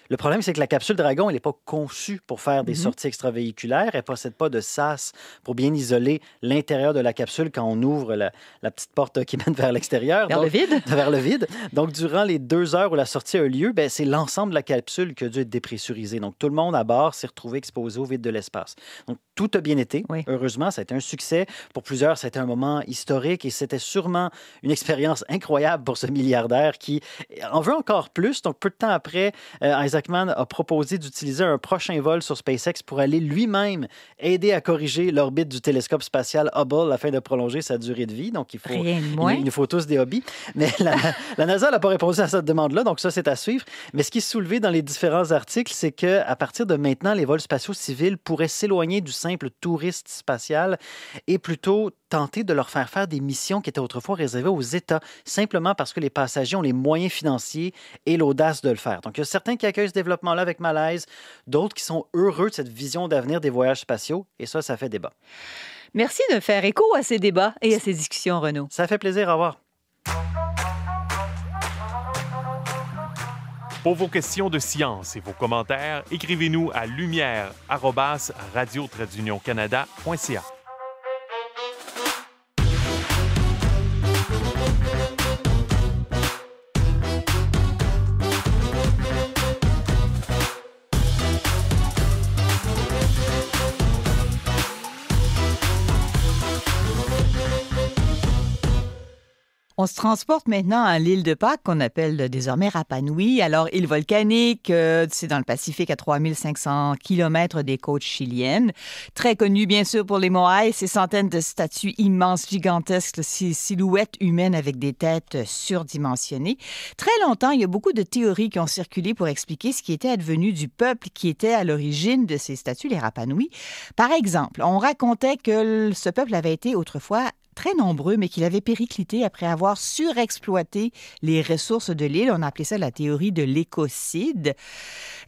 Le problème, c'est que la capsule Dragon, elle n'est pas conçue pour faire des sorties extravéhiculaires. Elle ne possède pas de sas pour bien isoler l'intérieur de la capsule quand on ouvre la petite porte qui mène vers l'extérieur. Vers le vide? Vers le vide. Donc, durant les 2 heures où la sortie a eu lieu, c'est l'ensemble de la capsule qui a dû être dépressurisé. Donc, tout le monde à bord s'est retrouvé exposé au vide de l'espace. Donc, tout a bien été. Oui. Heureusement, ça a été un succès. Pour plusieurs, ça a été un moment historique et c'était sûrement une expérience incroyable pour ce milliardaire qui en veut encore plus. Donc, peu de temps après, Isaacman a proposé d'utiliser un prochain vol sur SpaceX pour aller lui-même aider à corriger l'orbite du télescope spatial Hubble afin de prolonger sa durée de vie. Donc, il nous faut tous des hobbies. Mais la NASA n'a pas répondu à cette demande-là, donc ça, c'est à suivre. Mais ce qui est soulevé dans les différents articles, c'est qu'à partir de maintenant, les vols spatiaux civils pourraient s'éloigner du simple touriste spatial et plutôt tenter de leur faire des missions qui étaient autrefois réservées aux États, simplement parce que les passagers ont les moyens financiers et l'audace de le faire. Donc, il y a certains qui accueillent ce développement-là avec malaise, d'autres qui sont heureux de cette vision d'avenir des voyages spatiaux, et ça fait débat. Merci de faire écho à ces débats et à ces discussions, Renaud. Ça fait plaisir, au revoir. Pour vos questions de science et vos commentaires, écrivez-nous à lumière@radio-canada.ca. On se transporte maintenant à l'île de Pâques, qu'on appelle désormais Rapa Nui. Alors, île volcanique, c'est dans le Pacifique à 3500 km des côtes chiliennes. Très connue, bien sûr, pour les moaïs, ces centaines de statues immenses, gigantesques, ces silhouettes humaines avec des têtes surdimensionnées. Très longtemps, il y a beaucoup de théories qui ont circulé pour expliquer ce qui était advenu du peuple qui était à l'origine de ces statues, les Rapa Nui. Par exemple, on racontait que ce peuple avait été autrefois très nombreux, mais qu'il avait périclité après avoir surexploité les ressources de l'île. On a appelé ça la théorie de l'écocide.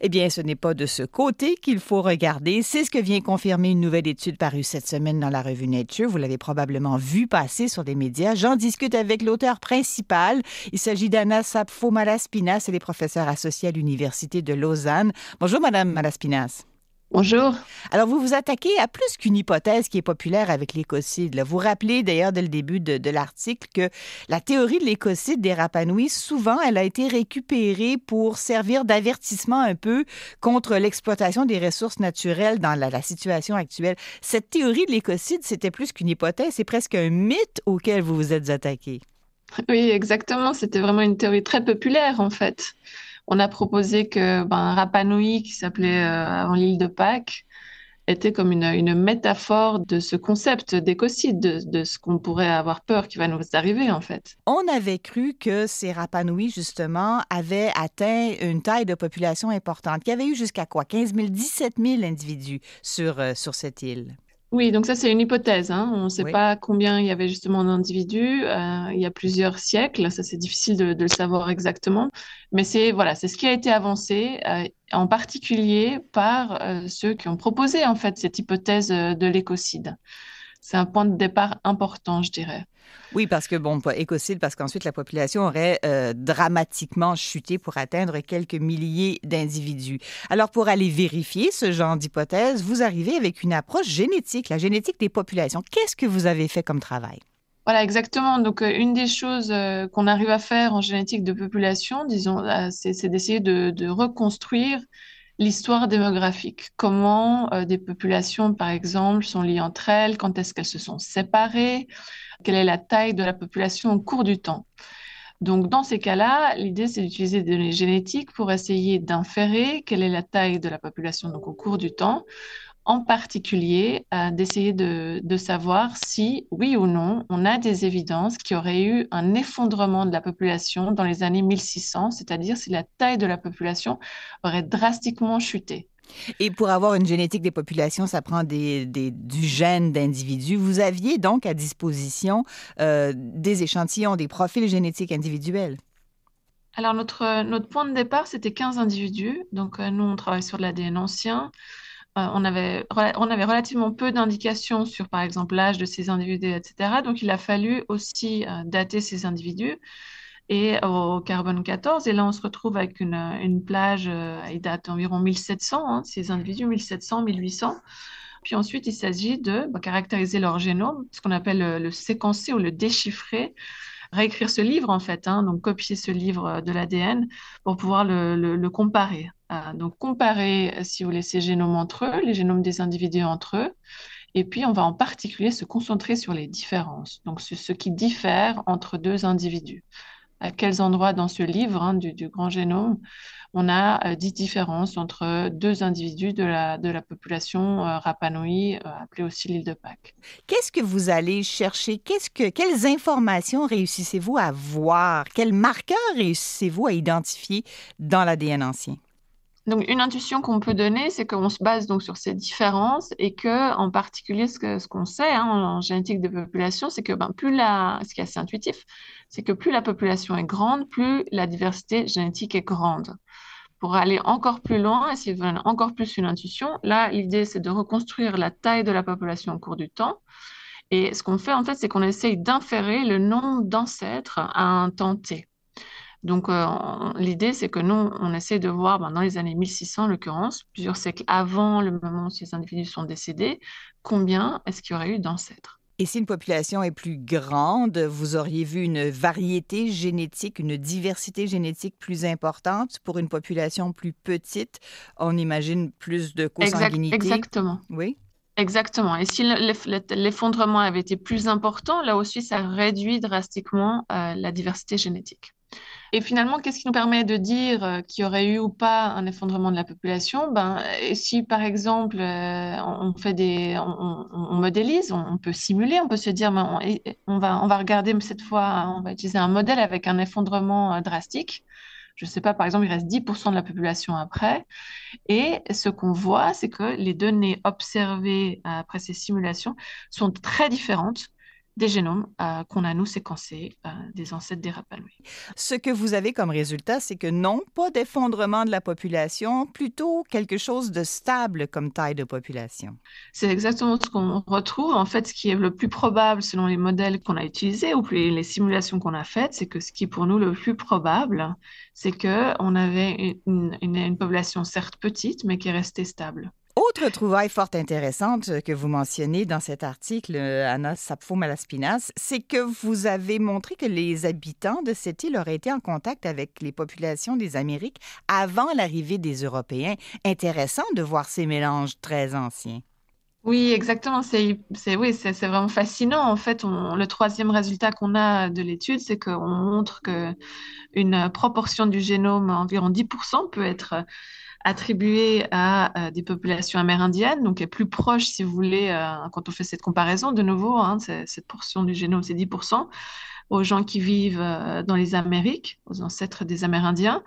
Eh bien, ce n'est pas de ce côté qu'il faut regarder. C'est ce que vient confirmer une nouvelle étude parue cette semaine dans la revue Nature. Vous l'avez probablement vu passer sur les médias. J'en discute avec l'auteur principal. Il s'agit d'Anna Sapfo-Malaspinas. Elle est professeure associée à l'Université de Lausanne. Bonjour, Madame Malaspinas. Bonjour. Alors, vous vous attaquez à plus qu'une hypothèse qui est populaire avec l'écocide. Vous rappelez d'ailleurs dès le début de l'article que la théorie de l'écocide des Rapa Nui, souvent, elle a été récupérée pour servir d'avertissement un peu contre l'exploitation des ressources naturelles dans la situation actuelle. Cette théorie de l'écocide, c'était plus qu'une hypothèse, c'est presque un mythe auquel vous vous êtes attaqué. Oui, exactement. C'était vraiment une théorie très populaire, en fait. On a proposé que Rapa Nui, qui s'appelait avant l'île de Pâques, était comme une métaphore de ce concept d'écocide, de ce qu'on pourrait avoir peur qui va nous arriver, en fait. On avait cru que ces Rapa Nui, justement, avaient atteint une taille de population importante, qu'il y avait eu jusqu'à quoi? 15 000, 17 000 individus sur cette île. Oui, donc ça, c'est une hypothèse. On ne sait pas combien il y avait justement d'individus. Il y a plusieurs siècles. Ça, c'est difficile de le savoir exactement. Mais c'est ce qui a été avancé, en particulier par ceux qui ont proposé, en fait, cette hypothèse de l'écocide. C'est un point de départ important, je dirais. Oui, parce que, pas écocide, parce qu'ensuite, la population aurait dramatiquement chuté pour atteindre quelques milliers d'individus. Alors, pour aller vérifier ce genre d'hypothèse, vous arrivez avec une approche génétique, la génétique des populations. Qu'est-ce que vous avez fait comme travail? Voilà, exactement. Donc, une des choses qu'on arrive à faire en génétique de population, disons, c'est d'essayer de reconstruire l'histoire démographique. Comment des populations, par exemple, sont liées entre elles, quand est-ce qu'elles se sont séparées, quelle est la taille de la population au cours du temps. Donc, dans ces cas-là, l'idée, c'est d'utiliser des données génétiques pour essayer d'inférer quelle est la taille de la population donc, au cours du temps, en particulier d'essayer de savoir si, oui ou non, on a des évidences qu'il y aurait eu un effondrement de la population dans les années 1600, c'est-à-dire si la taille de la population aurait drastiquement chuté. Et pour avoir une génétique des populations, ça prend du gène d'individus. Vous aviez donc à disposition des échantillons, des profils génétiques individuels. Alors, notre point de départ, c'était 15 individus. Donc, nous, on travaille sur de l'ADN ancien. On avait relativement peu d'indications sur, par exemple, l'âge de ces individus, etc. Donc, il a fallu aussi dater ces individus et au carbone 14. Et là, on se retrouve avec une plage, il date environ 1700, ces individus, 1700, 1800. Puis ensuite, il s'agit de caractériser leur génome, ce qu'on appelle le séquencer ou le déchiffrer, réécrire ce livre, en fait, donc copier ce livre de l'ADN pour pouvoir le comparer. Donc, comparer, si vous voulez, ces génomes entre eux, les génomes des individus entre eux. Et puis, on va en particulier se concentrer sur les différences, donc ce qui diffère entre deux individus. À quels endroits dans ce livre du grand génome on a 10 différences entre deux individus de la population Rapa Nui, appelée aussi l'île de Pâques. Qu'est-ce que vous allez chercher? Quelles informations réussissez-vous à voir? Quels marqueurs réussissez-vous à identifier dans l'ADN ancien? Donc, une intuition qu'on peut donner, c'est qu'on se base donc sur ces différences et que, en particulier, ce qu'on sait en génétique des populations, c'est que ce qui est assez intuitif, c'est que plus la population est grande, plus la diversité génétique est grande. Pour aller encore plus loin, et si vous voulez encore plus une intuition, là, l'idée, c'est de reconstruire la taille de la population au cours du temps. Et ce qu'on fait, en fait, c'est qu'on essaye d'inférer le nombre d'ancêtres à un temps T. Donc, l'idée, c'est que nous, on essaie de voir, dans les années 1600, en l'occurrence, plusieurs siècles avant le moment où ces individus sont décédés, combien est-ce qu'il y aurait eu d'ancêtres? Et si une population est plus grande, vous auriez vu une variété génétique, une diversité génétique plus importante. Pour une population plus petite, on imagine plus de consanguinité. Exactement. Oui. Exactement. Et si l'effondrement avait été plus important, là aussi, ça réduit drastiquement la diversité génétique. Et finalement, qu'est-ce qui nous permet de dire qu'il y aurait eu ou pas un effondrement de la population? Si par exemple on modélise, on peut simuler, on peut se dire on va regarder cette fois, on va utiliser un modèle avec un effondrement drastique. Je ne sais pas, par exemple, il reste 10% de la population après. Et ce qu'on voit, c'est que les données observées après ces simulations sont très différentes des génomes qu'on a, nous, séquencés des ancêtres des Rapa Nui. Ce que vous avez comme résultat, c'est que non, pas d'effondrement de la population, plutôt quelque chose de stable comme taille de population. C'est exactement ce qu'on retrouve. En fait, ce qui est le plus probable selon les modèles qu'on a utilisés ou les simulations qu'on a faites, c'est que ce qui est pour nous le plus probable, c'est qu'on avait une population certes petite, mais qui est restée stable. Autre trouvaille fort intéressante que vous mentionnez dans cet article, Anna Sapfo-Malaspinas, c'est que vous avez montré que les habitants de cette île auraient été en contact avec les populations des Amériques avant l'arrivée des Européens. Intéressant de voir ces mélanges très anciens. Oui, exactement. C'est vraiment fascinant. En fait, le troisième résultat qu'on a de l'étude, c'est qu'on montre qu'une proportion du génome, environ 10%, peut être attribuée à des populations amérindiennes, donc est plus proche, si vous voulez, quand on fait cette comparaison, de nouveau, cette portion du génome, c'est 10%, aux gens qui vivent dans les Amériques, aux ancêtres des Amérindiens.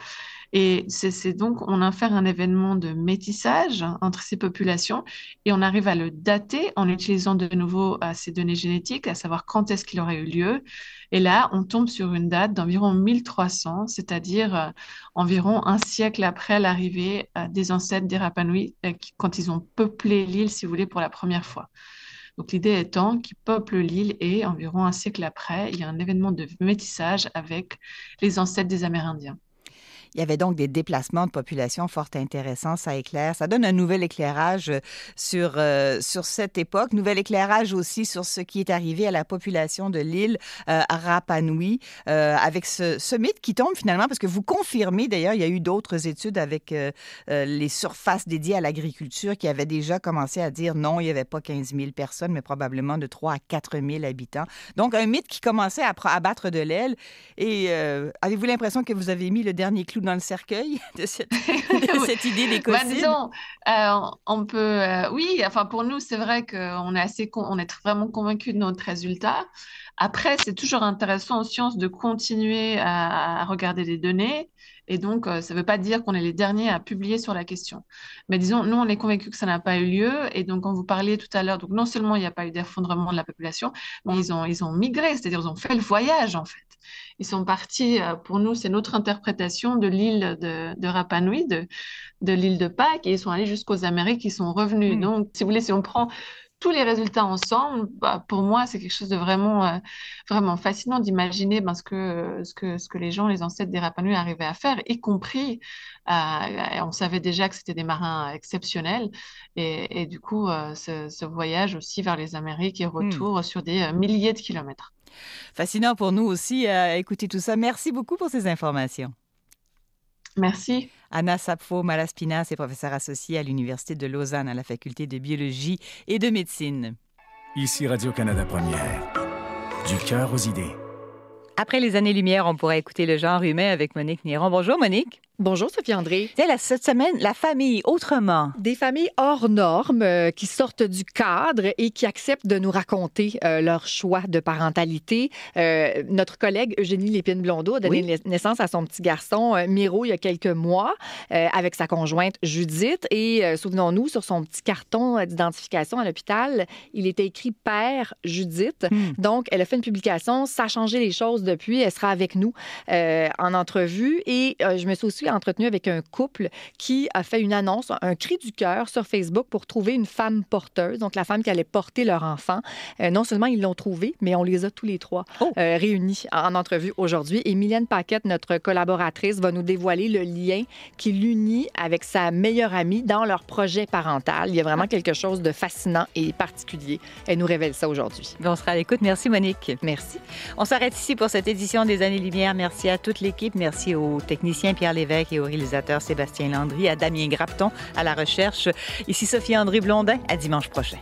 Et c'est donc, on infère un événement de métissage entre ces populations et on arrive à le dater en utilisant de nouveau ces données génétiques, à savoir quand est-ce qu'il aurait eu lieu. Et là, on tombe sur une date d'environ 1300, c'est-à-dire environ un siècle après l'arrivée des ancêtres des Rapa Nui, quand ils ont peuplé l'île, si vous voulez, pour la première fois. Donc l'idée étant qu'ils peuplent l'île et environ un siècle après, il y a un événement de métissage avec les ancêtres des Amérindiens. Il y avait donc des déplacements de population fort intéressants. Ça éclaire, ça donne un nouvel éclairage sur cette époque. Nouvel éclairage aussi sur ce qui est arrivé à la population de l'île Rapa Nui avec ce mythe qui tombe finalement, parce que vous confirmez, d'ailleurs, il y a eu d'autres études avec les surfaces dédiées à l'agriculture qui avaient déjà commencé à dire non, il n'y avait pas 15 000 personnes, mais probablement de 3 à 4 000 habitants. Donc, un mythe qui commençait à battre de l'aile. Et avez-vous l'impression que vous avez mis le dernier clou dans le cercueil de cette idée d'écocide? Disons, on peut... oui, enfin, pour nous, c'est vrai qu'on est vraiment convaincus de notre résultat. Après, c'est toujours intéressant en sciences de continuer à regarder les données. Et donc, ça ne veut pas dire qu'on est les derniers à publier sur la question. Mais disons, nous, on est convaincus que ça n'a pas eu lieu. Et donc, quand vous parliez tout à l'heure, donc non seulement il n'y a pas eu d'effondrement de la population, mais ils ont migré, c'est-à-dire ils ont fait le voyage, en fait. Ils sont partis, pour nous, c'est notre interprétation de l'île de Rapa Nui, de l'île de Pâques, et ils sont allés jusqu'aux Amériques, ils sont revenus. Donc, si vous voulez, si on prend tous les résultats ensemble, pour moi, c'est quelque chose de vraiment, vraiment fascinant d'imaginer ce que les gens, les ancêtres des Rapa Nui arrivaient à faire, y compris, on savait déjà que c'était des marins exceptionnels, et du coup, ce voyage aussi vers les Amériques et retour sur des milliers de kilomètres. Fascinant pour nous aussi à écouter tout ça. Merci beaucoup pour ces informations. Merci. Anna Sapfo-Malaspinas est professeure associée à l'Université de Lausanne à la faculté de biologie et de médecine. Ici Radio-Canada Première. Du cœur aux idées. Après les années-lumière, on pourra écouter le genre humain avec Monique Néron. Bonjour, Monique. Bonjour, Sophie André. Cette semaine, la famille autrement. Des familles hors normes qui sortent du cadre et qui acceptent de nous raconter leur choix de parentalité. Notre collègue Eugénie Lépine-Blondeau a donné naissance à son petit garçon Miro il y a quelques mois avec sa conjointe Judith. Et souvenons-nous, sur son petit carton d'identification à l'hôpital, il était écrit « Père Judith ». Donc, elle a fait une publication. Ça a changé les choses depuis. Elle sera avec nous en entrevue. Et je me suis aussi entretenu avec un couple qui a fait une annonce, un cri du cœur sur Facebook pour trouver une femme porteuse, donc la femme qui allait porter leur enfant. Non seulement ils l'ont trouvé, mais on les a tous les trois réunis en entrevue aujourd'hui. Et Mylène Paquette, notre collaboratrice, va nous dévoiler le lien qui l'unit avec sa meilleure amie dans leur projet parental. Il y a vraiment quelque chose de fascinant et particulier. Elle nous révèle ça aujourd'hui. On sera à l'écoute. Merci, Monique. Merci. On s'arrête ici pour cette édition des Années-Lumière. Merci à toute l'équipe. Merci au technicien Pierre Lévesque et au réalisateur Sébastien Landry, à Damien Grapton à la recherche. Ici Sophie André Blondin. À dimanche prochain.